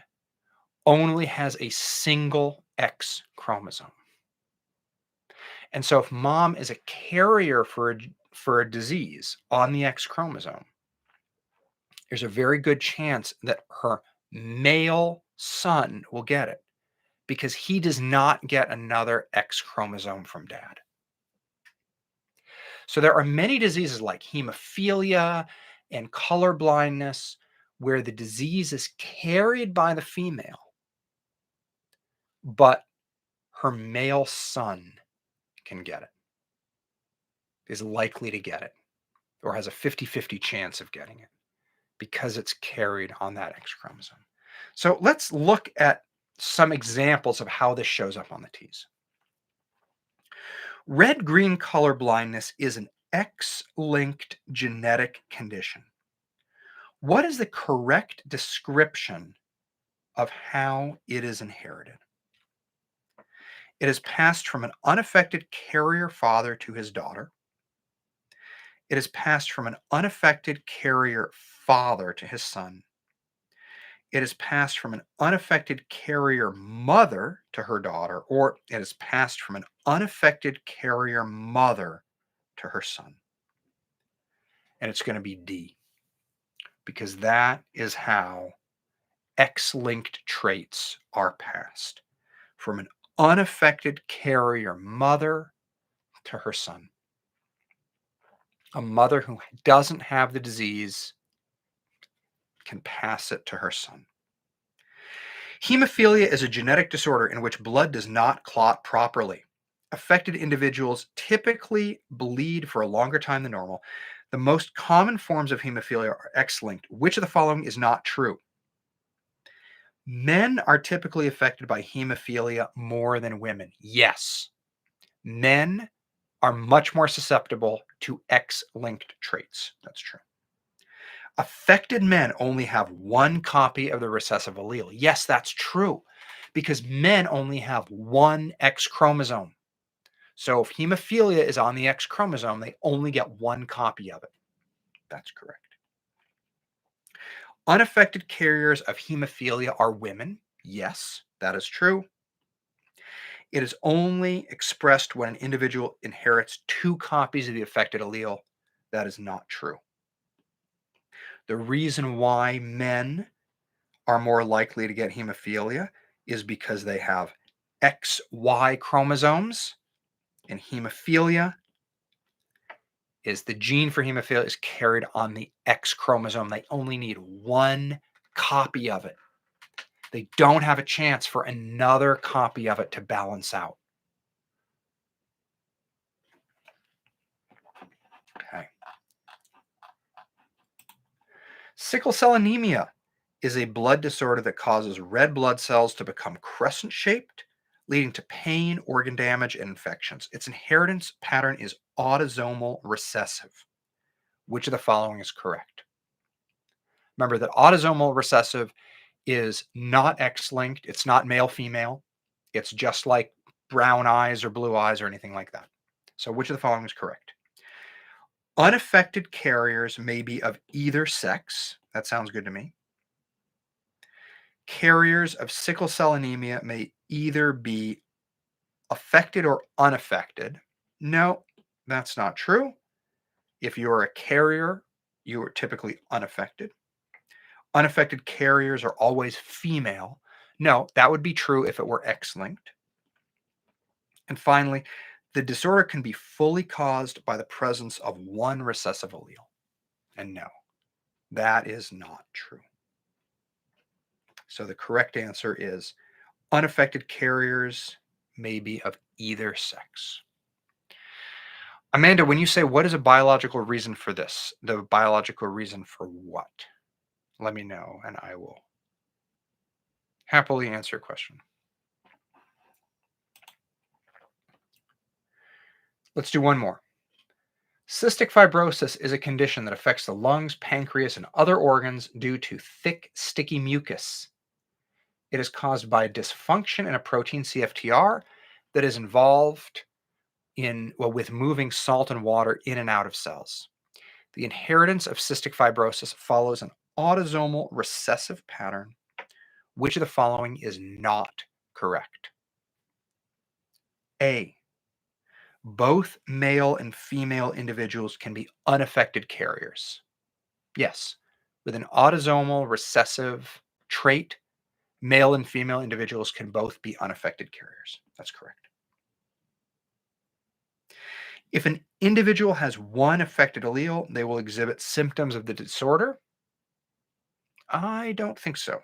Speaker 1: only has a single X chromosome. And so if mom is a carrier for a disease on the X chromosome, there's a very good chance that her male son will get it because he does not get another X chromosome from dad. So there are many diseases like hemophilia and color blindness where the disease is carried by the female, but her male son can get it, is likely to get it, or has a 50-50 chance of getting it because it's carried on that X chromosome. So let's look at some examples of how this shows up on the T's. Red-green color blindness is an X-linked genetic condition. What is the correct description of how it is inherited? It is passed from an unaffected carrier father to his daughter. It is passed from an unaffected carrier father to his son. It is passed from an unaffected carrier mother to her daughter, or it is passed from an unaffected carrier mother to her son. And it's going to be D, because that is how X-linked traits are passed from an unaffected carrier mother to her son. A mother who doesn't have the disease can pass it to her son. Hemophilia is a genetic disorder in which blood does not clot properly. Affected individuals typically bleed for a longer time than normal. The most common forms of hemophilia are X-linked. Which of the following is not true? Men are typically affected by hemophilia more than women. Yes. Men are much more susceptible to X-linked traits. That's true. Affected men only have 1 copy of the recessive allele. Yes, that's true, because men only have 1 X chromosome. So if hemophilia is on the X chromosome, they only get 1 copy of it. That's correct. Unaffected carriers of hemophilia are women. Yes, that is true. It is only expressed when an individual inherits 2 copies of the affected allele. That is not true. The reason why men are more likely to get hemophilia is because they have XY chromosomes, and hemophilia is the gene for hemophilia is carried on the X chromosome. They only need 1 copy of it. They don't have a chance for another copy of it to balance out. Okay. Sickle cell anemia is a blood disorder that causes red blood cells to become crescent-shaped, leading to pain, organ damage, and infections. Its inheritance pattern is autosomal recessive. Which of the following is correct? Remember that autosomal recessive is not X-linked. It's not male-female. It's just like brown eyes or blue eyes or anything like that. So which of the following is correct? Unaffected carriers may be of either sex. That sounds good to me. Carriers of sickle cell anemia may either be affected or unaffected. No, that's not true. If you're a carrier, you are typically unaffected. Unaffected carriers are always female. No, that would be true if it were X-linked. And finally, the disorder can be fully caused by the presence of 1 recessive allele. And no, that is not true. So the correct answer is unaffected carriers may be of either sex. Amanda, when you say what is a biological reason for this, the biological reason for what? Let me know and I will happily answer your question. Let's do one more. Cystic fibrosis is a condition that affects the lungs, pancreas, and other organs due to thick, sticky mucus. It is caused by dysfunction in a protein CFTR that is involved with moving salt and water in and out of cells. The inheritance of cystic fibrosis follows an autosomal recessive pattern. Which of the following is not correct? A. Both male and female individuals can be unaffected carriers. Yes, with an autosomal recessive trait, male and female individuals can both be unaffected carriers. That's correct. If an individual has 1 affected allele, they will exhibit symptoms of the disorder. I don't think so.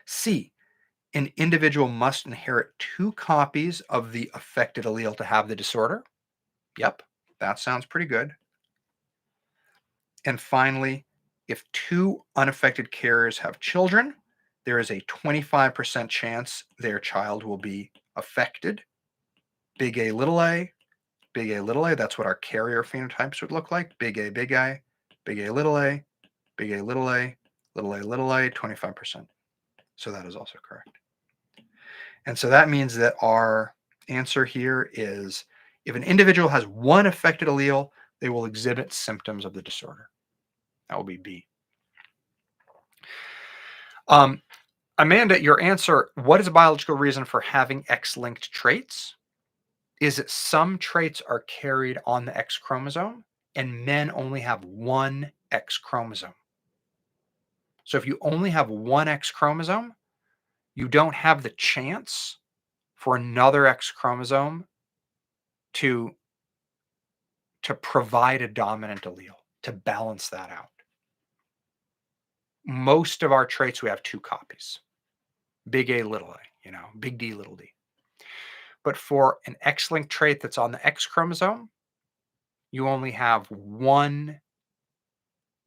Speaker 1: C. An individual must inherit 2 copies of the affected allele to have the disorder. Yep, that sounds pretty good. And finally, if 2 unaffected carriers have children, there is a 25% chance their child will be affected. Big A, little a, big A, little a. That's what our carrier phenotypes would look like. Big A, big A, big A, little a, big A, little a, little a, little a, 25%. So that is also correct. And so that means that our answer here is if an individual has 1 affected allele, they will exhibit symptoms of the disorder. That will be B. Amanda, your answer, what is a biological reason for having X-linked traits? Is that some traits are carried on the X chromosome and men only have 1 X chromosome. So if you only have 1 X chromosome, you don't have the chance for another X chromosome to provide a dominant allele, to balance that out. Most of our traits, we have 2 copies. Big A, little a, big D, little d. But for an X-linked trait that's on the X chromosome, you only have 1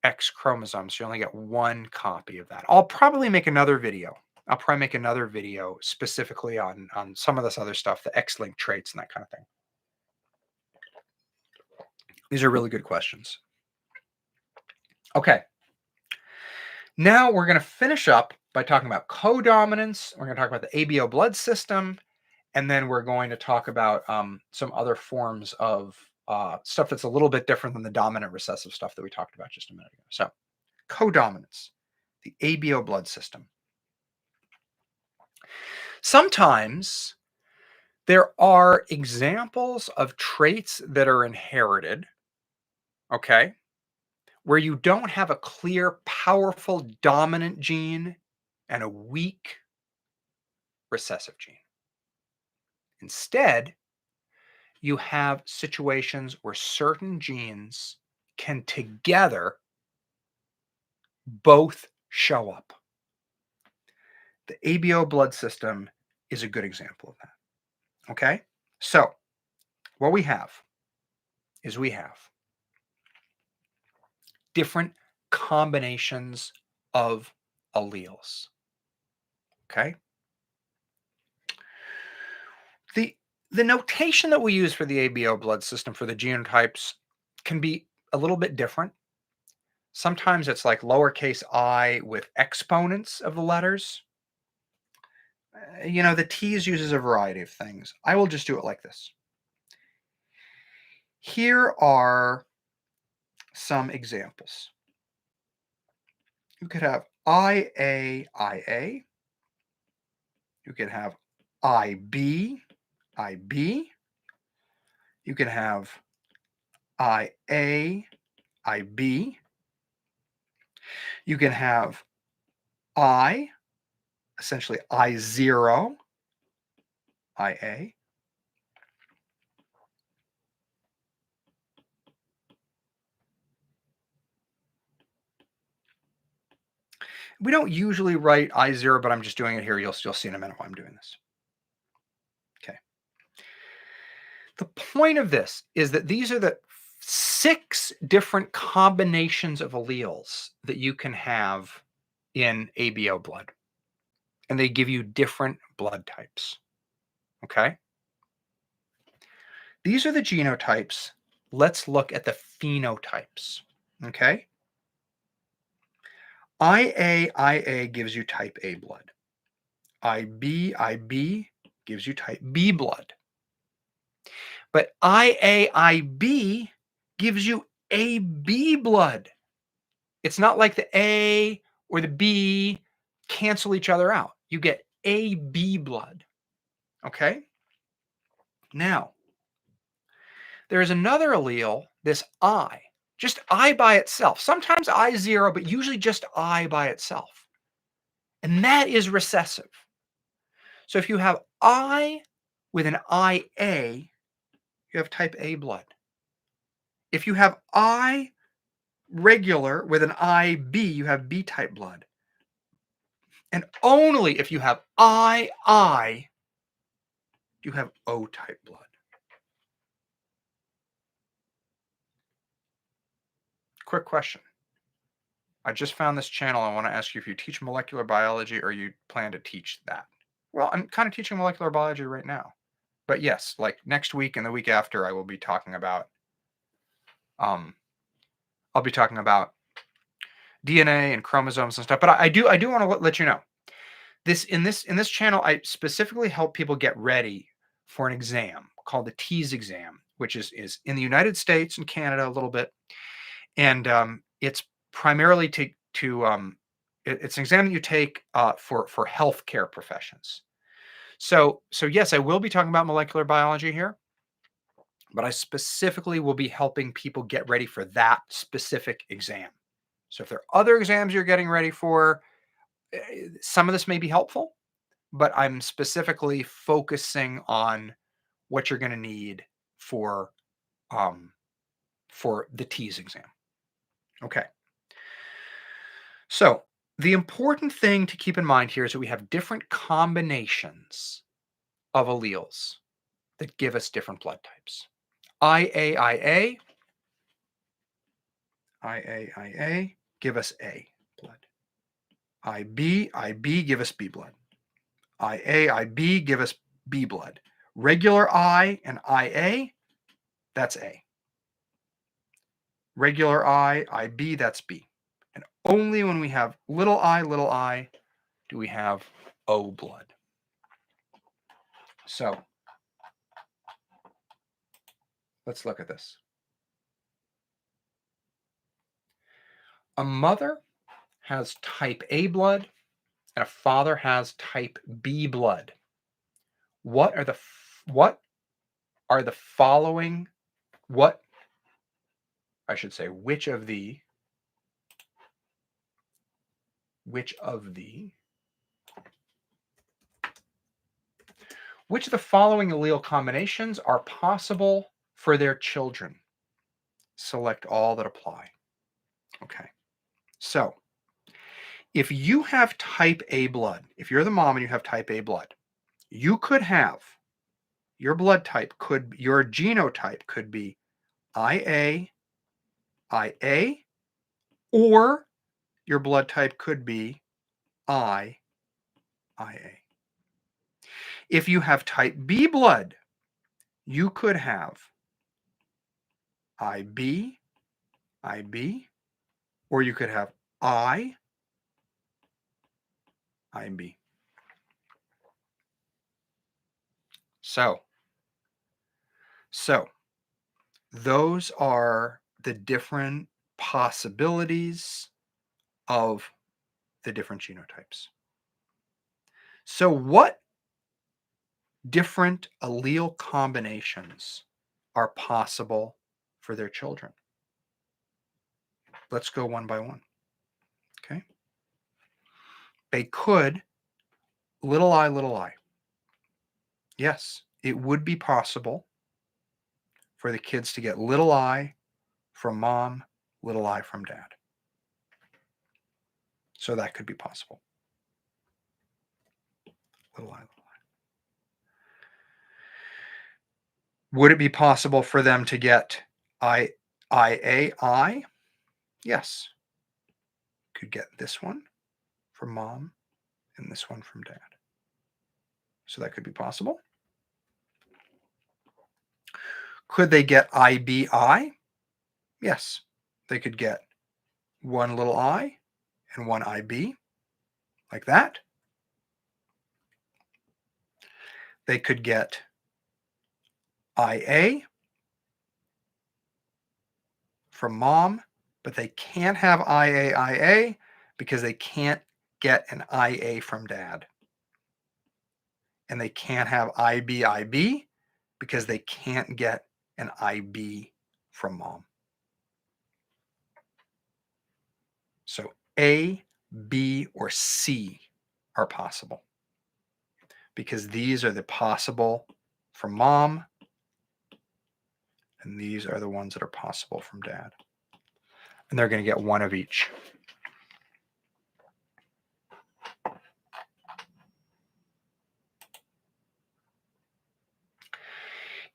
Speaker 1: X chromosome, so you only get 1 copy of that. I'll probably make another video. Specifically on some of this other stuff, the X-linked traits and that kind of thing. These are really good questions. Okay. Now we're going to finish up by talking about codominance. We're going to talk about the ABO blood system, and then we're going to talk about some other forms of stuff that's a little bit different than the dominant recessive stuff that we talked about just a minute ago. So codominance, the ABO blood system. Sometimes there are examples of traits that are inherited, okay, where you don't have a clear, powerful dominant gene and a weak recessive gene. Instead, you have situations where certain genes can together both show up. The ABO blood system is a good example of that. Okay? So, what we have is we have different combinations of alleles. Okay? The notation that we use for the ABO blood system for the genotypes can be a little bit different. Sometimes it's like lowercase I with exponents of the letters. The TEAS uses a variety of things. I will just do it like this. Here are some examples. You could have IA. You could have IB. You can have IA. You can have I, essentially I0, IA. We don't usually write I0, but I'm just doing it here. You'll see in a minute why I'm doing this. Okay. The point of this is that these are the 6 different combinations of alleles that you can have in ABO blood. And they give you different blood types. Okay. These are the genotypes. Let's look at the phenotypes. Okay. IA gives you type A blood. IB gives you type B blood. But IAIB gives you AB blood. It's not like the A or the B cancel each other out. You get AB blood. Okay? Now, there is another allele, this I, just I by itself. Sometimes I0, but usually just I by itself. And that is recessive. So if you have I with an IA, you have type A blood. If you have I regular with an IB, you have B type blood. And only if you have II, you have O type blood. Quick question. I just found this channel. I want to ask you if you teach molecular biology or you plan to teach that. Well, I'm kind of teaching molecular biology right now. But yes, like next week and the week after, I will be talking about I'll be talking about DNA and chromosomes and stuff. But I do want to let you know. In this channel, I specifically help people get ready for an exam called the TEAS exam, which is in the United States and Canada a little bit, and it's primarily it's an exam that you take for healthcare professions. So yes, I will be talking about molecular biology here, but I specifically will be helping people get ready for that specific exam. So if there are other exams you're getting ready for, some of this may be helpful, but I'm specifically focusing on what you're going to need for the TEAS exam. Okay. So the important thing to keep in mind here is that we have different combinations of alleles that give us different blood types. IAIA give us A blood. IB give us B blood. IAIB give us B blood. Regular I and IA, that's A. Regular IB, that's B. And only when we have little I, do we have O blood. So let's look at this. A mother has type A blood and a father has type B blood, what are the following, what I should say, which of the following allele combinations are possible for their children? Select all that apply. Okay. So, if you have type A blood, if you're the mom and you have type A blood, you could have your genotype could be IA, or your blood type could be IA. If you have type B blood, you could have IB, or you could have IB. So those are the different possibilities of the different genotypes. So what different allele combinations are possible for their children? Let's go one by one. Okay. They could little I. Yes, it would be possible for the kids to get little I from mom, little I from dad. So that could be possible. Little I. Would it be possible for them to get IA? Yes. Could get this one from mom and this one from dad. So that could be possible. Could they get IBI? Yes. They could get one little I and one IB, like that. They could get IA from mom, but they can't have IA because they can't get an IA from dad. And they can't have IB because they can't get an IB from mom. So A, B, or C are possible because these are the possible from mom, and these are the ones that are possible from dad. And they're going to get one of each.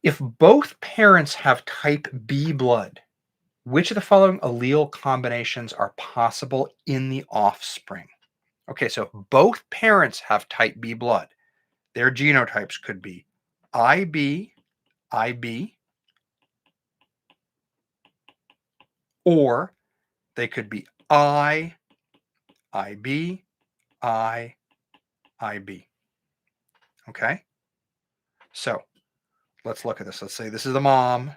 Speaker 1: If both parents have type B blood, which of the following allele combinations are possible in the offspring? Okay, so if both parents have type B blood, their genotypes could be IB, or they could be IB. Okay, so let's look at this. Let's say this is the mom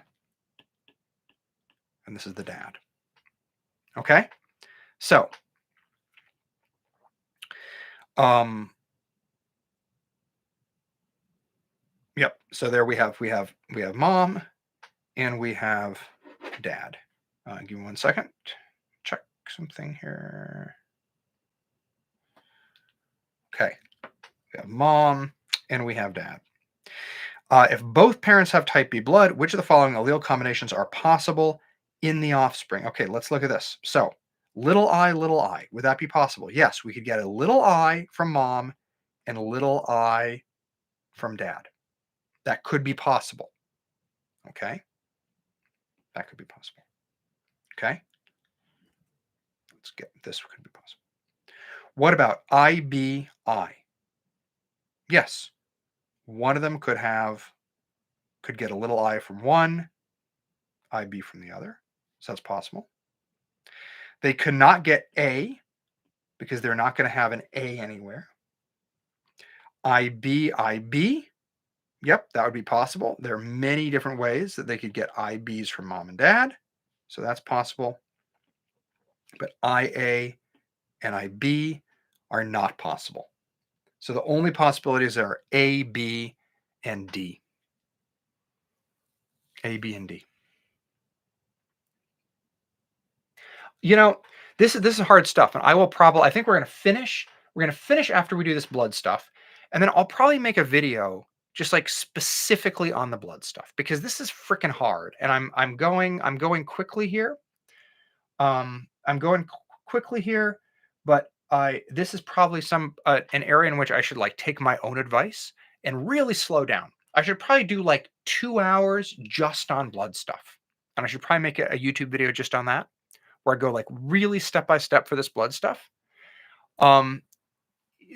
Speaker 1: and this is the dad. Okay, so yep. So there we have mom and we have dad. Give me 1 second. Check something here. Okay, we have mom and we have dad. If both parents have type B blood, which of the following allele combinations are possible in the offspring? Okay, let's look at this. So little I, would that be possible? Yes, we could get a little I from mom and a little I from dad. That could be possible. Okay, that could be possible. Okay, let's get this could be possible. What about IBI? Yes, one of them could get a little I from one, IB from the other. So that's possible. They could not get A because they're not going to have an A anywhere. IB. Yep, that would be possible. There are many different ways that they could get IBs from mom and dad. So that's possible. But IA and IB are not possible. So the only possibilities are A, B, and D. A, B, and D. You know, this is hard stuff, and I think we're gonna finish. We're gonna finish after we do this blood stuff, and then I'll probably make a video just like specifically on the blood stuff because this is freaking hard, and I'm going quickly here. I'm going quickly here, but this is probably an area in which I should like take my own advice and really slow down. I should probably do like 2 hours just on blood stuff, and I should probably make a YouTube video just on that where I go like really step by step for this blood stuff. Um,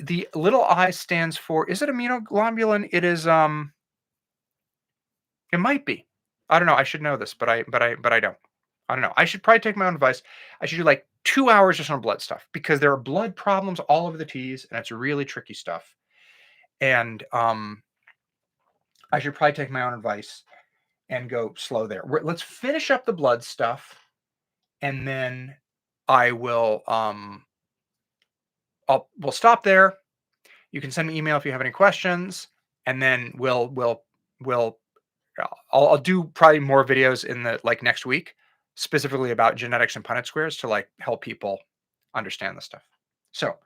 Speaker 1: the little I stands for, is it immunoglobulin? It is. It might be. I don't know. I should know this, but I don't. I don't know. I should probably take my own advice. I should do like 2 hours just on blood stuff because there are blood problems all over the T's, and it's really tricky stuff. And I should probably take my own advice and go slow there. Let's finish up the blood stuff, and then I will we'll stop there. You can send me an email if you have any questions, and then I'll do probably more videos in the like next week, specifically about genetics and Punnett squares to like help people understand this stuff. So,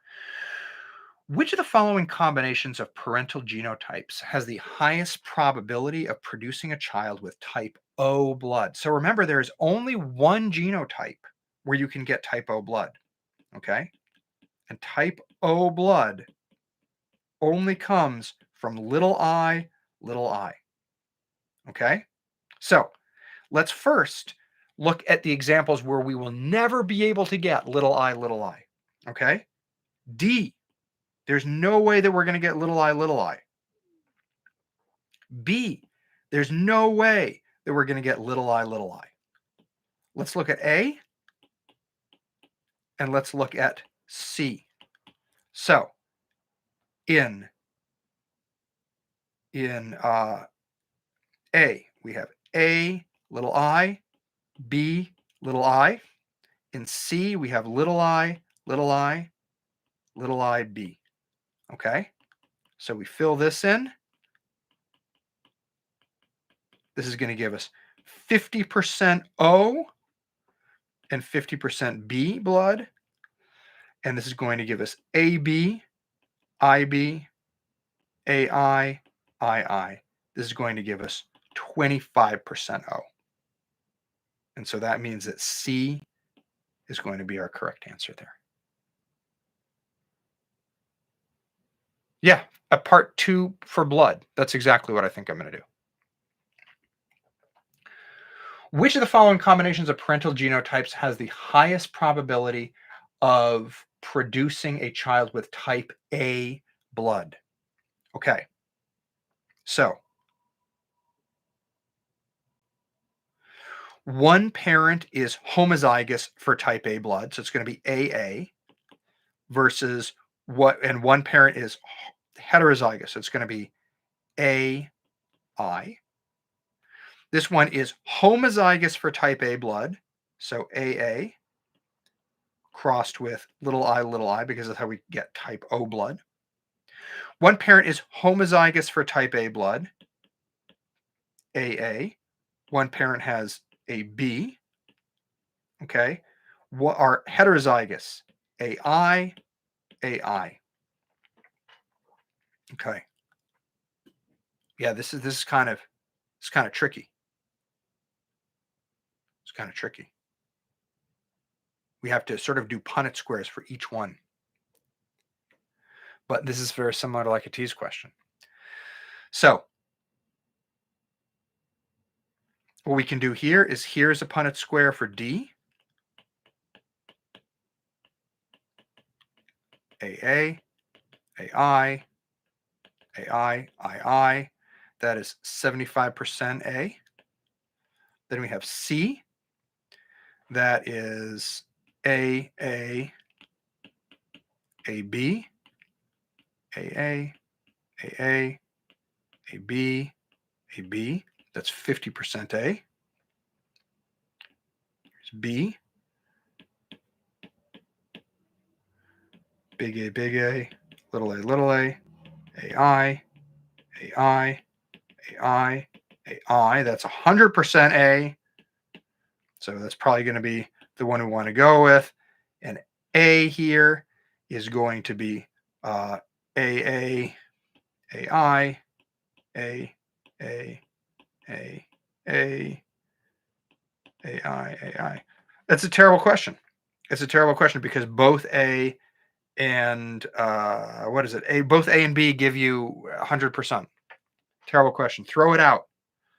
Speaker 1: which of the following combinations of parental genotypes has the highest probability of producing a child with type O blood? So remember, there is only one genotype where you can get type O blood. Okay, and type O blood only comes from little I, little I. Okay, so let's first look at the examples where we will never be able to get little I, little I. Okay, D, there's no way that we're going to get little I, little I. B, there's no way that we're going to get little I, little I. Let's look at A, and let's look at C. So in A, we have A, little I, B, little I. In C, we have little I, little I, little I, B. Okay, so we fill this in. This is going to give us 50% O and 50% B blood. And this is going to give us AB, IB, AI, II. This is going to give us 25% O. And so that means that C is going to be our correct answer there. Yeah, a part 2 for blood. That's exactly what I think I'm going to do. Which of the following combinations of parental genotypes has the highest probability of producing a child with type A blood? Okay, so one parent is homozygous for type A blood, so it's going to be AA, versus one parent is heterozygous, so it's going to be AI. This one is homozygous for type A blood, so AA, crossed with little I, because that's how we get type O blood. One parent is homozygous for type A blood, AA. One parent has a B. Okay. What are heterozygous? AI, AI. Okay. Yeah, this is kind of tricky. It's kind of tricky. We have to sort of do Punnett squares for each one. But this is very similar to like a TEAS question. So what we can do here is here's a Punnett square for D. AA, AI, AI, II. That is 75% A. Then we have C. That is AA, AB, AA, AA, AB, AB. That's 50% A. Here's B. big A, little a, AI, AI, AI, AI. That's 100% A. So that's probably going to be the one we want to go with. And A here is going to be AA, AI, A, A, A, A, AI, AI. That's a terrible question. It's a terrible question because both A and what is it? Both A and B give you 100%. Terrible question. Throw it out.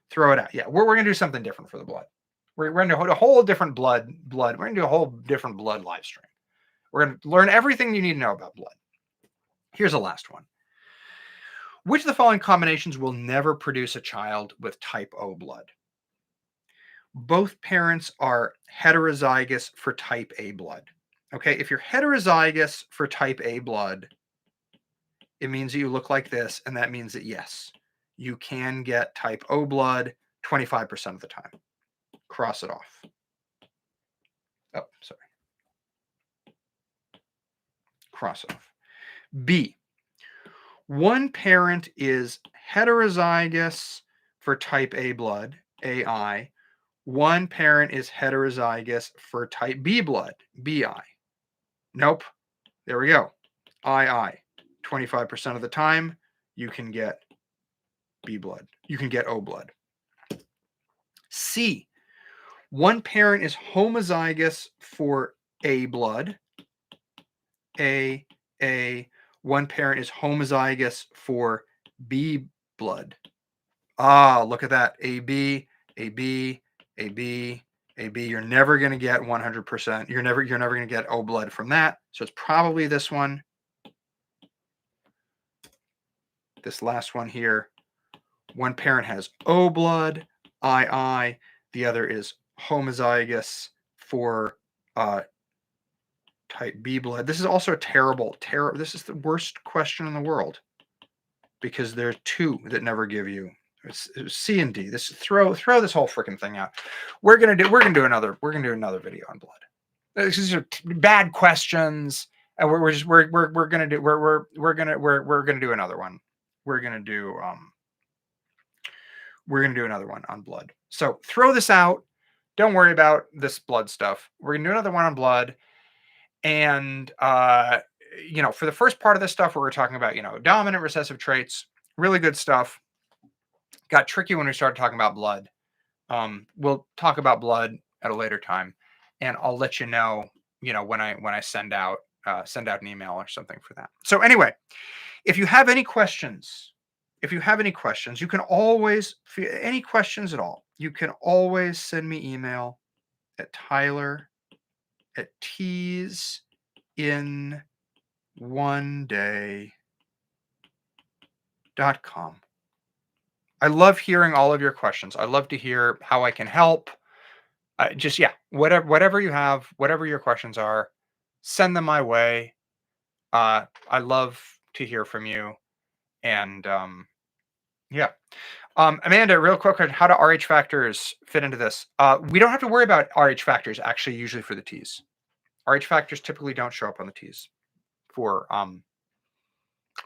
Speaker 1: Throw it out. Yeah, we're going to do something different for the blood. We're going to do a whole different blood. We're going to do a whole different blood live stream. We're going to learn everything you need to know about blood. Here's the last one. Which of the following combinations will never produce a child with type O blood? Both parents are heterozygous for type A blood. Okay, if you're heterozygous for type A blood, it means that you look like this, and that means that yes, you can get type O blood 25% of the time. Cross it off. Oh, sorry. Cross it off. B. One parent is heterozygous for type A blood, AI. One parent is heterozygous for type B blood, BI. Nope. There we go. II. 25% of the time, you can get B blood. You can get O blood. C. One parent is homozygous for A blood. A. One parent is homozygous for B blood. Ah, look at that. AB, AB, AB, AB. You're never going to get 100%. You're never going to get O blood from that. So it's probably this one. This last one here. One parent has O blood, II. The other is homozygous for type B blood. This is also terrible. This is the worst question in the world because there are two that never give you. It's C and D. This throw this whole freaking thing out. We're gonna do another video on blood. These are bad questions, and we're gonna do another one. We're gonna do another one on blood. So throw this out. Don't worry about this blood stuff. We're gonna do another one on blood. And, for the first part of this stuff, we're talking about, dominant recessive traits, really good stuff. Got tricky when we started talking about blood. We'll talk about blood at a later time, and I'll let you know, when I send out an email or something for that. So anyway, if you have any questions, you can always, any questions at all, you can always send me email at tyler@teasinOneday.com. I love hearing all of your questions. I love to hear how I can help. Whatever you have, whatever your questions are, send them my way. I love to hear from you. And Amanda, real quick, how do RH factors fit into this? We don't have to worry about RH factors actually usually for the T's. RH factors typically don't show up on the T's for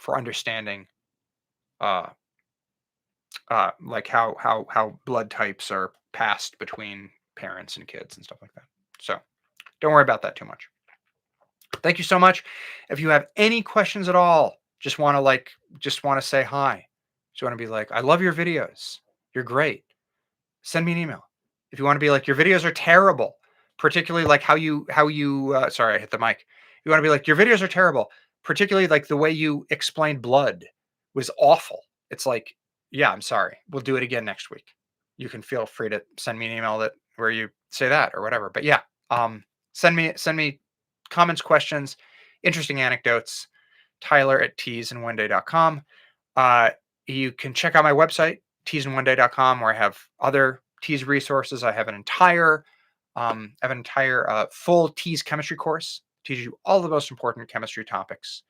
Speaker 1: understanding like how blood types are passed between parents and kids and stuff like that. So don't worry about that too much. Thank you so much. If you have any questions at all, just want to say hi. Just want to be like, I love your videos. You're great. Send me an email. If you want to be like, your videos are terrible, particularly like how you sorry, I hit the mic. You want to be like, your videos are terrible, particularly like the way you explained blood was awful. It's like, yeah, I'm sorry. We'll do it again next week. You can feel free to send me an email where you say that or whatever. But yeah, send me comments, questions, interesting anecdotes. Tyler@teasinOneday.com. You can check out my website, teasinOneday.com, where I have other TEAS resources. I have an entire full TEAS chemistry course. Teaches you all the most important chemistry topics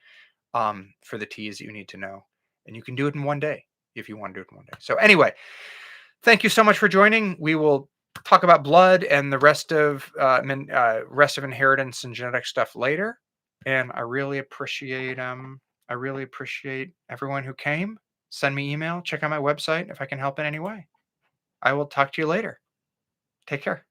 Speaker 1: for the TEAS that you need to know. And you can do it in one day if you want to do it in one day. So anyway, thank you so much for joining. We will talk about blood and the rest of inheritance and genetic stuff later. And I really appreciate everyone who came. Send me email, check out my website if I can help in any way. I will talk to you later. Take care.